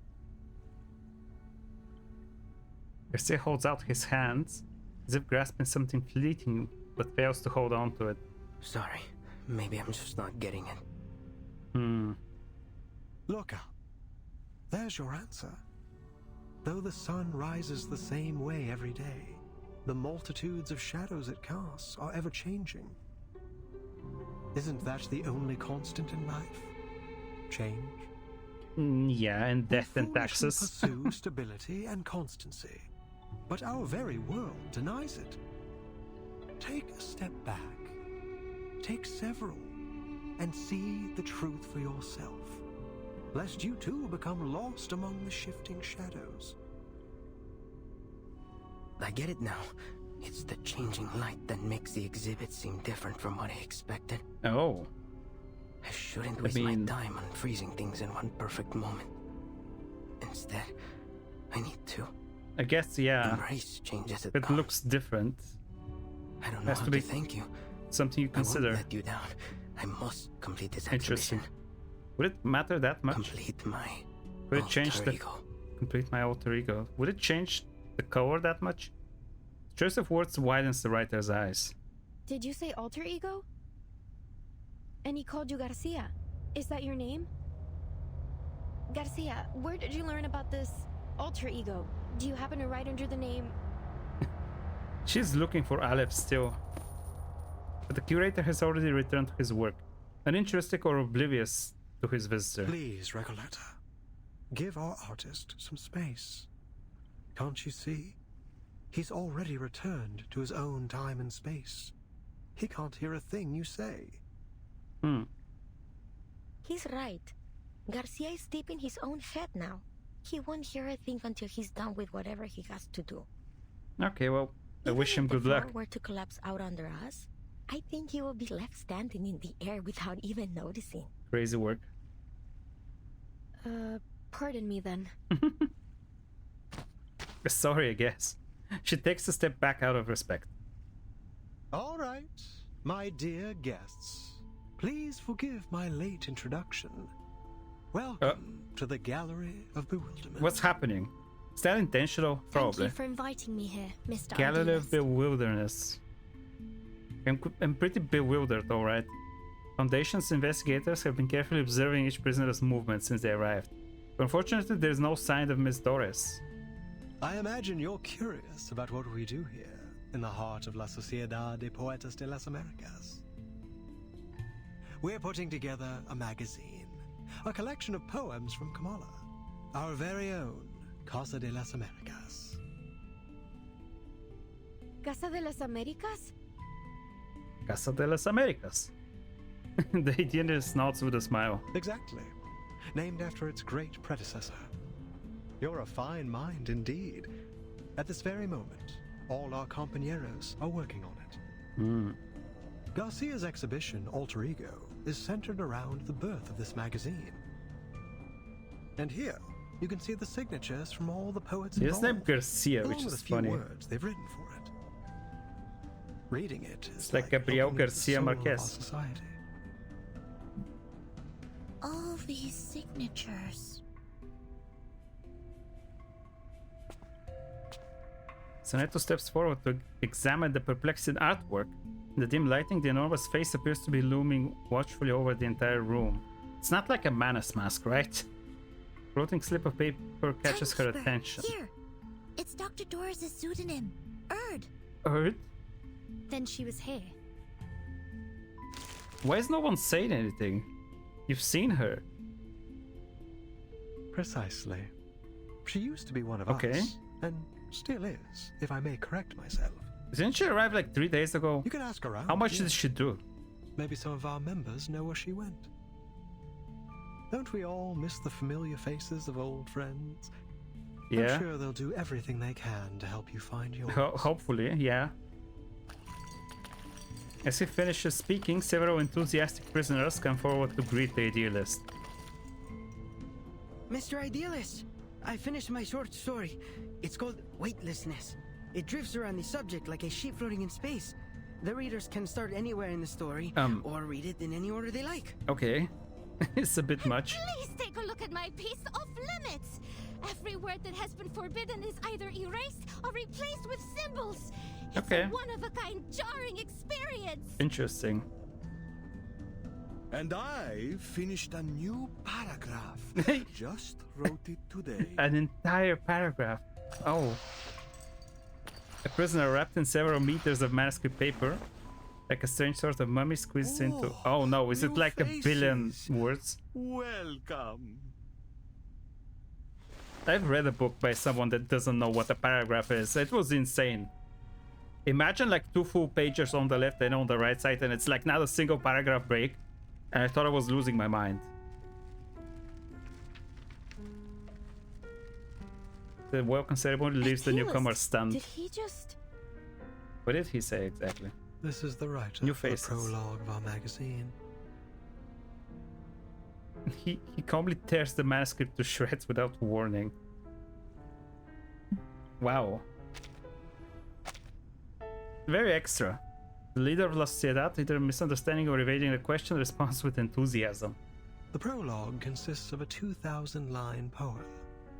Garcia holds out his hands, as if grasping something fleeting, but fails to hold on to it. Sorry, maybe I'm just not getting it. Look up. There's your answer. Though the sun rises the same way every day, the multitudes of shadows it casts are ever changing. Isn't that the only constant in life? Change. Yeah, and death and taxes. Pursue stability and constancy, but our very world denies it. Take a step back. Take several, and see the truth for yourself, lest you too become lost among the shifting shadows. I get it now. It's the changing light that makes the exhibit seem different from what I expected. Oh. I shouldn't waste my time on freezing things in one perfect moment. Instead, I need to. I guess, yeah. Embrace changes it looks different. I don't know Has how to be to thank you. Something you consider. I won't let you down. I must complete this Interesting. exhibition. Would it matter that much? Complete my Would it change alter the ego. complete my alter ego? Would it change the cover that much? Choice of words widens the writer's eyes. Did you say alter ego? And he called you Garcia. Is that your name? Garcia, where did you learn about this alter ego? Do you happen to write under the name... She's looking for Aleph still. But the curator has already returned to his work, uninterested or oblivious to his visitor. Please, Recoleta, give our artist some space. Can't you see? He's already returned to his own time and space. He can't hear a thing you say. He's right. Garcia is deep in his own head now. He won't hear a thing until he's done with whatever he has to do. Okay, well, I wish him good luck. If the floor were to collapse out under us, I think he will be left standing in the air without even noticing. Crazy work. Pardon me then. Sorry, I guess. She takes a step back out of respect. All right, my dear guests. Please forgive my late introduction. Welcome to the Gallery of Bewilderment. What's happening? Is that intentional? Probably. Thank you for inviting me here, Mr. Gallery of Ardiles. Bewilderness. I'm pretty bewildered, alright. Foundation's investigators have been carefully observing each prisoner's movement since they arrived. But unfortunately, there's no sign of Miss Doris. I imagine you're curious about what we do here in the heart of La Sociedad de Poetas de las Americas. We're putting together a magazine, a collection of poems from Kamala, our very own Casa de las Americas. Casa de las Americas? Casa de las Americas. The Indian nods with a smile. Exactly. Named after its great predecessor. You're a fine mind indeed. At this very moment, all our compañeros are working on it. Garcia's exhibition, Alter Ego, is centered around the birth of this magazine. And here, you can see the signatures from all the poets His involved, name Garcia, along which with is a few funny. words they've written for it. Reading it is It's like Gabriel looking into the Garcia soul of our Marquez. society. All these signatures. Soneto steps forward to examine the perplexing artwork. In the dim lighting, the enormous face appears to be looming watchfully over the entire room. It's not like a Manus mask, right? Floating slip of paper catches her Timekeeper, attention. Here! It's Dr. Doris' pseudonym, Erd. Erd? Then she was here. Why is no one saying anything? You've seen her. Precisely. She used to be one of Okay. us, and still is, if I may correct myself. Didn't she arrive like 3 days ago? You can ask around. How much yeah. did she do? Maybe some of our members know where she went. Don't we all miss the familiar faces of old friends? Yeah. I'm sure they'll do everything they can to help you find yours. Hopefully, yeah. As he finishes speaking, several enthusiastic prisoners come forward to greet the idealist. Mr. Idealist, I finished my short story. It's called Weightlessness. It drifts around the subject like a ship floating in space. The readers can start anywhere in the story, or read it in any order they like. Okay. It's a bit much. Please take a look at my piece off limits. Every word that has been forbidden is either erased or replaced with symbols. It's Okay. a one-of-a-kind, jarring experience. Interesting. And I finished a new paragraph. Just wrote it today. An entire paragraph. Oh. A prisoner wrapped in several meters of manuscript paper, like a strange sort of mummy squeezed into... Oh no, is it like a billion words? Welcome. I've read a book by someone that doesn't know what a paragraph is. It was insane. Imagine like 2 full pages on the left and on the right side, and it's like not a single paragraph break. And I thought I was losing my mind. The welcome ceremony leaves the newcomer stunned. Did he just... What did he say exactly? This is the writer New for the faces. prologue of our magazine. He calmly tears the manuscript to shreds without warning. Wow. Very extra. The leader of La Sociedad, either misunderstanding or evading the question, responds with enthusiasm. The prologue consists of a 2,000-line poem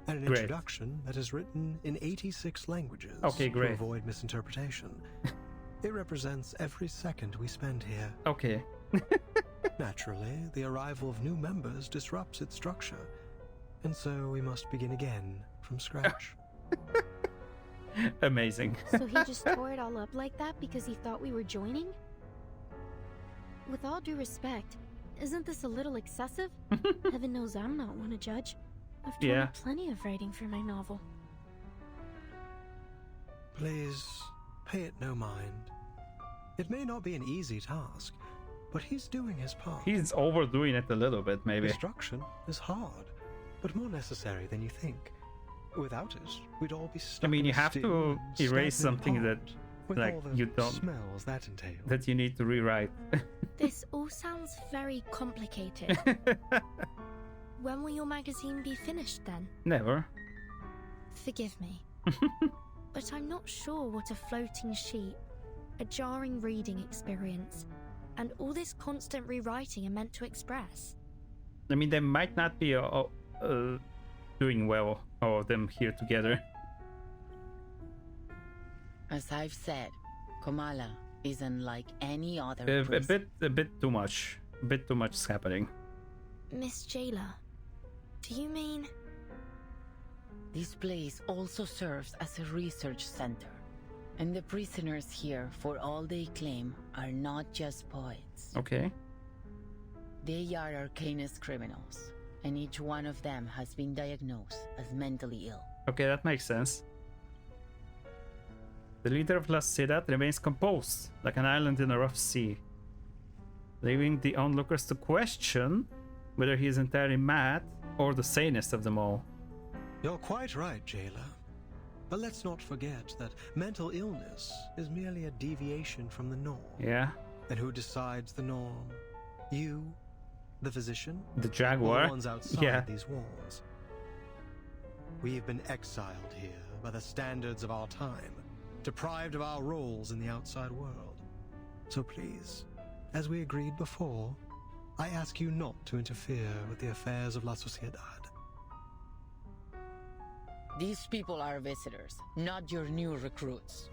and an Great. introduction that is written in 86 languages Okay, great. to avoid misinterpretation. It represents every second we spend here. Okay. Naturally, the arrival of new members disrupts its structure, and so we must begin again from scratch. Amazing. So he just tore it all up like that because he thought we were joining? With all due respect, isn't this a little excessive? Heaven knows I'm not one to judge. I've done Yeah. plenty of writing for my novel. Please, pay it no mind. It may not be an easy task, but he's doing his part. He's overdoing it a little bit, maybe. Destruction is hard, but more necessary than you think. Without it, we'd all be stuck I mean, in you a have stew to and erase stagnant something that, pond, with like, all the you don't, smells that entails. that you need to rewrite. This all sounds very complicated. When will your magazine be finished then? Never. Forgive me. But I'm not sure what a floating sheet, a jarring reading experience, and all this constant rewriting are meant to express. I mean, they might not be doing well, all of them here together. As I've said, Komala isn't like any other A prison. bit too much. A bit too much is happening. Miss Jayla, do you mean... This place also serves as a research center. And the prisoners here, for all they claim, are not just poets. Okay. They are arcanist criminals, and each one of them has been diagnosed as mentally ill. Okay, that makes sense. The leader of La Sociedad remains composed, like an island in a rough sea, leaving the onlookers to question whether he is entirely mad or the sanest of them all. You're quite right, Jayla. But let's not forget that mental illness is merely a deviation from the norm. Yeah. And who decides the norm? You, the physician? The Or Jaguar? the ones outside Yeah. these walls? We've been exiled here by the standards of our time, deprived of our roles in the outside world. So please, as we agreed before, I ask you not to interfere with the affairs of La Sociedad. These people are visitors, not your new recruits.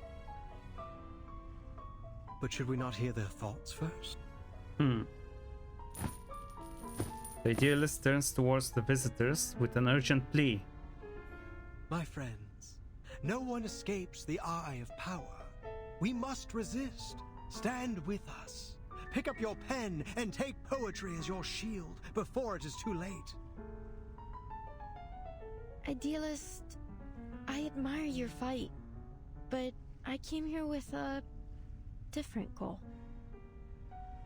But should we not hear their thoughts first? The idealist turns towards the visitors with an urgent plea. My friends, no one escapes the eye of power. We must resist. Stand with us. Pick up your pen and take poetry as your shield before it is too late. Idealist, I admire your fight, but I came here with a different goal.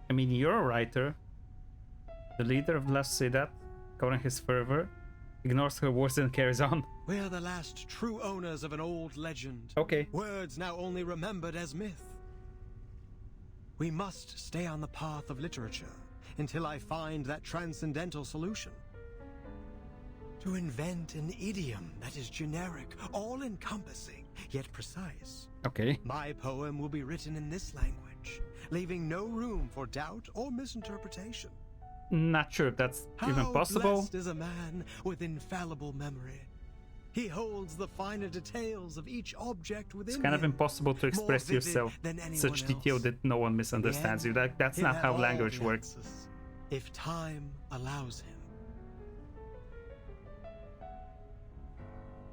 I mean, you're a writer. The leader of La Sociedad, covering his fervor, ignores her words and carries on. We're the last true owners of an old legend. Okay. Words now only remembered as myth. We must stay on the path of literature until I find that transcendental solution. To invent an idiom that is generic, all-encompassing, yet precise. Okay. My poem will be written in this language, leaving no room for doubt or misinterpretation. Not sure if that's even possible. Blessed is a man with infallible memory. He holds the finer details of each object within It's kind of him, impossible to more express vivid yourself than in anyone such detail else. that no one misunderstands you. That's He'll not have how all language the works. answers, if time allows him.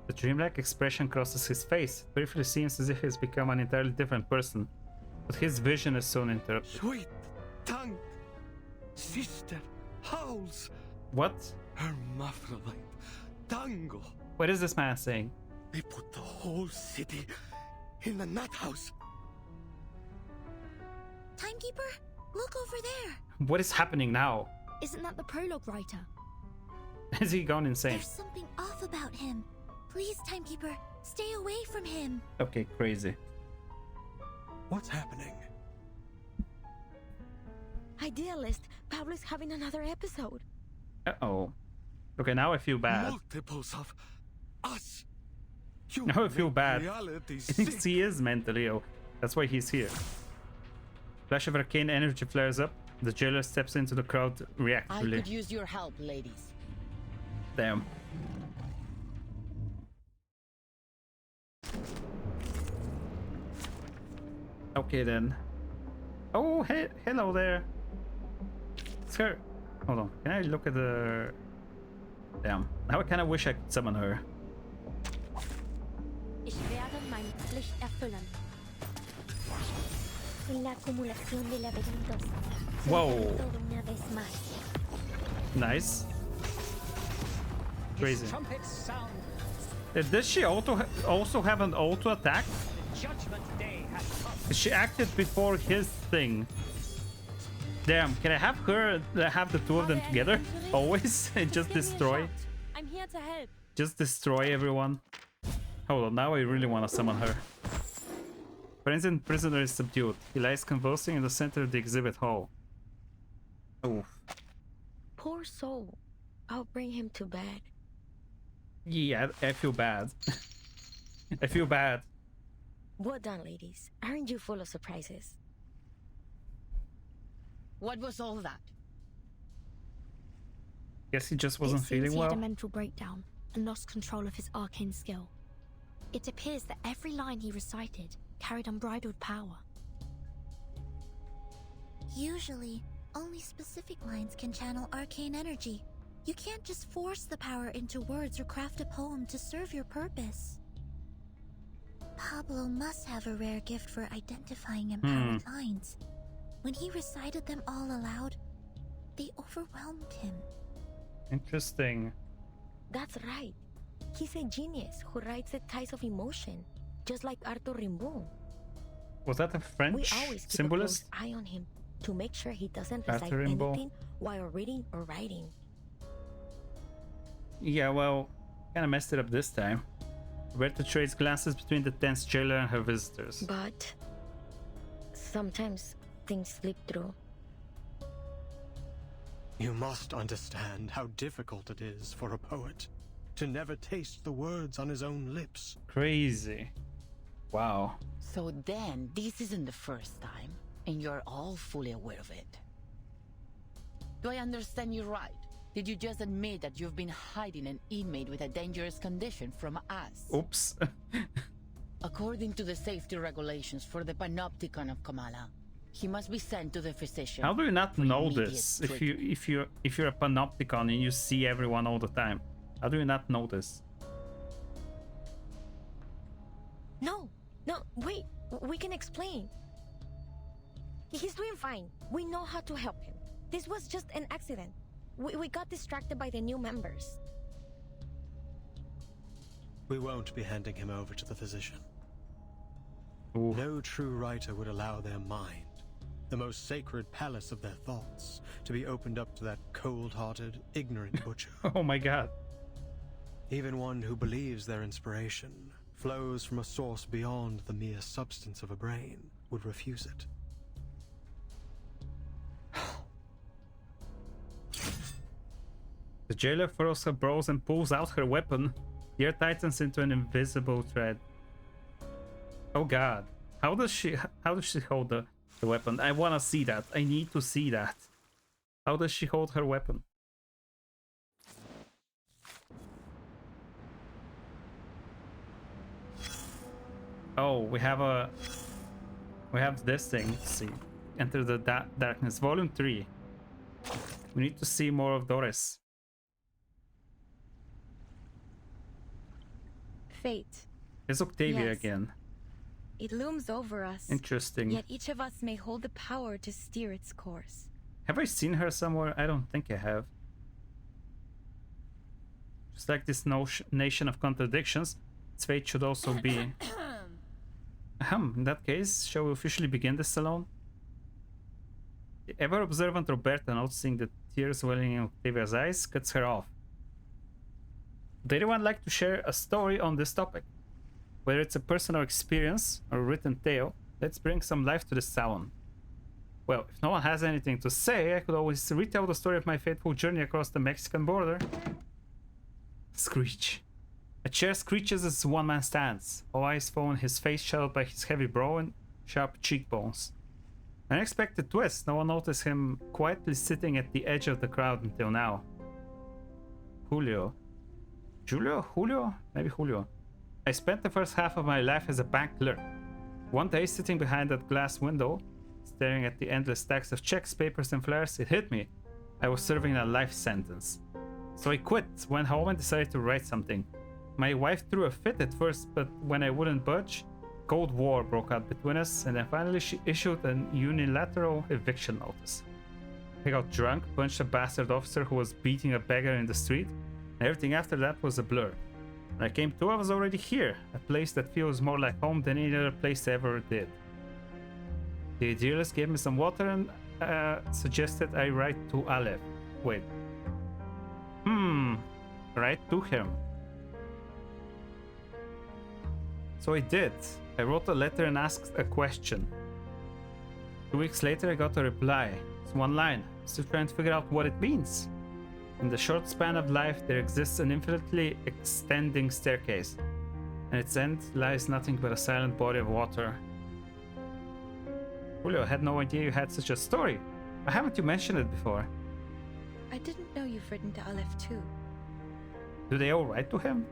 The dreamlike expression crosses his face. It briefly seems as if he's become an entirely different person, but his vision is soon interrupted. Sweet tongue, sister, howls, What? hermaphrodite, tango. What is this man saying? They put the whole city in the nut house. Timekeeper, look over there. What is happening now? Isn't that the prologue writer? Has he gone insane? There's something off about him. Please, Timekeeper, stay away from him. Okay, crazy. What's happening? Idealist, Pablo's having another episode. Uh-oh. Okay, now I feel bad. Multiples of us. Now I feel bad. Reality He thinks he is mentally ill. That's why he's here. Flash of arcane energy flares up. The jailer steps into the crowd I reactively. could use your help, ladies. Damn. Okay then. Oh, hey, hello there. It's her. Hold on. Can I look at the... Damn. Now I kind of wish I could summon her. Ich werde meine Pflicht erfüllen. La acumulación de laberintos. Whoa. Una vez más. Nice. Crazy. Trumpets sound. Does she also have an auto attack? Judgment Day has come. She acted before his thing. Damn, can I have her have the two of them together? Always? And just destroy? I'm here to help. Just destroy everyone? Hold on, now I really want to summon her. Present prisoner is subdued. He lies convulsing in the center of the exhibit hall. Oh. Poor soul. I'll bring him to bed. Yeah, I feel bad. I feel bad. Well done, ladies. Aren't you full of surprises? What was all that? Guess he just wasn't It seems feeling he well. had a mental breakdown and lost control of his arcane skill. It appears that every line he recited carried unbridled power. Usually, only specific lines can channel arcane energy. You can't just force the power into words or craft a poem to serve your purpose. Pablo must have a rare gift for identifying empowered lines. When he recited them all aloud, they overwhelmed him. Interesting. That's right. He's a genius who writes the ties of emotion, just like Arthur Rimbaud. Was that a We French always keep symbolist? a close eye on him to make sure he doesn't Arthur recite Rimbaud. anything while reading or writing. Yeah, well, kind of messed it up this time. Roberta trades glances between the tense jailer and her visitors. But sometimes things slip through. You must understand how difficult it is for a poet to never taste the words on his own lips. Crazy. Wow. So then, this isn't the first time, and you're all fully aware of it. Do I understand you right? Did you just admit that you've been hiding an inmate with a dangerous condition from us? Oops. According to the safety regulations for the Panopticon of Kamala, he must be sent to the physician. How do you not for know immediate this? treatment. If you're a Panopticon and you see everyone all the time, how do you not know this? No, wait. We can explain. He's doing fine. We know how to help him. This was just an accident. We got distracted by the new members. We won't be handing him over to the physician. Ooh. No true writer would allow their mind, the most sacred palace of their thoughts, to be opened up to that cold-hearted, ignorant butcher. Oh my god. Even one who believes their inspiration flows from a source beyond the mere substance of a brain would refuse it. The jailer furrows her brows and pulls out her weapon. The air tightens into an invisible thread. Oh god. How does she hold the weapon? I wanna see that. I need to see that. How does she hold her weapon? Oh, we have this thing. Let's see. Enter the darkness. Volume 3. We need to see more of Doris. Fate. It's Octavia Yes. again. It looms over us. Interesting. Yet each of us may hold the power to steer its course. Have I seen her somewhere? I don't think I have. Just like this nation of contradictions, its fate should also be... In that case, shall we officially begin this salon? The ever-observant Roberta, noticing the tears welling in Octavia's eyes, cuts her off. Would anyone like to share a story on this topic? Whether it's a personal experience or a written tale, let's bring some life to the sound. Well, if no one has anything to say, I could always retell the story of my fateful journey across the Mexican border. Screech. A chair screeches as one man stands, all eyes fallen, his face shadowed by his heavy brow and sharp cheekbones. An unexpected twist, no one noticed him quietly sitting at the edge of the crowd until now. Julio. Julio? Maybe Julio. I spent the first half of my life as a bank clerk. One day, sitting behind that glass window, staring at the endless stacks of checks, papers, and flyers, it hit me. I was serving a life sentence. So I quit, went home, and decided to write something. My wife threw a fit at first, but when I wouldn't budge, Cold War broke out between us, and then finally she issued an unilateral eviction notice. I got drunk, punched a bastard officer who was beating a beggar in the street, and everything after that was a blur. When I came to, I was already here, a place that feels more like home than any other place ever did. The idealist gave me some water and suggested I write to Aleph. Wait. Write to him. So I did. I wrote a letter and asked a question. 2 weeks later I got a reply. It's one line. Still trying to figure out what it means. In the short span of life there exists an infinitely extending staircase. At its end lies nothing but a silent body of water. Julio, I had no idea you had such a story. Why haven't you mentioned it before? I didn't know you've written to Aleph too. Do they all write to him?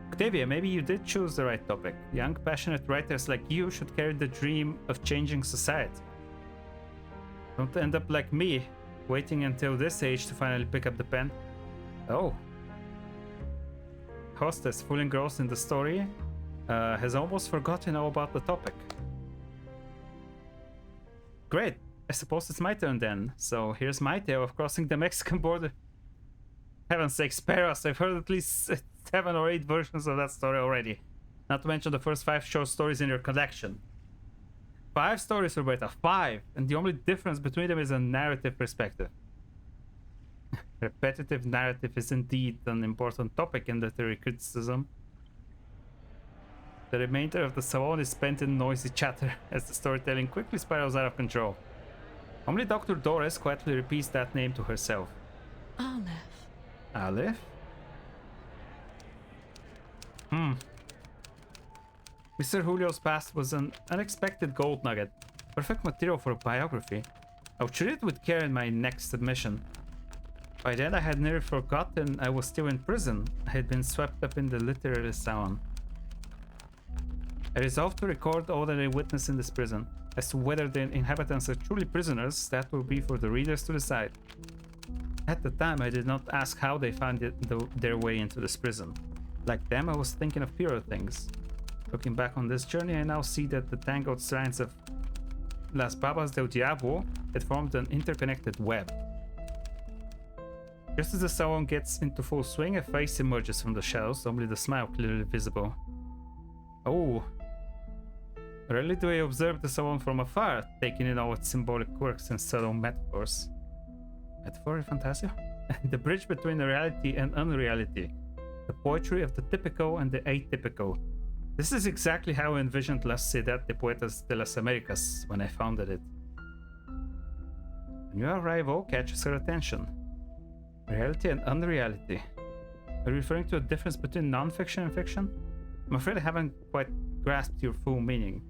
Octavia, maybe you did choose the right topic. Young, passionate writers like you should carry the dream of changing society. Don't end up like me, waiting until this age to finally pick up the pen. Oh. Hostess, fully engrossed in the story, has almost forgotten all about the topic. Great, I suppose it's my turn then. So here's my tale of crossing the Mexican border. Heaven's sake, spare us, I've heard at least 7 or 8 versions of that story already. Not to mention the first 5 short stories in your collection. 5 stories, Roberta, 5! And the only difference between them is a narrative perspective. Repetitive narrative is indeed an important topic in literary criticism. The remainder of the salon is spent in noisy chatter as the storytelling quickly spirals out of control. Only Dr. Doris quietly repeats that name to herself. Aleph. Aleph? Mr. Julio's past was an unexpected gold nugget. Perfect material for a biography. I'll treat it with care in my next submission. By then I had nearly forgotten I was still in prison. I had been swept up in the literary salon. I resolved to record all that I witnessed in this prison. As to whether the inhabitants are truly prisoners, that will be for the readers to decide. At the time, I did not ask how they found their way into this prison. Like them, I was thinking of purer things. Looking back on this journey, I now see that the tangled strands of Las Babas del Diablo had formed an interconnected web. Just as the salon gets into full swing, a face emerges from the shadows, only the smile clearly visible. Oh. Rarely do I observe the salon from afar, taking in all its symbolic quirks and subtle metaphors. Metaphor, Fantasia? The bridge between the reality and unreality. The poetry of the typical and the atypical. This is exactly how I envisioned La Ciudad de Poetas de las Americas when I founded it. A new arrival catches her attention. Reality and unreality. Are you referring to a difference between non-fiction and fiction? I'm afraid I haven't quite grasped your full meaning.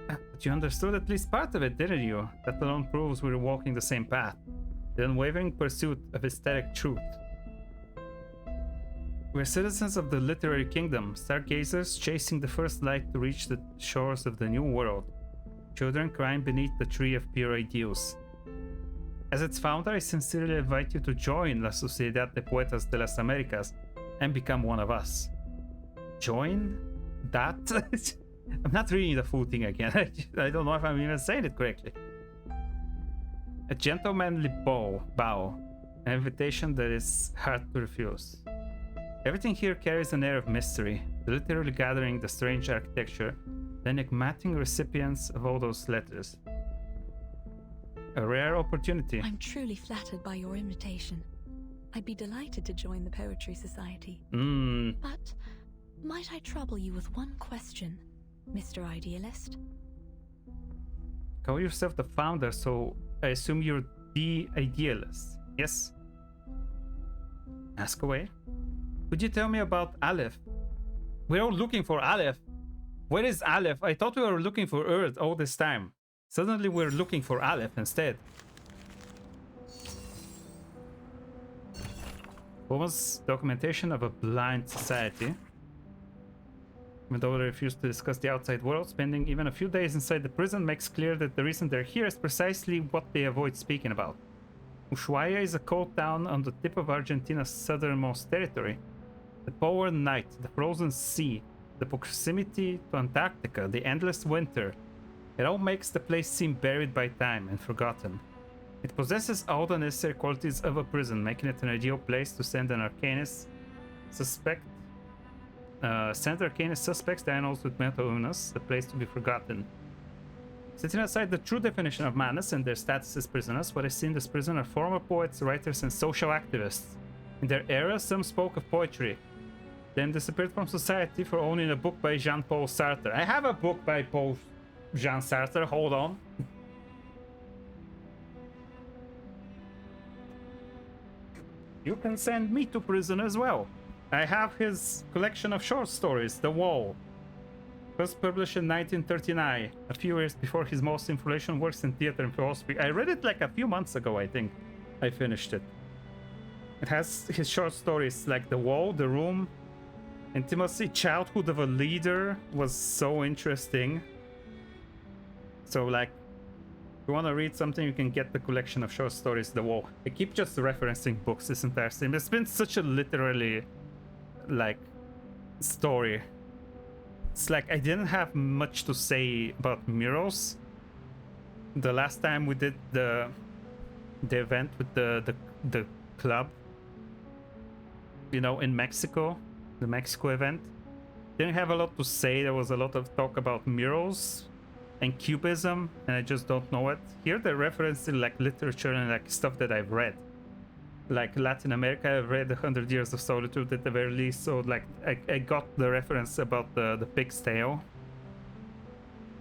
But you understood at least part of it, didn't you? That alone proves we're walking the same path. The unwavering pursuit of aesthetic truth. We're citizens of the literary kingdom, stargazers chasing the first light to reach the shores of the new world. Children crying beneath the tree of pure ideals. As its founder, I sincerely invite you to join La Sociedad de Poetas de las Americas and become one of us. Join? That? I'm not reading the full thing again. I don't know if I'm even saying it correctly. A gentlemanly bow. An invitation that is hard to refuse. Everything here carries an air of mystery, the literary gathering, the strange architecture, the enigmatic recipients of all those letters. A rare opportunity. I'm truly flattered by your invitation. I'd be delighted to join the Poetry Society. But might I trouble you with one question, Mr. Idealist? Call yourself the founder, so I assume you're the idealist. Yes? Ask away. Could you tell me about Aleph? We're all looking for Aleph. Where is Aleph? I thought we were looking for Earth all this time. Suddenly we're looking for Aleph instead. What was documentation of a blind society? Even though they refuse to discuss the outside world, spending even a few days inside the prison makes clear that the reason they're here is precisely what they avoid speaking about. Ushuaia is a cold town on the tip of Argentina's southernmost territory. The polar night, the frozen sea, the proximity to Antarctica, the endless winter, it all makes the place seem buried by time and forgotten. It possesses all the necessary qualities of a prison, making it an ideal place to send an arcanist suspects diagnosed with mental illness, a place to be forgotten. Setting aside the true definition of madness and their status as prisoners, what I see in this prison are former poets, writers, and social activists. In their era, some spoke of poetry, then disappeared from society for owning a book by Jean-Paul Sartre. I have a book by Jean Sartre, hold on. You can send me to prison as well. I have his collection of short stories, The Wall. First published in 1939, a few years before his most influential works in theater and philosophy. I read it like a few months ago, I think. I finished it. It has his short stories like The Wall, The Room, Intimacy, Childhood of a Leader was so interesting. So like, if you want to read something, you can get the collection of short stories, The Wall. I keep just referencing books this entire stream. It's been such a literally, like, story. It's like I didn't have much to say about murals. The last time we did the event with the club, you know, in Mexico, the Mexico event, didn't have a lot to say. There was a lot of talk about murals and cubism, and I just don't know it. Here they're referencing like literature and like stuff that I've read. Like Latin America, I've read 100 Years of Solitude at the very least, so like I got the reference about the pig's tail.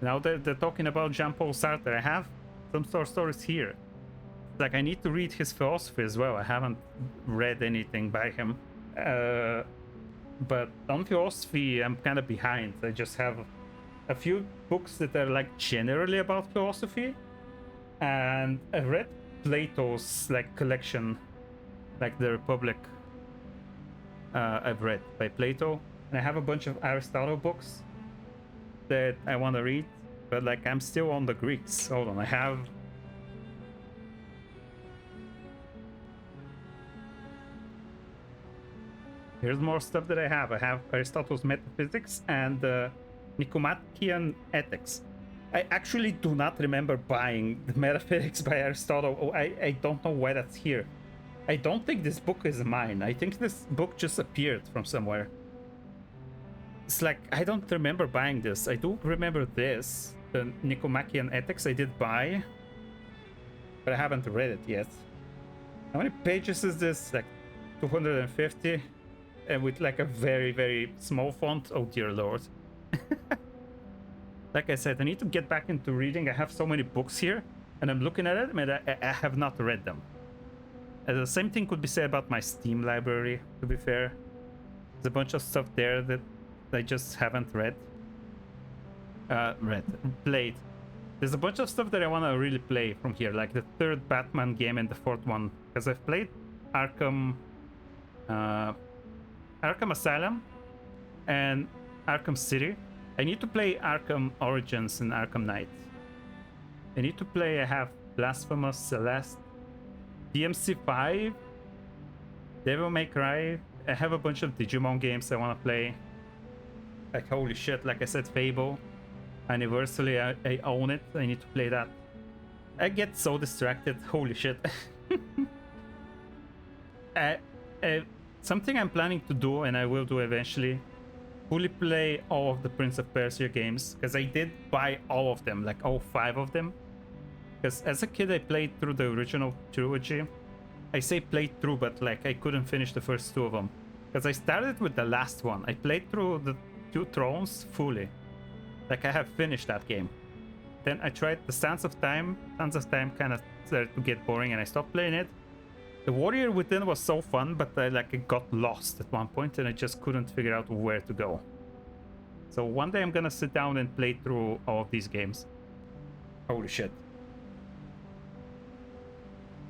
Now they're talking about Jean-Paul Sartre. I have some short stories here. Like I need to read his philosophy as well. I haven't read anything by him. But on philosophy, I'm kind of behind. I just have a few books that are like generally about philosophy, and I've read Plato's like collection, like the Republic. I've read by Plato, and I have a bunch of Aristotle books that I want to read, but like I'm still on the Greeks. Hold on, I have. Here's more stuff that I have. I have Aristotle's Metaphysics and Nicomachean Ethics. I actually do not remember buying the Metaphysics by Aristotle. Oh, I don't know why that's here. I don't think this book is mine. I think this book just appeared from somewhere. It's like, I don't remember buying this. I do remember this. The Nicomachean Ethics I did buy, but I haven't read it yet. How many pages is this? Like 250? And with like a very, very small font. Oh dear lord. Like I said, I need to get back into reading. I have so many books here, and I'm looking at it, and I have not read them. And the same thing could be said about my Steam library, to be fair. There's a bunch of stuff there that I just haven't read. Played. There's a bunch of stuff that I want to really play from here, like the third Batman game and the fourth one, because I've played Arkham Asylum and Arkham City. I need to play Arkham Origins and Arkham Knight. I need to play, I have Blasphemous, Celeste, DMC5, Devil May Cry. I have a bunch of Digimon games I want to play. Like holy shit, like I said, Fable, Anniversary, I own it. I need to play that. I get so distracted, holy shit. Something I'm planning to do, and I will do eventually, fully play all of the Prince of Persia games, because I did buy all of them, like all 5 of them. Because as a kid I played through the original trilogy, I say played through, but like I couldn't finish the first 2 of them. Because I started with the last one. I played through the 2 Thrones fully. Like I have finished that game. Then I tried the Sands of Time. Sands of Time kind of started to get boring and I stopped playing it. The Warrior Within was so fun, but I got lost at one point and I just couldn't figure out where to go. So one day I'm gonna sit down and play through all of these games. Holy shit.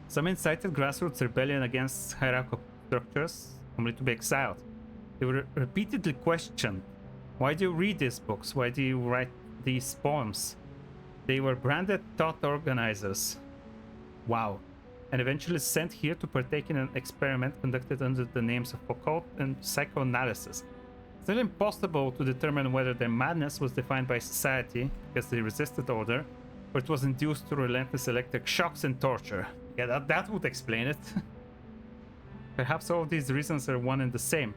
Some incited grassroots rebellion against hierarchical structures, only to be exiled. They were repeatedly questioned. Why do you read these books? Why do you write these poems? They were branded thought organizers. Wow. And eventually sent here to partake in an experiment conducted under the names of occult and psychoanalysis. Still impossible to determine whether their madness was defined by society because they resisted order, or it was induced through relentless electric shocks and torture. Yeah, that would explain it. Perhaps all of these reasons are one and the same.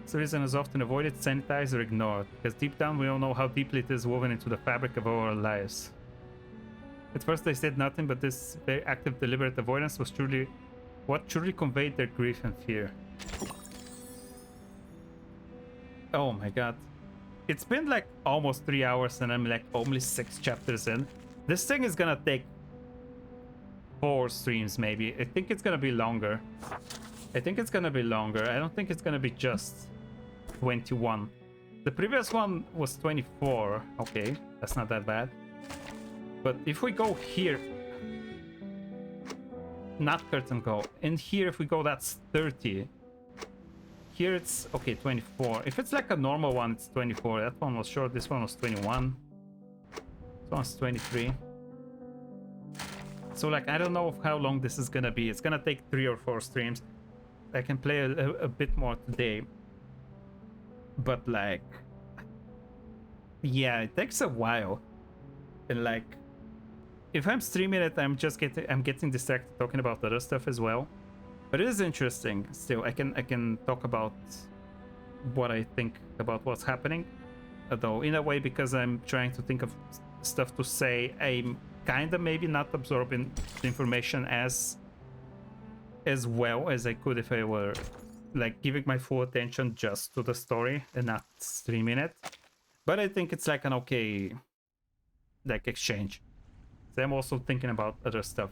This reason is often avoided, sanitized, or ignored, because deep down we all know how deeply it is woven into the fabric of our lives. At first they said nothing, but this very active, deliberate avoidance was what truly conveyed their grief and fear. Oh my god. It's been like almost 3 hours and I'm like only 6 chapters in. This thing is gonna take 4 streams maybe. I think it's gonna be longer. I don't think it's gonna be just 21. The previous one was 24. Okay, that's not that bad. But if we go here, not curtain call. In here, if we go, that's 30. Here it's okay, 24. If it's like a normal one, it's 24. That one was short. This one was 21. This one's 23. So like, I don't know how long this is gonna be. It's gonna take 3 or 4 streams. I can play a bit more today. But like, yeah, it takes a while. And like, if I'm streaming it, I'm getting distracted talking about other stuff as well. But it is interesting still. I can talk about what I think about what's happening. Though in a way, because I'm trying to think of stuff to say, I'm kinda maybe not absorbing the information as well as I could if I were like giving my full attention just to the story and not streaming it. But I think it's like an okay like exchange. So I'm also thinking about other stuff.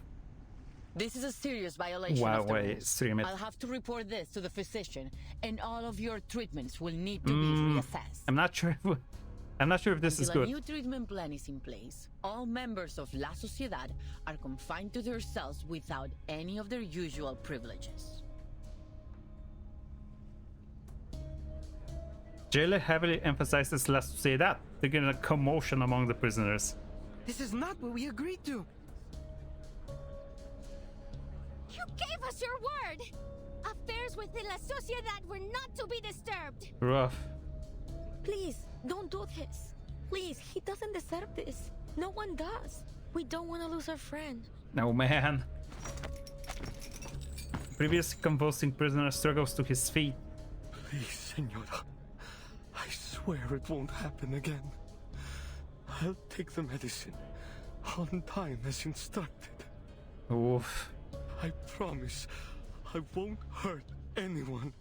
This is a serious violation while of the I rules. stream it. I'll have to report this to the physician, and all of your treatments will need to be reassessed. I'm not sure if this is Until good. a new treatment plan is in place, all members of La Sociedad are confined to their cells without any of their usual privileges. Jailer heavily emphasizes La Sociedad, triggering a commotion among the prisoners. This is not what we agreed to. You gave us your word! Affairs within La Sociedad were not to be disturbed! Rough. Please, don't do this. Please, he doesn't deserve this. No one does. We don't want to lose our friend. No, man. Previous convulsing prisoner struggles to his feet. Please, Senora. I swear it won't happen again. I'll take the medicine on time as instructed. Oof. I promise I won't hurt anyone.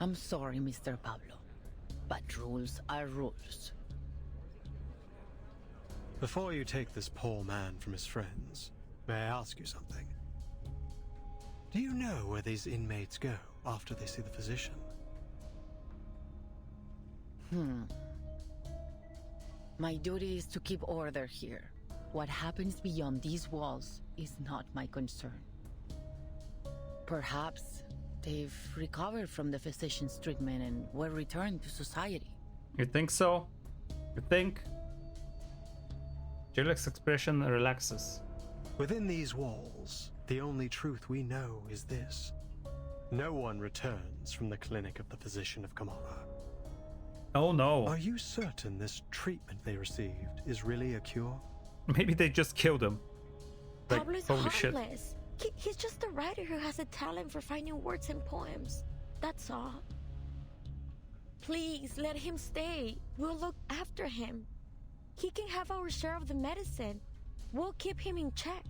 I'm sorry, Mr. Pablo, but rules are rules. Before you take this poor man from his friends, may I ask you something? Do you know where these inmates go after they see the physician? My duty is to keep order here. What happens beyond these walls is not my concern. Perhaps they've recovered from the physician's treatment and were returned to society. You think so? You think? Jailer's expression relaxes. Within these walls, the only truth we know is this. No one returns from the clinic of the physician of Kamala. Oh no. Are you certain this treatment they received is really a cure? Maybe they just killed him. Like, Pablo is holy shit. harmless. He's just a writer who has a talent for finding words in poems. That's all. Please, let him stay. We'll look after him. He can have our share of the medicine. We'll keep him in check.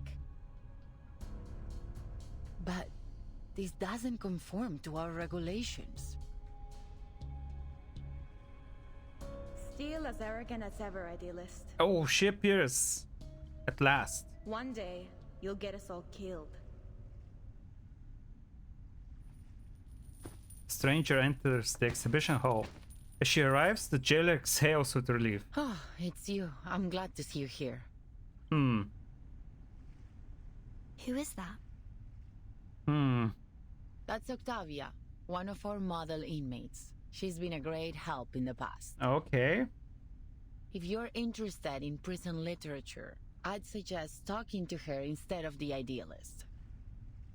But this doesn't conform to our regulations. Still as arrogant as ever, idealist. Oh, she appears. At last. One day, you'll get us all killed. Stranger enters the exhibition hall. As she arrives, the jailer exhales with relief. Oh, it's you. I'm glad to see you here. Hmm. Who is that? Hmm. That's Octavia, one of our model inmates. She's been a great help in the past. Okay. If you're interested in prison literature, I'd suggest talking to her instead of the idealist.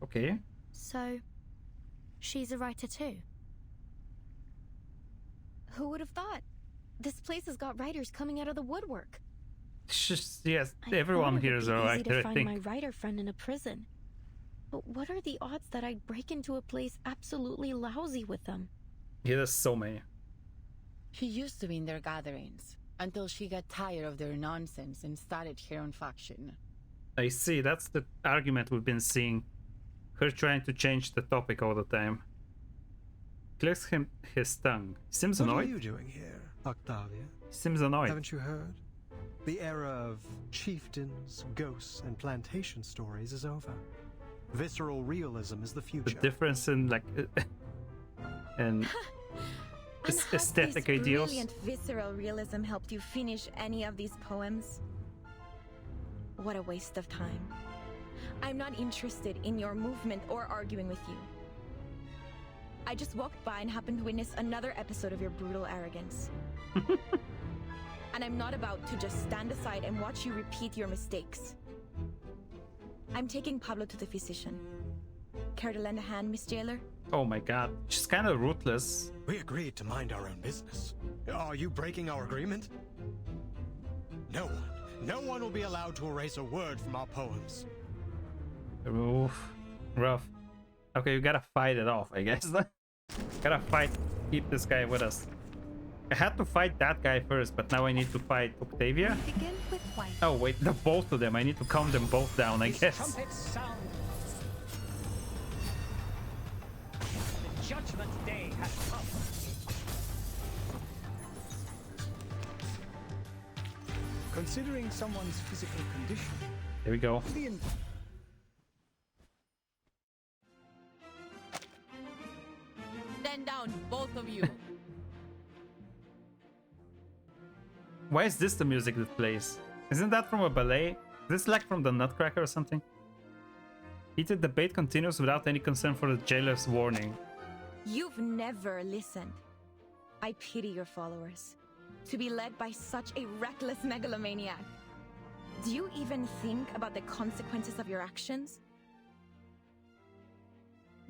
Okay. So, she's a writer too? Who would have thought? This place has got writers coming out of the woodwork. Yes, everyone here is a Easy to writer, I find think. my writer friend in a prison. But what are the odds that I'd break into a place absolutely lousy with them? Yeah, there's so many. She used to be in their gatherings, until she got tired of their nonsense and started her own faction. I see, that's the argument we've been seeing. Her trying to change the topic all the time. Clicks him his tongue. Seems annoyed. What are you doing here, Octavia? Seems annoyed. Haven't you heard? The era of chieftains, ghosts, and plantation stories is over. Visceral realism is the future. The difference in like and aesthetic ideals. Brilliant visceral realism helped you finish any of these poems? What a waste of time. I'm not interested in your movement or arguing with you. I just walked by and happened to witness another episode of your brutal arrogance. And I'm not about to just stand aside and watch you repeat your mistakes. I'm taking Pablo to the physician. Care to lend a hand, Miss Jailer? Oh my god, she's kind of ruthless. We agreed to mind our own business. Are you breaking our agreement? No one will be allowed to erase a word from our poems. Oof, rough. Okay, you gotta fight it off, I guess. Gotta fight, keep this guy with us. I had to fight that guy first, but now I need to fight Octavia. Begin with white. Oh wait, the both of them. I need to calm them both down, I guess. Trumpets sound. The judgment day has come. Considering someone's physical condition. Here we go. Stand down, both of you. Why is this the music that plays? Isn't that from a ballet? Is this like from the Nutcracker or something? Heated debate continues without any concern for the jailer's warning. You've never listened. I pity your followers. To be led by such a reckless megalomaniac. Do you even think about the consequences of your actions?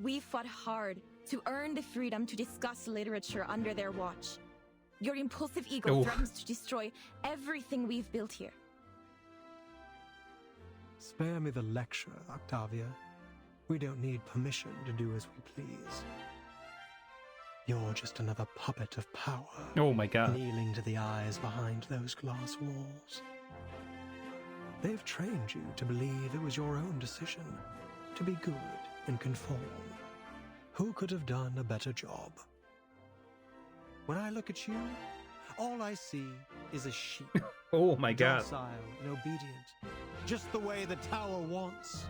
We fought hard to earn the freedom to discuss literature under their watch. Your impulsive ego threatens to destroy everything we've built here. Spare me the lecture, Octavia. We don't need permission to do as we please. You're just another puppet of power. Oh my god. Kneeling to the eyes behind those glass walls. They've trained you to believe it was your own decision to be good and conform. Who could have done a better job? When I look at you, all I see is a sheep. Oh my god. Docile and obedient, just the way the tower wants.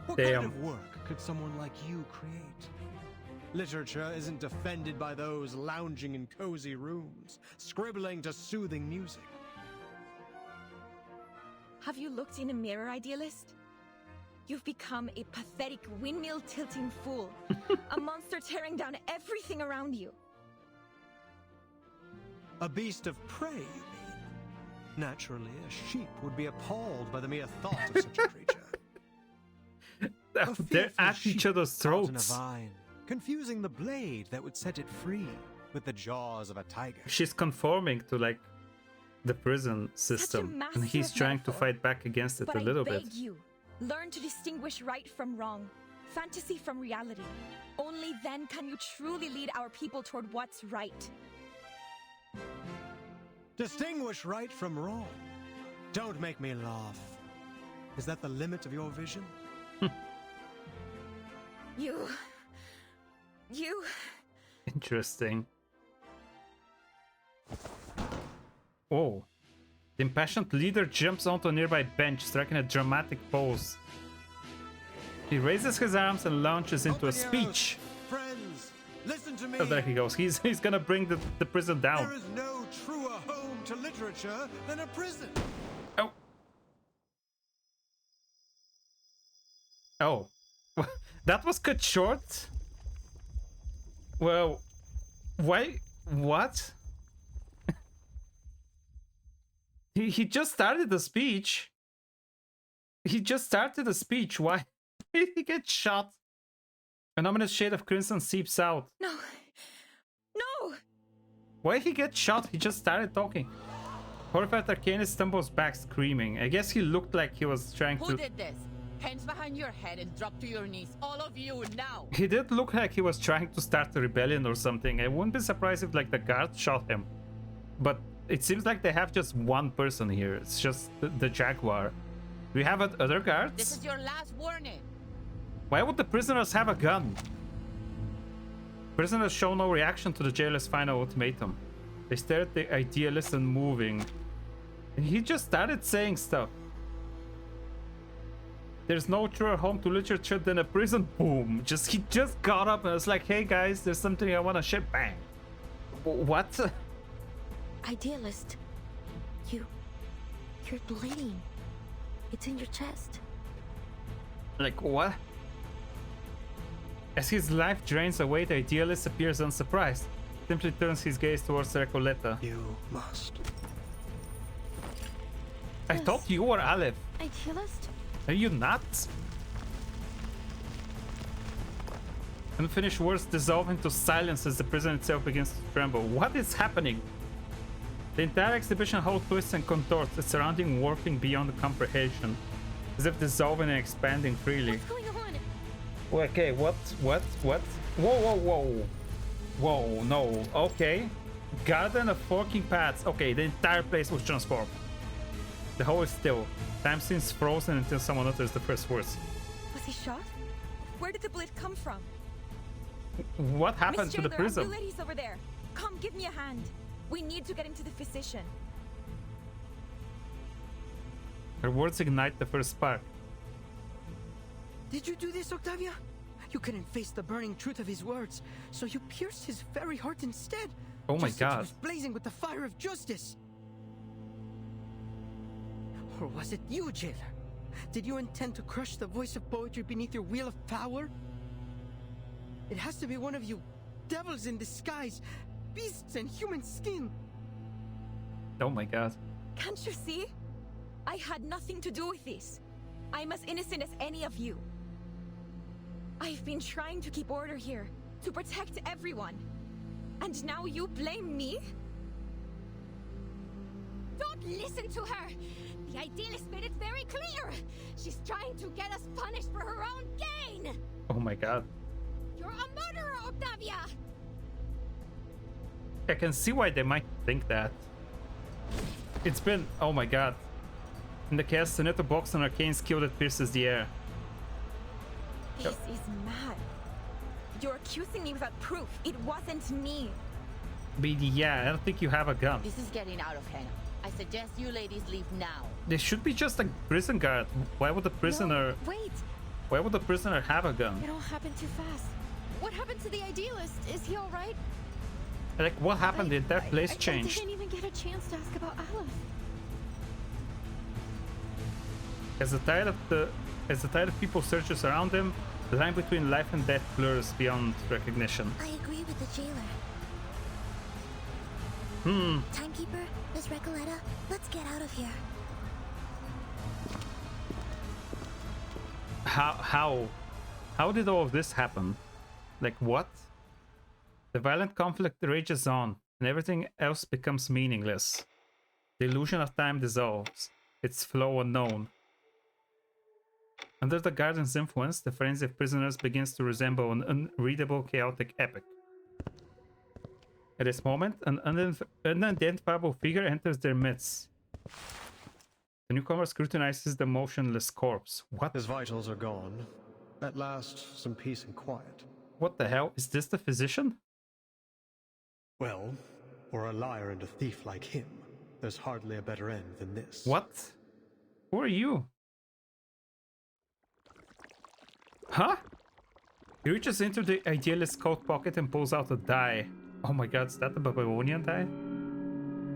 What Damn. kind of work could someone like you create? Literature isn't defended by those lounging in cozy rooms, scribbling to soothing music. Have you looked in a mirror, idealist? You've become a pathetic windmill-tilting fool. A monster tearing down everything around you. A beast of prey, you mean? Naturally, a sheep would be appalled by the mere thought of such a creature. They're at each other's caught in a throats. vine, confusing the blade that would set it free with the jaws of a tiger. She's conforming to like the prison system, and he's massive trying to metaphor. fight back against it But a little I beg bit. you, learn to distinguish right from wrong, fantasy from reality. Only then can you truly lead our people toward what's right. Distinguish right from wrong. Don't make me laugh. Is that the limit of your vision? You... Interesting. Oh. The impassioned leader jumps onto a nearby bench, striking a dramatic pose. He raises his arms and launches into a speech. Friends, listen to me. Oh, there he goes. He's gonna bring the prison down. There is no truer home to literature than a prison. Oh. Oh. That was cut short? Well, why? What? He just started the speech. He just started the speech. Why did he get shot? An ominous shade of crimson seeps out. No. No! Why did he get shot? He just started talking. Horrified Arcanist stumbles back screaming. I guess he looked like he was trying to... Who did this? Hands behind your head and drop to your knees. All of you, now! He did look like he was trying to start a rebellion or something. I wouldn't be surprised if like the guard shot him. But it seems like they have just one person here. It's just the Jaguar. Do we have other guards? This is your last warning. Why would the prisoners have a gun? Prisoners show no reaction to the jailer's final ultimatum. They stare at the idealist unmoving. And he just started saying stuff. There's no truer home to literature than a prison. Boom. He just got up and was like, hey guys, there's something I want to share. Bang. What? Idealist. You're bleeding. It's in your chest. Like what? As his life drains away, the idealist appears unsurprised. Simply turns his gaze towards Recoleta. You must. I thought you were Aleph. Idealist? Are you nuts? Unfinished words dissolve into silence as the prison itself begins to tremble. What is happening? The entire exhibition hall twists and contorts, its surrounding warping beyond comprehension, as if dissolving and expanding freely. What's going on? Okay, what? Whoa. Whoa, no. Okay. Garden of forking paths. Okay, the entire place was transformed. The hall is still. Time seems frozen until someone utters the first words. Was he shot? Where did the bleed come from? What happened Miss to the Jailer, prison? You ladies over there. Come, give me a hand. We need to get into the physician. Her words ignite the first spark. Did you do this, Octavia? You couldn't face the burning truth of his words, so you pierced his very heart instead. Oh my just as he god. was blazing with the fire of justice. Or was it you, Jailer? Did you intend to crush the voice of poetry beneath your wheel of power? It has to be one of you devils in disguise, beasts in human skin. Oh my god. Can't you see? I had nothing to do with this. I'm as innocent as any of you. I've been trying to keep order here, to protect everyone. And now you blame me? Don't listen to her! The idealist made it very clear! She's trying to get us punished for her own gain! Oh my god. You're a murderer, Octavia! I can see why they might think that. It's been... oh my god. In the cast, a netto box on arcane skill that pierces the air. This is mad. You're accusing me without proof. It wasn't me. But yeah, I don't think you have a gun. This is getting out of hand. I suggest you ladies leave now. There should be just a prison guard. Why would the prisoner... No, wait! Why would the prisoner have a gun? It all happened too fast. What happened to the idealist? Is he alright? Like, what happened? The entire place changed. I didn't even get a chance to ask about Aleph. As the tide of people surges around him, the line between life and death blurs beyond recognition. I agree with the jailer. Timekeeper, Miss Recoleta, let's get out of here. How did all of this happen? Like what? The violent conflict rages on, and everything else becomes meaningless. The illusion of time dissolves, its flow unknown. Under the Guardian's influence, the frenzy of prisoners begins to resemble an unreadable, chaotic epic. At this moment, an unidentifiable figure enters their midst. The newcomer scrutinizes the motionless corpse. What? His vitals are gone, At last, some peace and quiet. What the hell? Is this the physician? Well, for a liar and a thief like him, there's hardly a better end than this. What? Who are you? Huh? He reaches into the idealist's coat pocket and pulls out a die. Oh my god, is that the Babylonian die?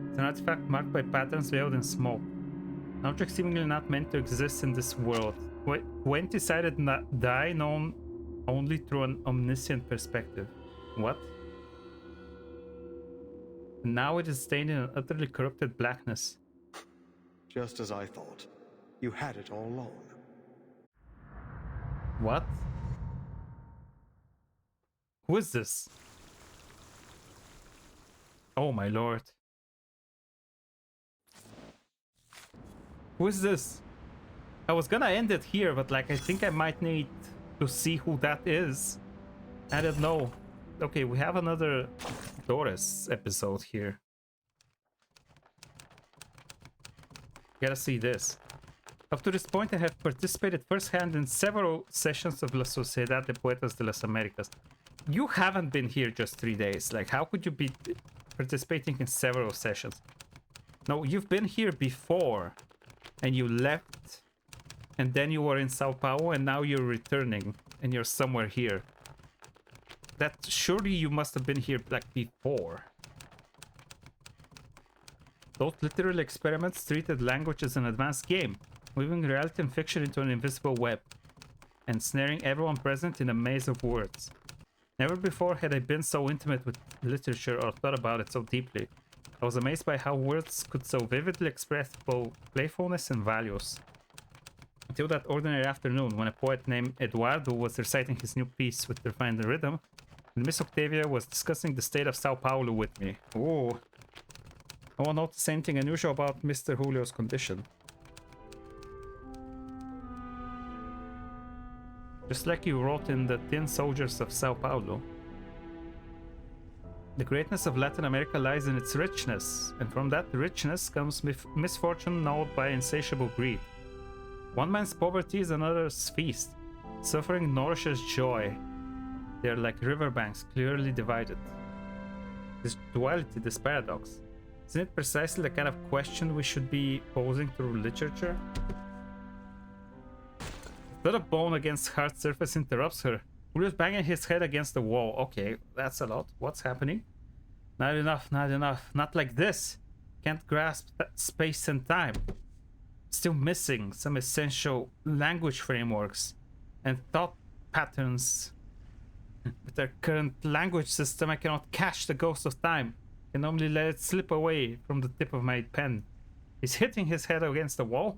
It's an artifact marked by patterns veiled in smoke. An object seemingly not meant to exist in this world. 20-sided die known only through an omniscient perspective. What? Now it is stained in an utterly corrupted blackness. Just as I thought. You had it all along. What? Who is this? Oh my lord. Who is this? I was gonna end it here, but like I think I might need to see who that is. I don't know. Okay, we have another Doris episode here. Gotta see this. Up to this point, I have participated firsthand in several sessions of La Sociedad de Poetas de las Americas. You haven't been here just 3 days. Like, how could you be participating in several sessions? No, you've been here before, and you left, and then you were in Sao Paulo, and now you're returning, and you're somewhere here. That surely you must have been here like before. Those literal experiments treated language as an advanced game, weaving reality and fiction into an invisible web, and snaring everyone present in a maze of words. Never before had I been so intimate with literature or thought about it so deeply. I was amazed by how words could so vividly express both playfulness and values. Until that ordinary afternoon, when a poet named Eduardo was reciting his new piece with refined rhythm, and Miss Octavia was discussing the state of Sao Paulo with me. Ooh. No one noticed anything unusual about Mr. Julio's condition. Just like you wrote in The Tin Soldiers of Sao Paulo. The greatness of Latin America lies in its richness, and from that richness comes misfortune gnawed by insatiable greed. One man's poverty is another's feast. Suffering nourishes joy. They are like riverbanks clearly divided. This duality, this paradox, isn't it precisely the kind of question we should be posing through literature? The thud of bone against hard surface interrupts her. Julio's banging his head against the wall. Okay, that's a lot. What's happening? Not enough, not enough. Not like this. Can't grasp that space and time. Still missing some essential language frameworks and thought patterns. With our current language system, I cannot catch the ghost of time. I can only let it slip away from the tip of my pen. He's hitting his head against the wall.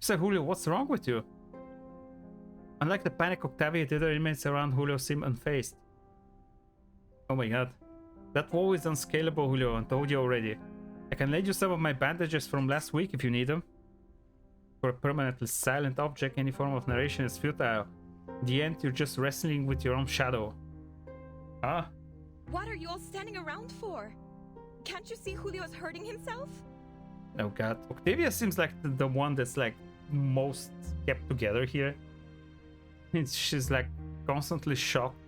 Mr. Julio, what's wrong with you? Unlike the panic Octavia, the other inmates around Julio seem unfazed. Oh my god. That wall is unscalable, Julio, I told you already. I can lend you some of my bandages from last week if you need them. For a permanently silent object, any form of narration is futile. In the end, you're just wrestling with your own shadow. Huh? What are you all standing around for? Can't you see Julio's hurting himself? Oh god. Octavia seems like the one that's like most kept together here. She's like constantly shocked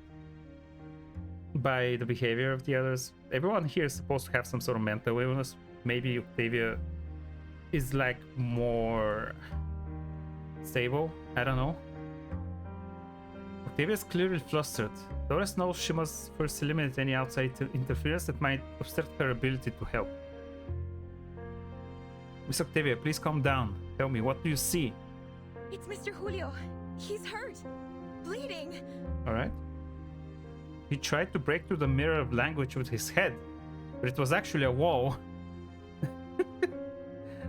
by the behavior of the others. Everyone here is supposed to have some sort of mental illness. Maybe Octavia is like more stable. I don't know. Octavia is clearly flustered. Doris knows she must first eliminate any outside interference that might obstruct her ability to help. Miss Octavia, please calm down. Tell me, what do you see? It's Mr. Julio. He's hurt. Bleeding. Alright. He tried to break through the mirror of language with his head, but it was actually a wall.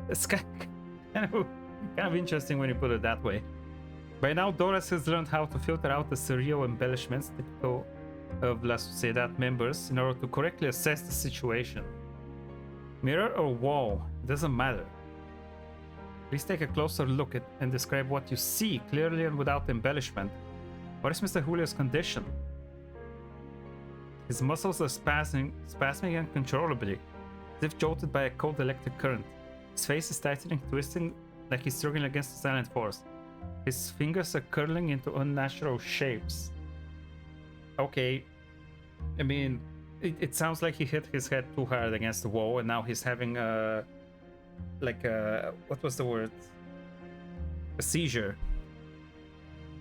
It's kind of interesting when you put it that way. By now, Doris has learned how to filter out the surreal embellishments typical of La Sociedad members in order to correctly assess the situation. Mirror or wall, it doesn't matter. Please take a closer look at and describe what you see clearly and without embellishment. What is Mr. Julio's condition? His muscles are spasming uncontrollably, as if jolted by a cold electric current. His face is tightening, twisting, like he's struggling against a silent force. His fingers are curling into unnatural shapes. Okay. I mean, it sounds like he hit his head too hard against the wall, and now he's having a... like a... what was the word? A seizure.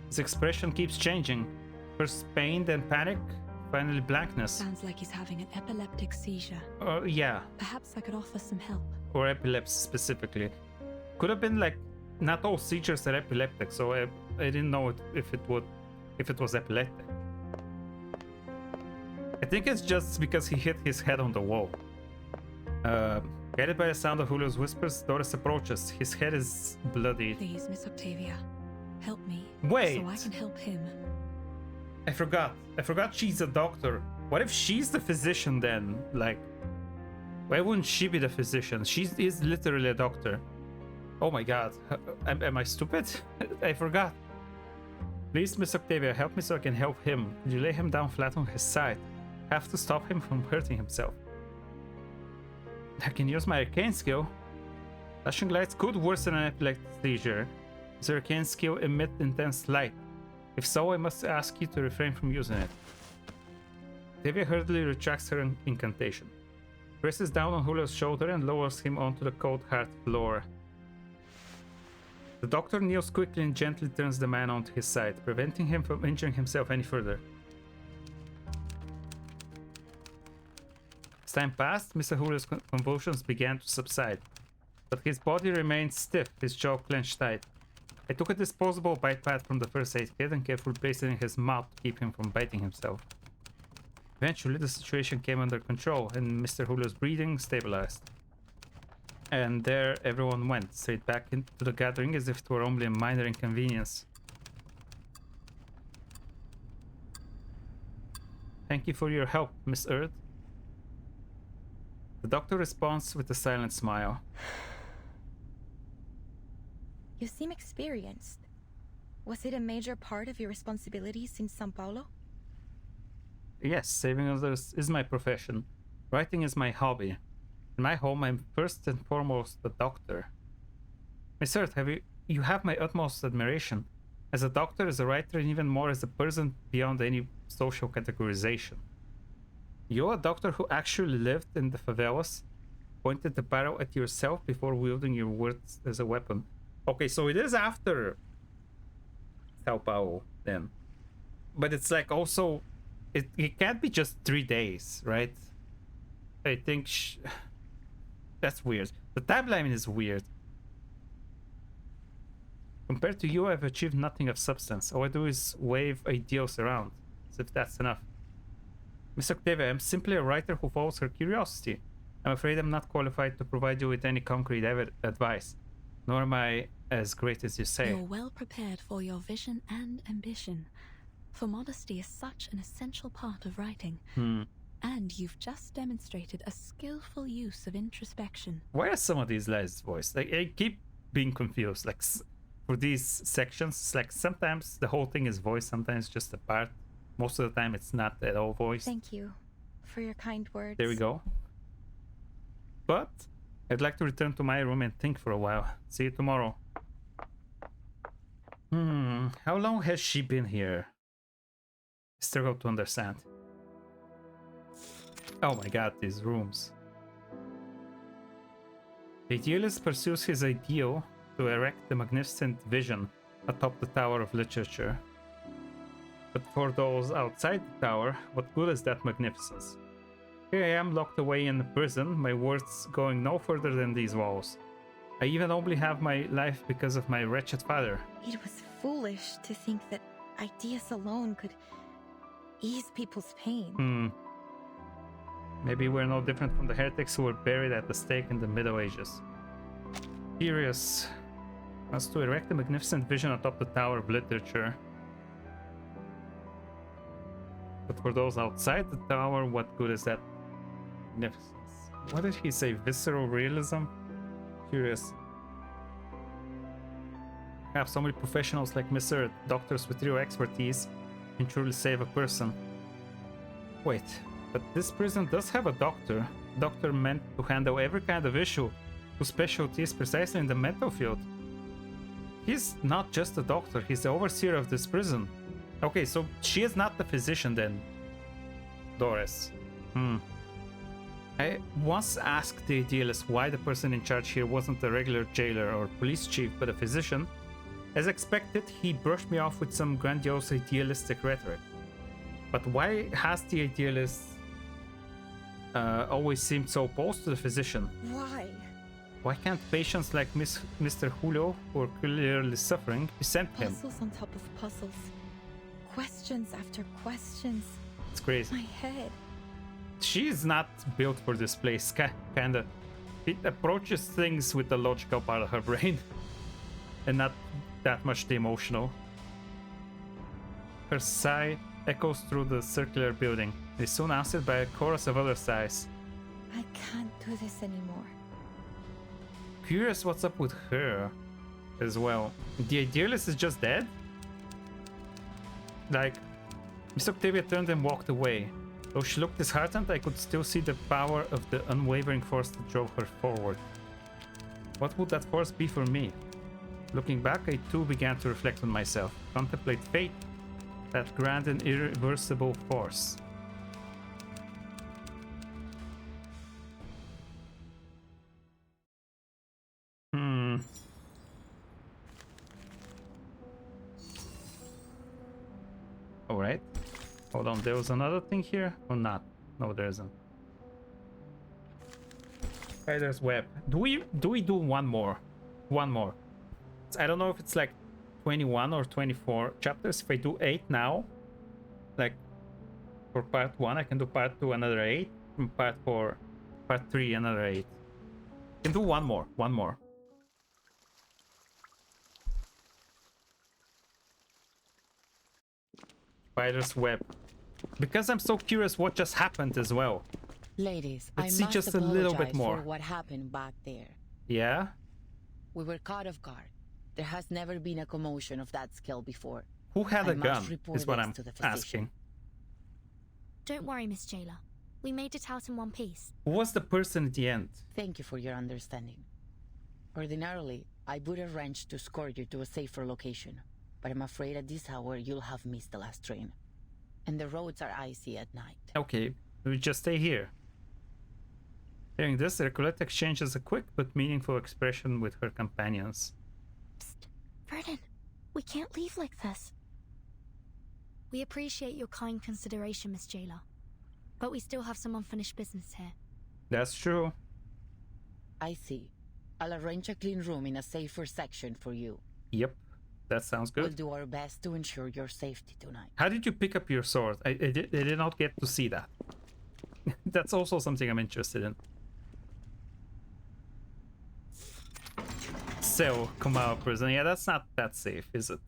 His expression keeps changing. First pain, then panic, finally blankness. Sounds like he's having an epileptic seizure. Yeah. Perhaps I could offer some help. Or epilepsy specifically. Could have been like, not all seizures are epileptic, so I didn't know if it was epileptic. I think it's just because he hit his head on the wall. Guided by the sound of Julio's whispers, Doris approaches. His head is bloody. Please, Miss Octavia, help me. Wait. So I can help him. I forgot she's a doctor. What if she's the physician then? Like, why wouldn't she be the physician? She is literally a doctor. Oh my god. Am I stupid? I forgot. Please, Miss Octavia, help me so I can help him. Could you lay him down flat on his side? I have to stop him from hurting himself. I can use my arcane skill. Flashing lights could worsen an epileptic seizure. Does your arcane skill emit intense light? If so, I must ask you to refrain from using it. Octavia hurriedly retracts her incantation. Presses down on Julio's shoulder and lowers him onto the cold hard floor. The doctor kneels quickly and gently turns the man onto his side, preventing him from injuring himself any further. As time passed, Mr. Julio's convulsions began to subside, but his body remained stiff, his jaw clenched tight. I took a disposable bite pad from the first aid kit and carefully placed it in his mouth to keep him from biting himself. Eventually, the situation came under control and Mr. Julio's breathing stabilized. And there everyone went, straight back into the gathering as if it were only a minor inconvenience. Thank you for your help, Miss Earth. The doctor responds with a silent smile. You seem experienced. Was it a major part of your responsibilities in Sao Paulo? Yes, saving others is my profession. Writing is my hobby. In my home, I'm first and foremost a doctor. Miss Earth, you have my utmost admiration. As a doctor, as a writer, and even more as a person beyond any social categorization. You're a doctor who actually lived in the favelas, pointed the barrel at yourself before wielding your words as a weapon. Okay, so it is after Sao Paulo then. But it's like also, it can't be just 3 days, right? I think that's weird. The timeline is weird. Compared to you, I've achieved nothing of substance. All I do is wave ideals around, as if that's enough. Miss Octavia, I'm simply a writer who follows her curiosity. I'm afraid I'm not qualified to provide you with any concrete advice, nor am I as great as you say. You're well prepared for your vision and ambition, for modesty is such an essential part of writing. And you've just demonstrated a skillful use of introspection. Why are some of these lines voiced? Like, I keep being confused. Like, for these sections, it's like sometimes the whole thing is voiced, sometimes just a part. Most of the time, it's not at all voiced. Thank you for your kind words. There we go. But I'd like to return to my room and think for a while. See you tomorrow. How long has she been here? I struggle to understand. Oh my god, these rooms. The idealist pursues his ideal to erect the magnificent vision atop the Tower of Literature. But for those outside the tower, what good is that magnificence? Here I am locked away in a prison, my words going no further than these walls. I even only have my life because of my wretched father. It was foolish to think that ideas alone could ease people's pain. Maybe we're no different from the heretics who were buried at the stake in the Middle Ages. Curious. Wants to erect a magnificent vision atop the Tower of Literature. But for those outside the tower, what good is that magnificence? What did he say? Visceral realism? Curious. Have so many professionals like Miss Earth, doctors with real expertise, can truly save a person. Wait, but this prison does have a doctor. A doctor meant to handle every kind of issue, whose specialty is precisely in the mental field. he's not just a doctor, he's the overseer of this prison. Okay, so she is not the physician then, Doris. I once asked the idealist why the person in charge here wasn't a regular jailer or police chief, but a physician. As expected, he brushed me off with some grandiose idealistic rhetoric. But why has the idealist always seemed so opposed to the physician? Why? Why can't patients like Mr. Julio, who are clearly suffering, be sent him? Puzzles on top of puzzles. Questions after questions. It's crazy. My head. She's not built for this place, kinda. It approaches things with the logical part of her brain, and not that much the emotional. Her sigh echoes through the circular building. It is soon answered by a chorus of other sighs. I can't do this anymore. Curious what's up with her as well. The idealist is just dead? Like, Miss Octavia turned and walked away. Though she looked disheartened, I could still see the power of the unwavering force that drove her forward. What would that force be for me? Looking back, I too began to reflect on myself, contemplate fate, that grand and irreversible force. Alright. Hold on, there was another thing here or not? No, there isn't. Spider's web. Do we do one more? One more. I don't know if it's like 21 or 24 chapters. If I do 8 now, like for part 1, I can do part 2 another 8, and part 3 another 8. I can do one more. Spider's web. Because I'm so curious what just happened as well. Ladies, Let's I see must just a little bit apologize more. for what happened back there. Yeah? We were caught off guard. There has never been a commotion of that scale before. Who had I a must gun report is what this I'm to the physician. asking. Don't worry, Miss Jailer. We made it out in one piece. Who was the person at the end? Thank you for your understanding. Ordinarily, I would arrange to escort you to a safer location, but I'm afraid at this hour you'll have missed the last train. And the roads are icy at night. Okay, we just stay here. Hearing this, Recolette exchanges a quick but meaningful expression with her companions. Psst, Verdun, we can't leave like this. We appreciate your kind consideration, Miss Jailer, but we still have some unfinished business here. That's true. I see. I'll arrange a clean room in a safer section for you. Yep, that sounds good. We'll do our best to ensure your safety tonight. How did you pick up your sword? I did not get to see that. That's also something I'm interested in. Cell, Komao prison. Yeah, that's not that safe, is it?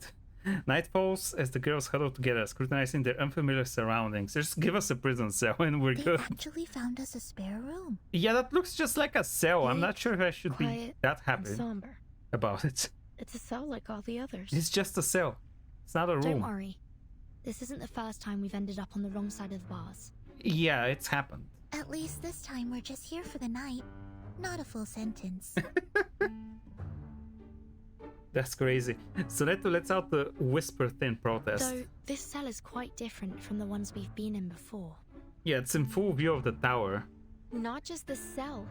Night falls as the girls huddle together, scrutinizing their unfamiliar surroundings. Just give us a prison cell and we're They good. actually found us a spare room. Yeah, that looks just like a cell. I'm not sure if I should be Quiet that and happy somber. about it. It's a cell like all the others. It's just a cell. It's not a room. Don't worry. This isn't the first time we've ended up on the wrong side of the bars. Yeah, it's happened. At least this time we're just here for the night. Not a full sentence. That's crazy. So Neto lets out the whisper thin protest. Though this cell is quite different from the ones we've been in before. Yeah, it's in full view of the tower. Not just the cell.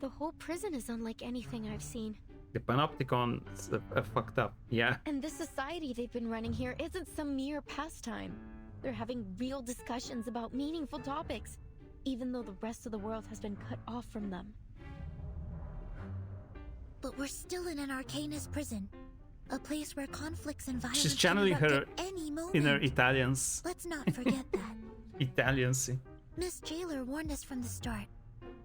The whole prison is unlike anything I've seen. The Panopticon is fucked up. Yeah. And the society they've been running here isn't some mere pastime. They're having real discussions about meaningful topics, even though the rest of the world has been cut off from them. But we're still in an Arcanist prison. A place where conflicts and violence She's can channeling erupt her at any moment. inner Italians. Let's not forget that. Italians. Miss Jailer warned us from the start.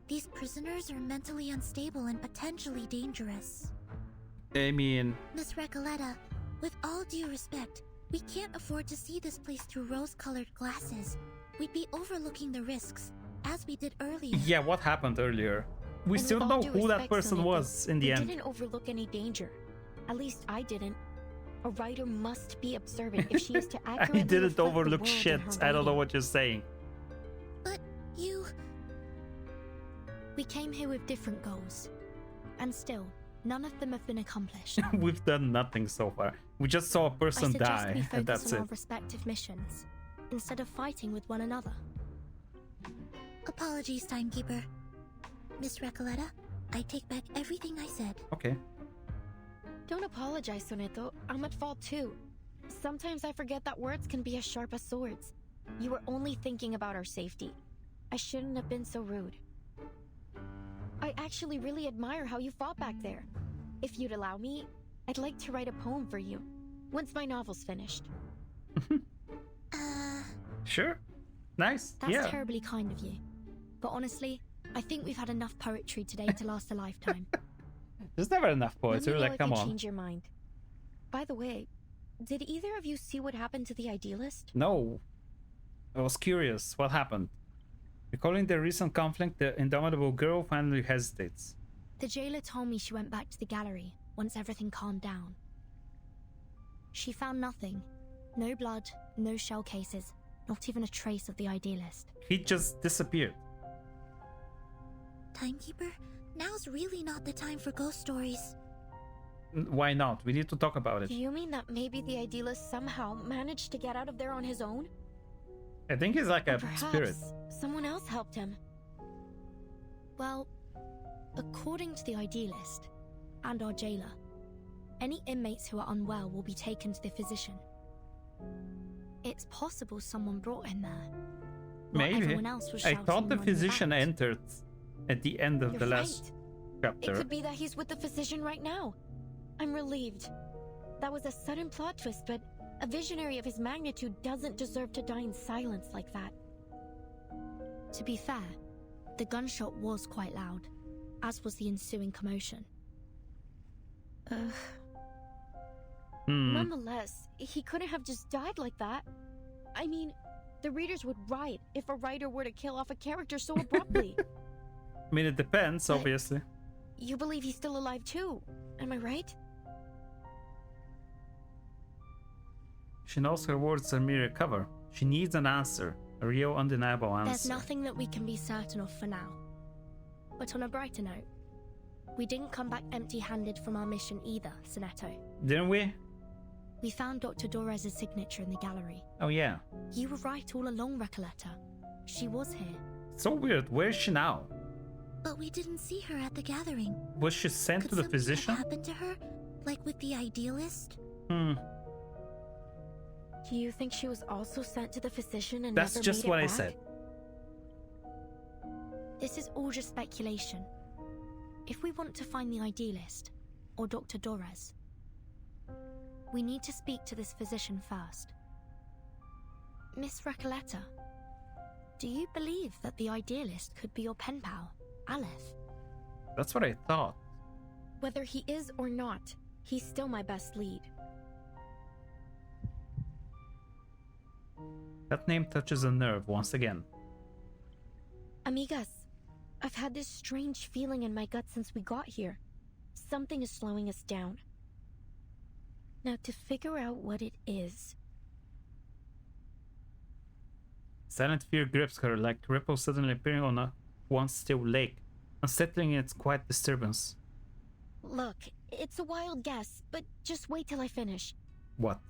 These prisoners are mentally unstable and potentially dangerous. I mean, Miss Recoletta, with all due respect, we can't afford to see this place through rose-colored glasses. We'd be overlooking the risks, as we did earlier. yeah, what happened earlier? We And still with don't all know due who that respect, person Sonata, was in the we end. didn't overlook any danger. At least I didn't. A writer must be observant if she is to accurately I didn't reflect the overlook world in shit. her I don't know writing. what you're saying. But you... We came here with different goals. And still, None of them have been accomplished. We've done nothing so far. We just saw a person die, we and that's focus on it. our respective missions instead of fighting with one another. Apologies, Timekeeper. Miss Recoleta, I take back everything I said. Okay. Don't apologize, Soneto. I'm at fault too. Sometimes I forget that words can be as sharp as swords. You were only thinking about our safety. I shouldn't have been so rude. I actually really admire how you fought back there. If you'd allow me, I'd like to write a poem for you, once my novel's finished. Sure. Nice. That's terribly kind of you. But honestly, I think we've had enough poetry today to last a lifetime. There's never enough poetry, Let me know like, if come you on. change your mind. By the way, did either of you see what happened to the idealist? No. I was curious. What happened? Recalling the recent conflict, the indomitable girl finally hesitates. The jailer told me she went back to the gallery once everything calmed down. She found nothing. No blood, no shell cases, not even a trace of the idealist. He just disappeared. Timekeeper, now's really not the time for ghost stories. Why not? We need to talk about it. Do you mean that maybe the idealist somehow managed to get out of there on his own? I think he's like a Perhaps spirit. someone else helped him. Well, according to the idealist and our jailer, any inmates who are unwell will be taken to the physician. It's possible someone brought him there. While Maybe. everyone else was I shouting thought the and running physician back. entered at the end of You're the last It chapter. could be that he's with the physician right now. I'm relieved. That was a sudden plot twist, but a visionary of his magnitude doesn't deserve to die in silence like that. To be fair, the gunshot was quite loud, as was the ensuing commotion. Nonetheless, he couldn't have just died like that. I mean, the readers would riot if a writer were to kill off a character so abruptly. I mean, it depends, obviously. You believe he's still alive too, am I right? She knows her words are mere cover. She needs an answer, a real, undeniable answer. There's nothing that we can be certain of for now. But on a brighter note, we didn't come back empty-handed from our mission either, Soneto. Didn't we? We found Dr. Dorez's signature in the gallery. Oh yeah. You were right all along, Recoleta. She was here. So weird. Where is she now? But we didn't see her at the gathering. Was she sent to the physician? Could something have happened to her? Like with the idealist? Do you think she was also sent to the physician and That's never just made it what I back? said. This is all just speculation. If we want to find the idealist, or Dr. Dorez, we need to speak to this physician first. Miss Recoleta, do you believe that the idealist could be your pen pal, Aleph? That's what I thought. Whether he is or not, he's still my best lead. That name touches a nerve once again. Amigas, I've had this strange feeling in my gut since we got here. Something is slowing us down. Now, to figure out what it is... Silent fear grips her like ripples suddenly appearing on a once still lake, unsettling in its quiet disturbance. Look, it's a wild guess, but just wait till I finish. What?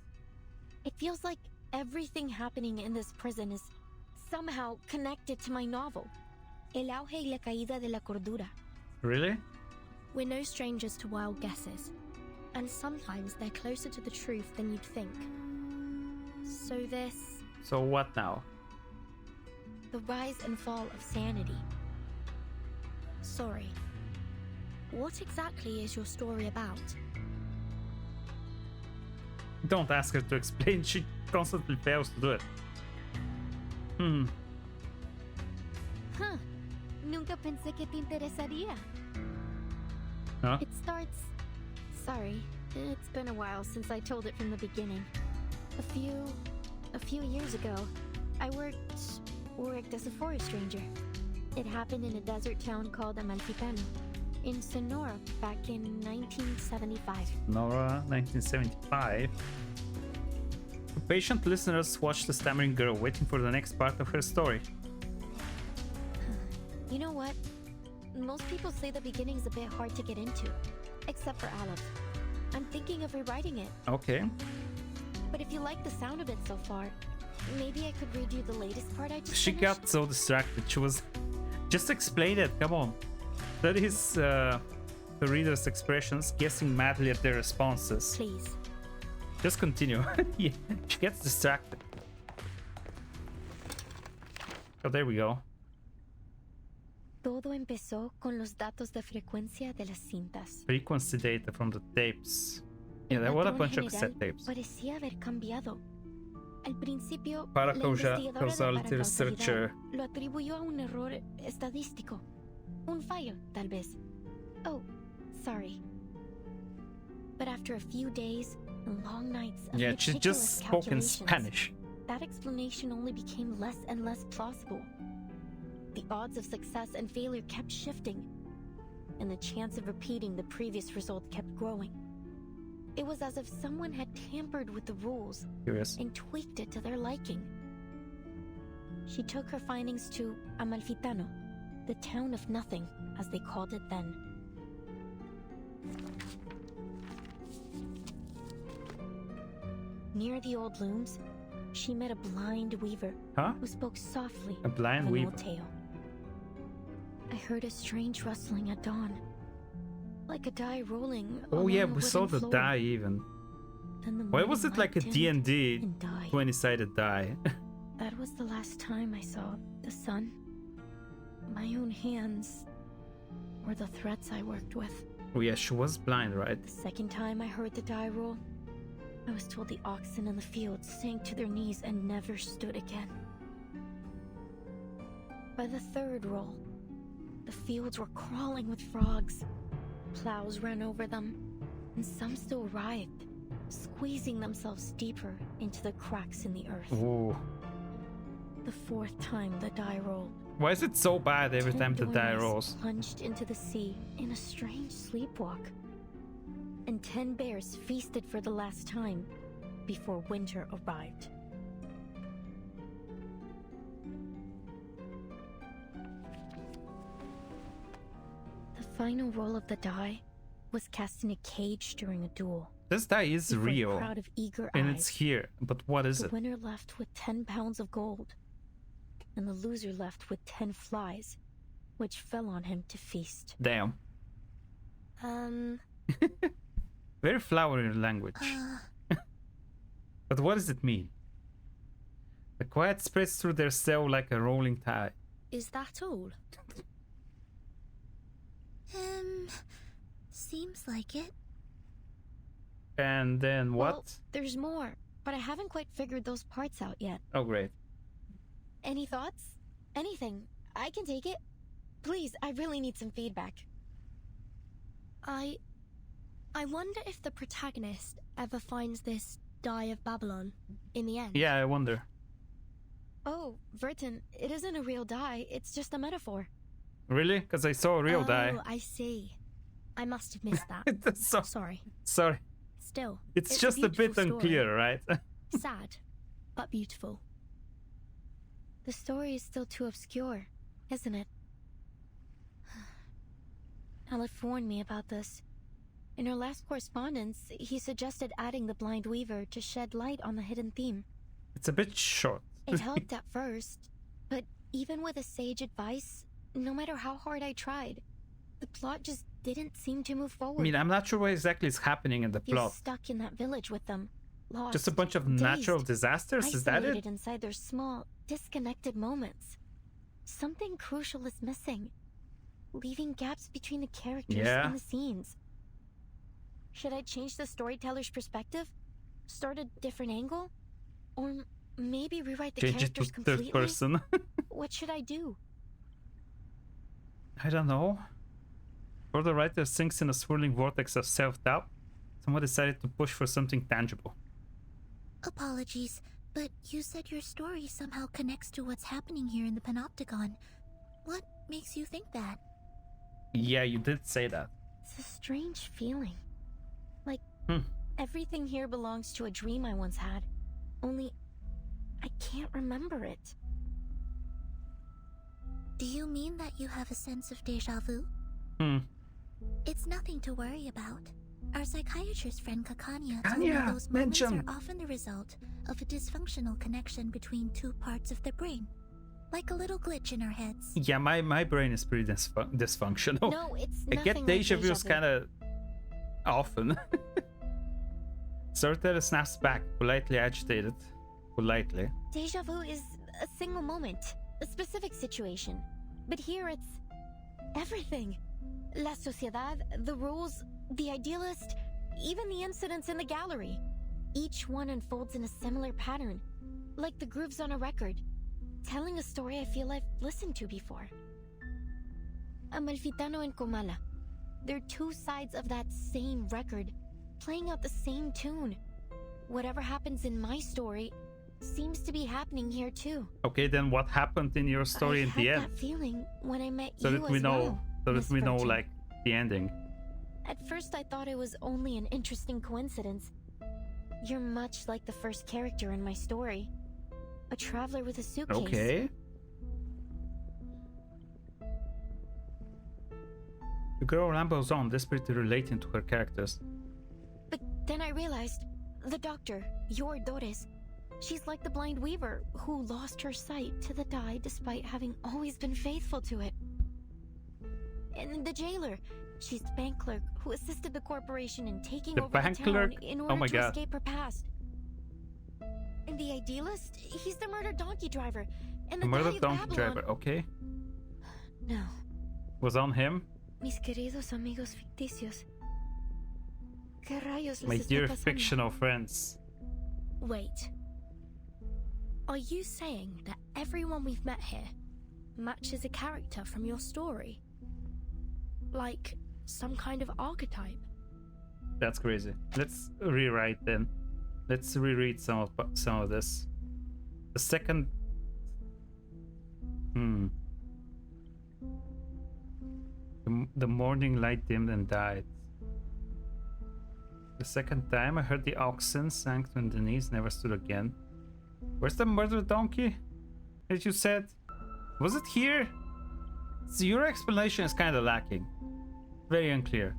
It feels like everything happening in this prison is somehow connected to my novel. El auge y la caída de la cordura. Really? We're no strangers to wild guesses, and sometimes they're closer to the truth than you'd think. So this... So what now? The rise and fall of sanity. Sorry. What exactly is your story about? Don't ask her to explain, she constantly fails to do it. Huh. Nunca pensé que te interesaría. Huh? It starts... Sorry, it's been a while since I told it from the beginning. A few years ago, I worked as a forest ranger. It happened in a desert town called Panopticon, in Sonora, back in 1975. Nora, 1975. Patient listeners watch the stammering girl waiting for the next part of her story. You know what? Most people say the beginning's a bit hard to get into. except for Aleph. I'm thinking of rewriting it. Okay. But if you like the sound of it so far, maybe I could read you the latest part I just She finished? got so distracted. She was... Just explain it, come on. That is the reader's expressions, guessing madly at their responses. Please. Just continue. Yeah, she gets distracted. Oh, there we go. Todo empezó con los datos de frecuencia de las cintas. Frequency data from the tapes. Yeah, there were a bunch of cassette tapes. Parecía haber cambiado. Al principio, Para la investigadora de causality paracausalidad researcher. lo atribuyó a un error estadístico. Un fallo, tal vez. Oh, sorry. But after a few days and long nights of Yeah, she meticulous just spoke in calculations, Spanish. that explanation only became less and less plausible. The odds of success and failure kept shifting, and the chance of repeating the previous result kept growing. It was as if someone had tampered with the rules Curious. and tweaked it to their liking. She took her findings to Amalfitano, the town of nothing, as they called it then. Near the old looms, she met a blind weaver who spoke softly A blind of an weaver. old tale. I heard a strange rustling at dawn, like a die rolling. Oh yeah, along we the saw wooden the floor. die even. Then the Why moon was it like a wiped D&D and died. 20-sided die? That was the last time I saw the sun. My own hands were the threads I worked with. Oh yeah, she was blind, right? The second time I heard the die roll, I was told the oxen in the fields sank to their knees and never stood again. By the third roll, the fields were crawling with frogs. Plows ran over them, and some still writhed, squeezing themselves deeper into the cracks in the earth. Ooh. The fourth time the die rolled, Why is it so bad every 10 time the die dormice rolls? plunged into the sea in a strange sleepwalk. And 10 bears feasted for the last time before winter arrived. The final roll of the die was cast in a cage during a duel. This die is Before a real. crowd of eager And eyes, it's here. But what is the it? winner left with 10 pounds of gold, and the loser left with 10 flies, which fell on him to feast. Damn. Very flowery language. But what does it mean? The quiet spreads through their cell like a rolling tide. Is that all? Seems like it. And then what? Well, there's more, but I haven't quite figured those parts out yet. Oh, great. Any thoughts? Anything. I can take it. Please, I really need some feedback. I wonder if the protagonist ever finds this Die of Babylon in the end. Yeah, I wonder. Oh, Verton, it isn't a real die, it's just a metaphor. Really? Because I saw a real die. Oh, I see. I must have missed that. Sorry. Sorry. Still, It's just a bit beautiful story. unclear, right? Sad, but beautiful. The story is still too obscure, isn't it? Aleph warned me about this. In our last correspondence, he suggested adding the blind weaver to shed light on the hidden theme. It's a bit short. It helped at first, but even with a sage advice, no matter how hard I tried, the plot just didn't seem to move forward. I mean, I'm not sure what exactly is happening in the You're plot. stuck in that village with them, lost, Just a bunch of dazed, natural disasters? Is that isolated it? inside their small, disconnected moments. Something crucial is missing, leaving gaps between the characters Yeah. and the scenes. Should I change the storyteller's perspective? Start a different angle? Or maybe rewrite the Change it to characters third completely? person. What should I do? I don't know. Or the writer sinks in a swirling vortex of self-doubt. Someone decided to push for something tangible. Apologies, but you said your story somehow connects to what's happening here in the Panopticon. What makes you think that? Yeah, you did say that. It's a strange feeling. Like, Hmm. everything here belongs to a dream I once had. Only, I can't remember it. Do you mean that you have a sense of deja vu? Hmm. It's nothing to worry about. Our psychiatrist friend Kakanya told me those moments are often the result of a dysfunctional connection between two parts of the brain. Like a little glitch in our heads. Yeah, my brain is pretty dysfunctional. No, it's I nothing get like deja deja vus vu. kind of often. Storyteller snaps back, politely agitated. Politely. Deja vu is a single moment, a specific situation. But here it's everything. La sociedad, the rules, the idealist, even the incidents in the gallery. Each one unfolds in a similar pattern, like the grooves on a record, telling a story I feel I've listened to before. Amalfitano and Comala. They're two sides of that same record, playing out the same tune. Whatever happens in my story seems to be happening here too. Okay, then what happened in your story in the I end? had that feeling when I met So you that we as know, well, so Miss that we know, Virgin. like, the ending. At first I thought it was only an interesting coincidence. You're much like the first character in my story. A traveler with a suitcase. Okay. The girl rambles on, desperately relating to her characters. But then I realized, the doctor, your Dores, she's like the blind weaver who lost her sight to the dye despite having always been faithful to it. And the jailer, she's the bank clerk who assisted the corporation in taking The over the bank town clerk? in Oh order my to God. escape her past. And the idealist, he's the murdered donkey driver. And The the murdered guy of donkey Babylon. driver, okay. No, Was on him. mis queridos amigos ficticios. ¿Qué rayos les My está dear pasando? fictional friends. Wait. Are you saying that everyone we've met here matches a character from your story? Like some kind of archetype? That's crazy. Let's rewrite then. Let's reread some of this. The second. The morning light dimmed and died. The second time I heard the oxen sank to the knees, never stood again. Where's the murdered donkey? As you said, was it here? So your explanation is kind of lacking. Very unclear.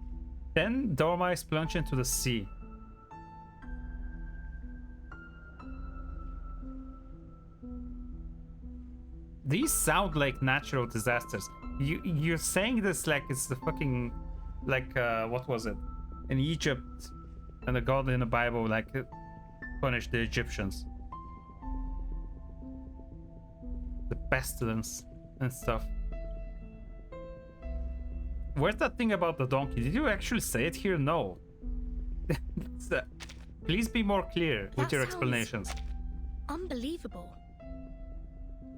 Then Dormice plunged into the sea. These sound like natural disasters. You're saying this like it's the fucking, like what was it? In Egypt, and the god in the Bible like punished the Egyptians. The pestilence and stuff. Where's that thing about the donkey? Did you actually say it here? No. Please be more clear with That your sounds explanations. Unbelievable.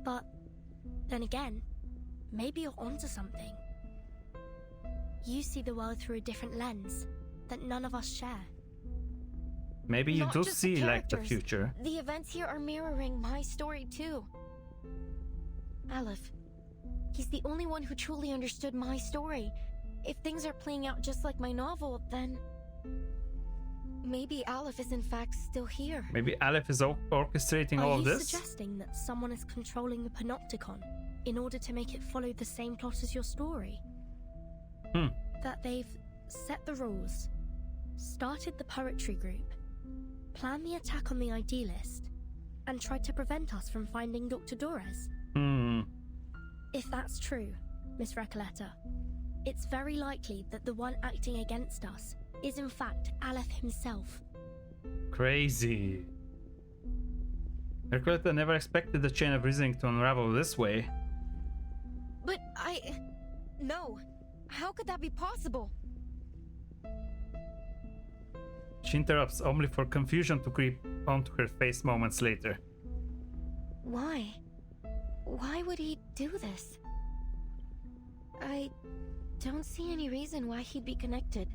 But then again, maybe you're onto something. You see the world through a different lens that none of us share. Maybe you Not do just the see like the characters. future. The events here are mirroring my story too. Aleph, he's the only one who truly understood my story. If things are playing out just like my novel, then maybe Aleph is in fact still here. Maybe Aleph is orchestrating all Are of you this. suggesting that someone is controlling the Panopticon in order to make it follow the same plot as your story? That they've set the rules, started the poetry group, planned the attack on the Idealist, and tried to prevent us from finding Dr. Dores? If that's true, Miss Recoleta, it's very likely that the one acting against us is in fact Aleph himself. Crazy. Recoleta never expected the chain of reasoning to unravel this way. But no. How could that be possible? She interrupts only for confusion to creep onto her face moments later. Why? Why would he do this? I don't see any reason why he'd be connected.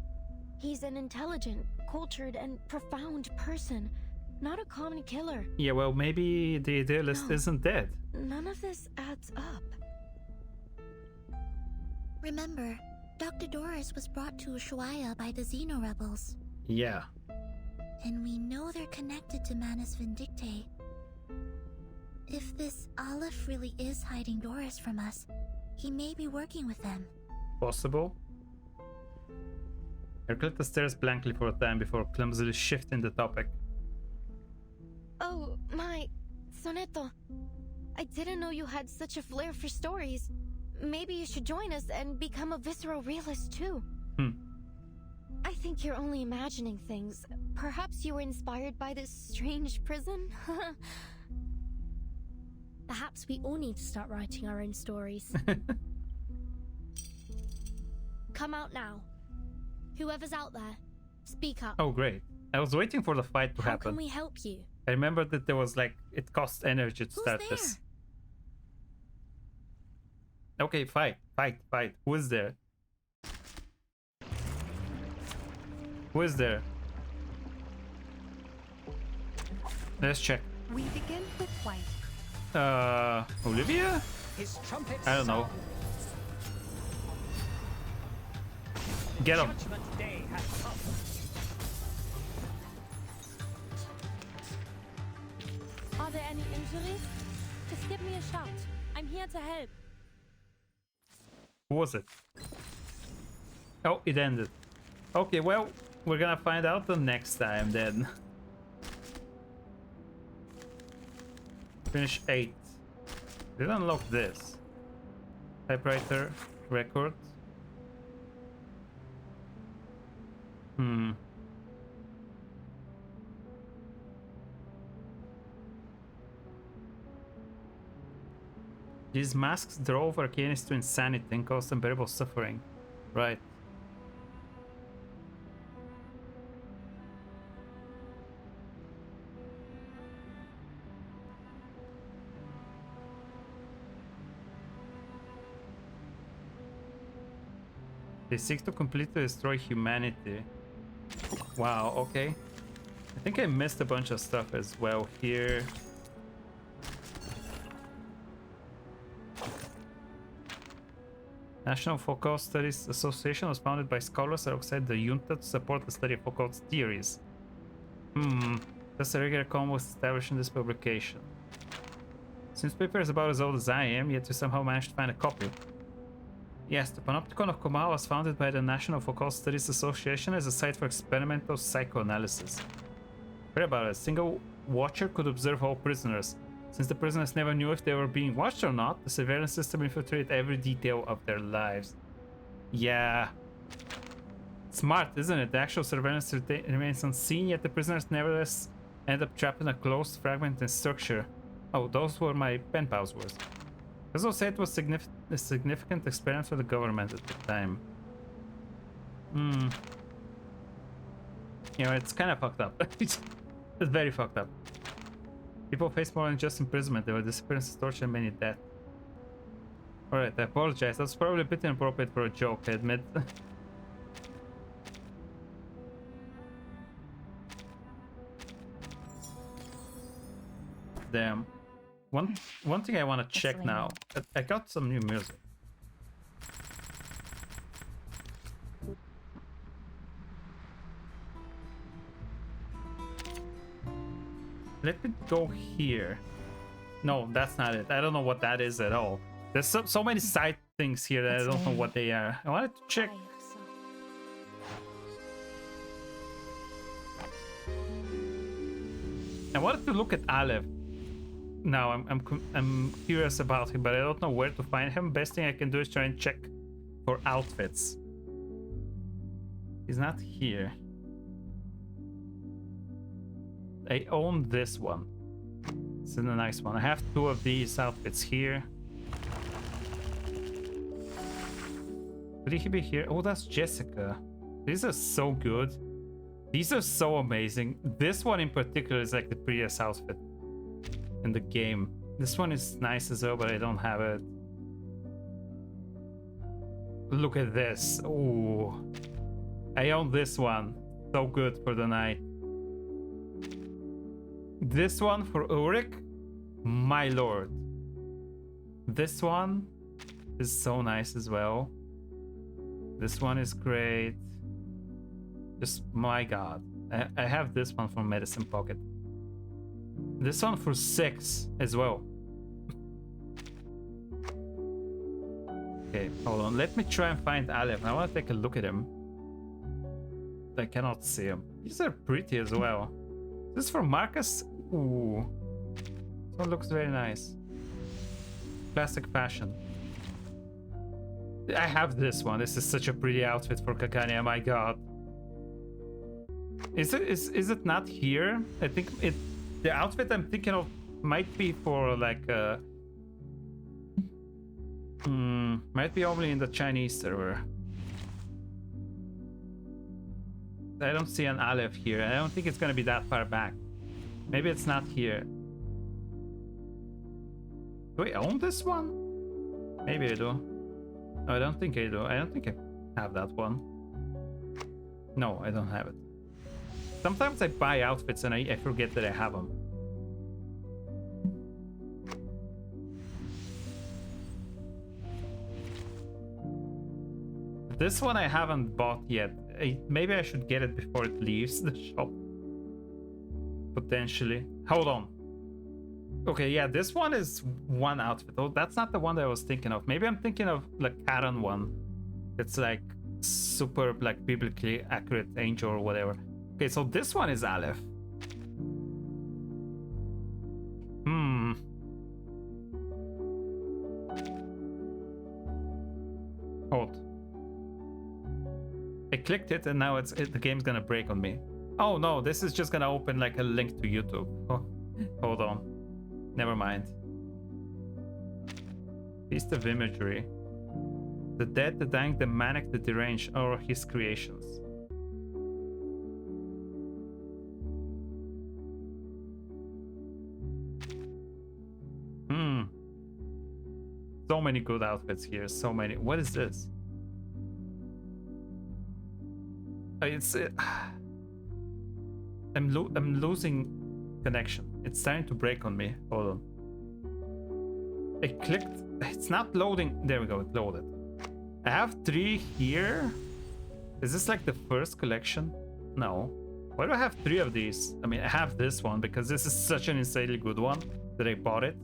He's an intelligent, cultured, and profound person, not a common killer. Yeah, well, maybe the Idealist isn't dead. None of this adds up. Remember, Dr. Doris was brought to Ushuaia by the Xeno rebels. Yeah. And we know they're connected to Manus Vindicte. If this Aleph really is hiding Doris from us, he may be working with them. Possible. Herculeta stares blankly for a time before clumsily shifting the topic. Oh, my... Soneto. I didn't know you had such a flair for stories. Maybe you should join us and become a visceral realist too. I think you're only imagining things. Perhaps you were inspired by this strange prison? Perhaps we all need to start writing our own stories. Come out now. Whoever's out there, speak up. Oh, great. I was waiting for the fight to happen. How can we help you? I remember that there was like, it cost energy to start this. Okay, fight. Who is there? Who is there? Let's check. We begin with white. Olivia? His trumpet I don't know. Get him. Judgment Day has come. Are there any injuries? Just give me a shout. I'm here to help. Who was it? Oh, it ended. Okay, well, we're gonna find out the next time then. Finish 8. Did unlock this. Typewriter, record. These masks drove Arcanists to insanity and caused unbearable suffering. Right. They seek to completely destroy humanity. Wow, okay. I think I missed a bunch of stuff as well here. National Foucault Studies Association was founded by scholars alongside the junta to support the study of Foucault's theories. That's a regular common was established in this publication. Since paper is about as old as I am, yet you somehow managed to find a copy. Yes, the Panopticon of Komal was founded by the National Foucault Studies Association as a site for experimental psychoanalysis. Read about it. A single watcher could observe all prisoners. Since the prisoners never knew if they were being watched or not, the surveillance system infiltrated every detail of their lives. Yeah. Smart, isn't it? The actual surveillance remains unseen, yet the prisoners nevertheless end up trapped in a closed, fragmented structure. Oh, those were my pen pals words. As I said, it was a significant experiment for the government at the time. You know, it's kind of fucked up. It's very fucked up. People face more than just imprisonment. There were disappearances, torture, and many deaths. Alright, I apologize. That's probably a bit inappropriate for a joke, I admit. Damn. One thing I want to check now. I got some new music. Let me go here. No, that's not it. I don't know what that is at all. There's so many side things here that I don't know what they are. I wanted to check. I wanted to look at Aleph. Now I'm curious about him, but I don't know where to find him. Best thing I can do is try and check for outfits. He's not here. I own this one. It's a nice one. I have 2 of these outfits here. Could he be here? Oh, that's Jessica. These are so good. These are so amazing. This one in particular is like the prettiest outfit in the game. This one is nice as well, but I don't have it. Look at this. Ooh. I own this one. So good for the night. This one for Ulrich, my lord. This one is so nice as well. This one is great. Just my god. I have this one for Medicine Pocket. This one for 6 as well. Okay, hold on. Let me try and find Aleph. I want to take a look at him. I cannot see them. These are pretty as well. This is from Marcus. Ooh, this one looks very nice. Classic fashion. I have this one. This is such a pretty outfit for Kakania. My God. Is it not here? I think it. The outfit I'm thinking of might be for like might be only in the Chinese server. I don't see an Aleph here. I don't think it's gonna be that far back. Maybe it's not here. Do I own this one? Maybe I do. No, I don't think I do. I don't think I have that one. No, I don't have it. Sometimes I buy outfits and I forget that I have them. This one I haven't bought yet. Maybe I should get it before it leaves the shop. Potentially. Hold on. Okay, yeah, this one is one outfit. Oh, that's not the one that I was thinking of. Maybe I'm thinking of like Karen one. It's like super like biblically accurate angel or whatever. Okay, so this one is Aleph. Hold. I clicked it and now the game's gonna break on me. Oh no, this is just gonna open like a link to YouTube. Oh, hold on. Never mind. Feast of imagery. The dead, the dying, the manic, the deranged are his creations. So many good outfits here. So many. What is this? I'm losing connection. It's starting to break on me. Hold on. I clicked. It's not loading. There we go. It loaded. I have 3 here. Is this like the first collection? No. Why do I have 3 of these? I mean, I have this one because this is such an insanely good one that I bought it.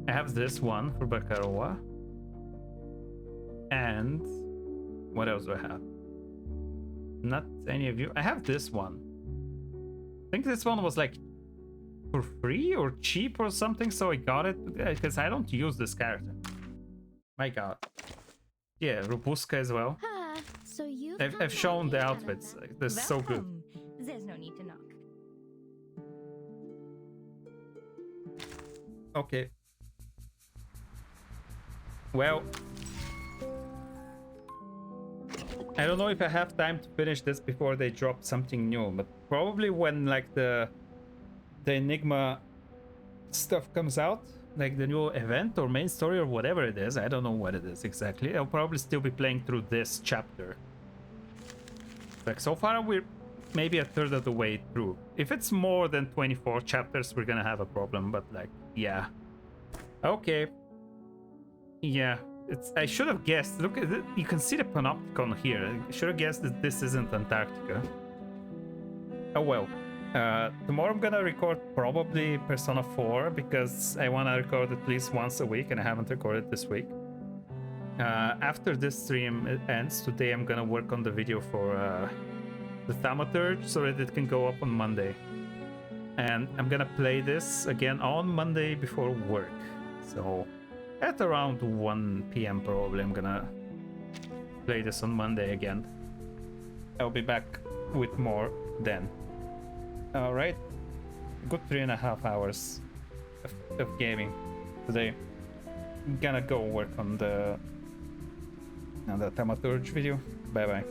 I have this one for Bakaroa. And what else do I have? Not any of you. I have this one. I think this one was like for free or cheap or something, so I got it because I don't use this character. My God. Yeah, Robuska as well. So I've shown the outfits. This is so good. There's no need to knock. Okay. Well, I don't know if I have time to finish this before they drop something new, but probably when like the Enigma stuff comes out, like the new event or main story or whatever it is. I don't know what it is exactly. I'll probably still be playing through this chapter. Like so far we're maybe a third of the way through. If it's more than 24 chapters, we're gonna have a problem, but like, yeah. Okay. Yeah, I should have guessed. Look at it. You can see the Panopticon here. I should have guessed that this isn't Antarctica. Oh well. Tomorrow I'm gonna record probably Persona 4 because I want to record at least once a week and I haven't recorded this week. After this stream ends today, I'm gonna work on the video for the Thaumaturge so that it can go up on Monday. And I'm gonna play this again on Monday before work. So at around 1 PM probably I'm gonna play this on Monday again. I'll be back with more then. Alright, good 3.5 hours of gaming today. I'm gonna go work on the Thaumaturge video. Bye bye.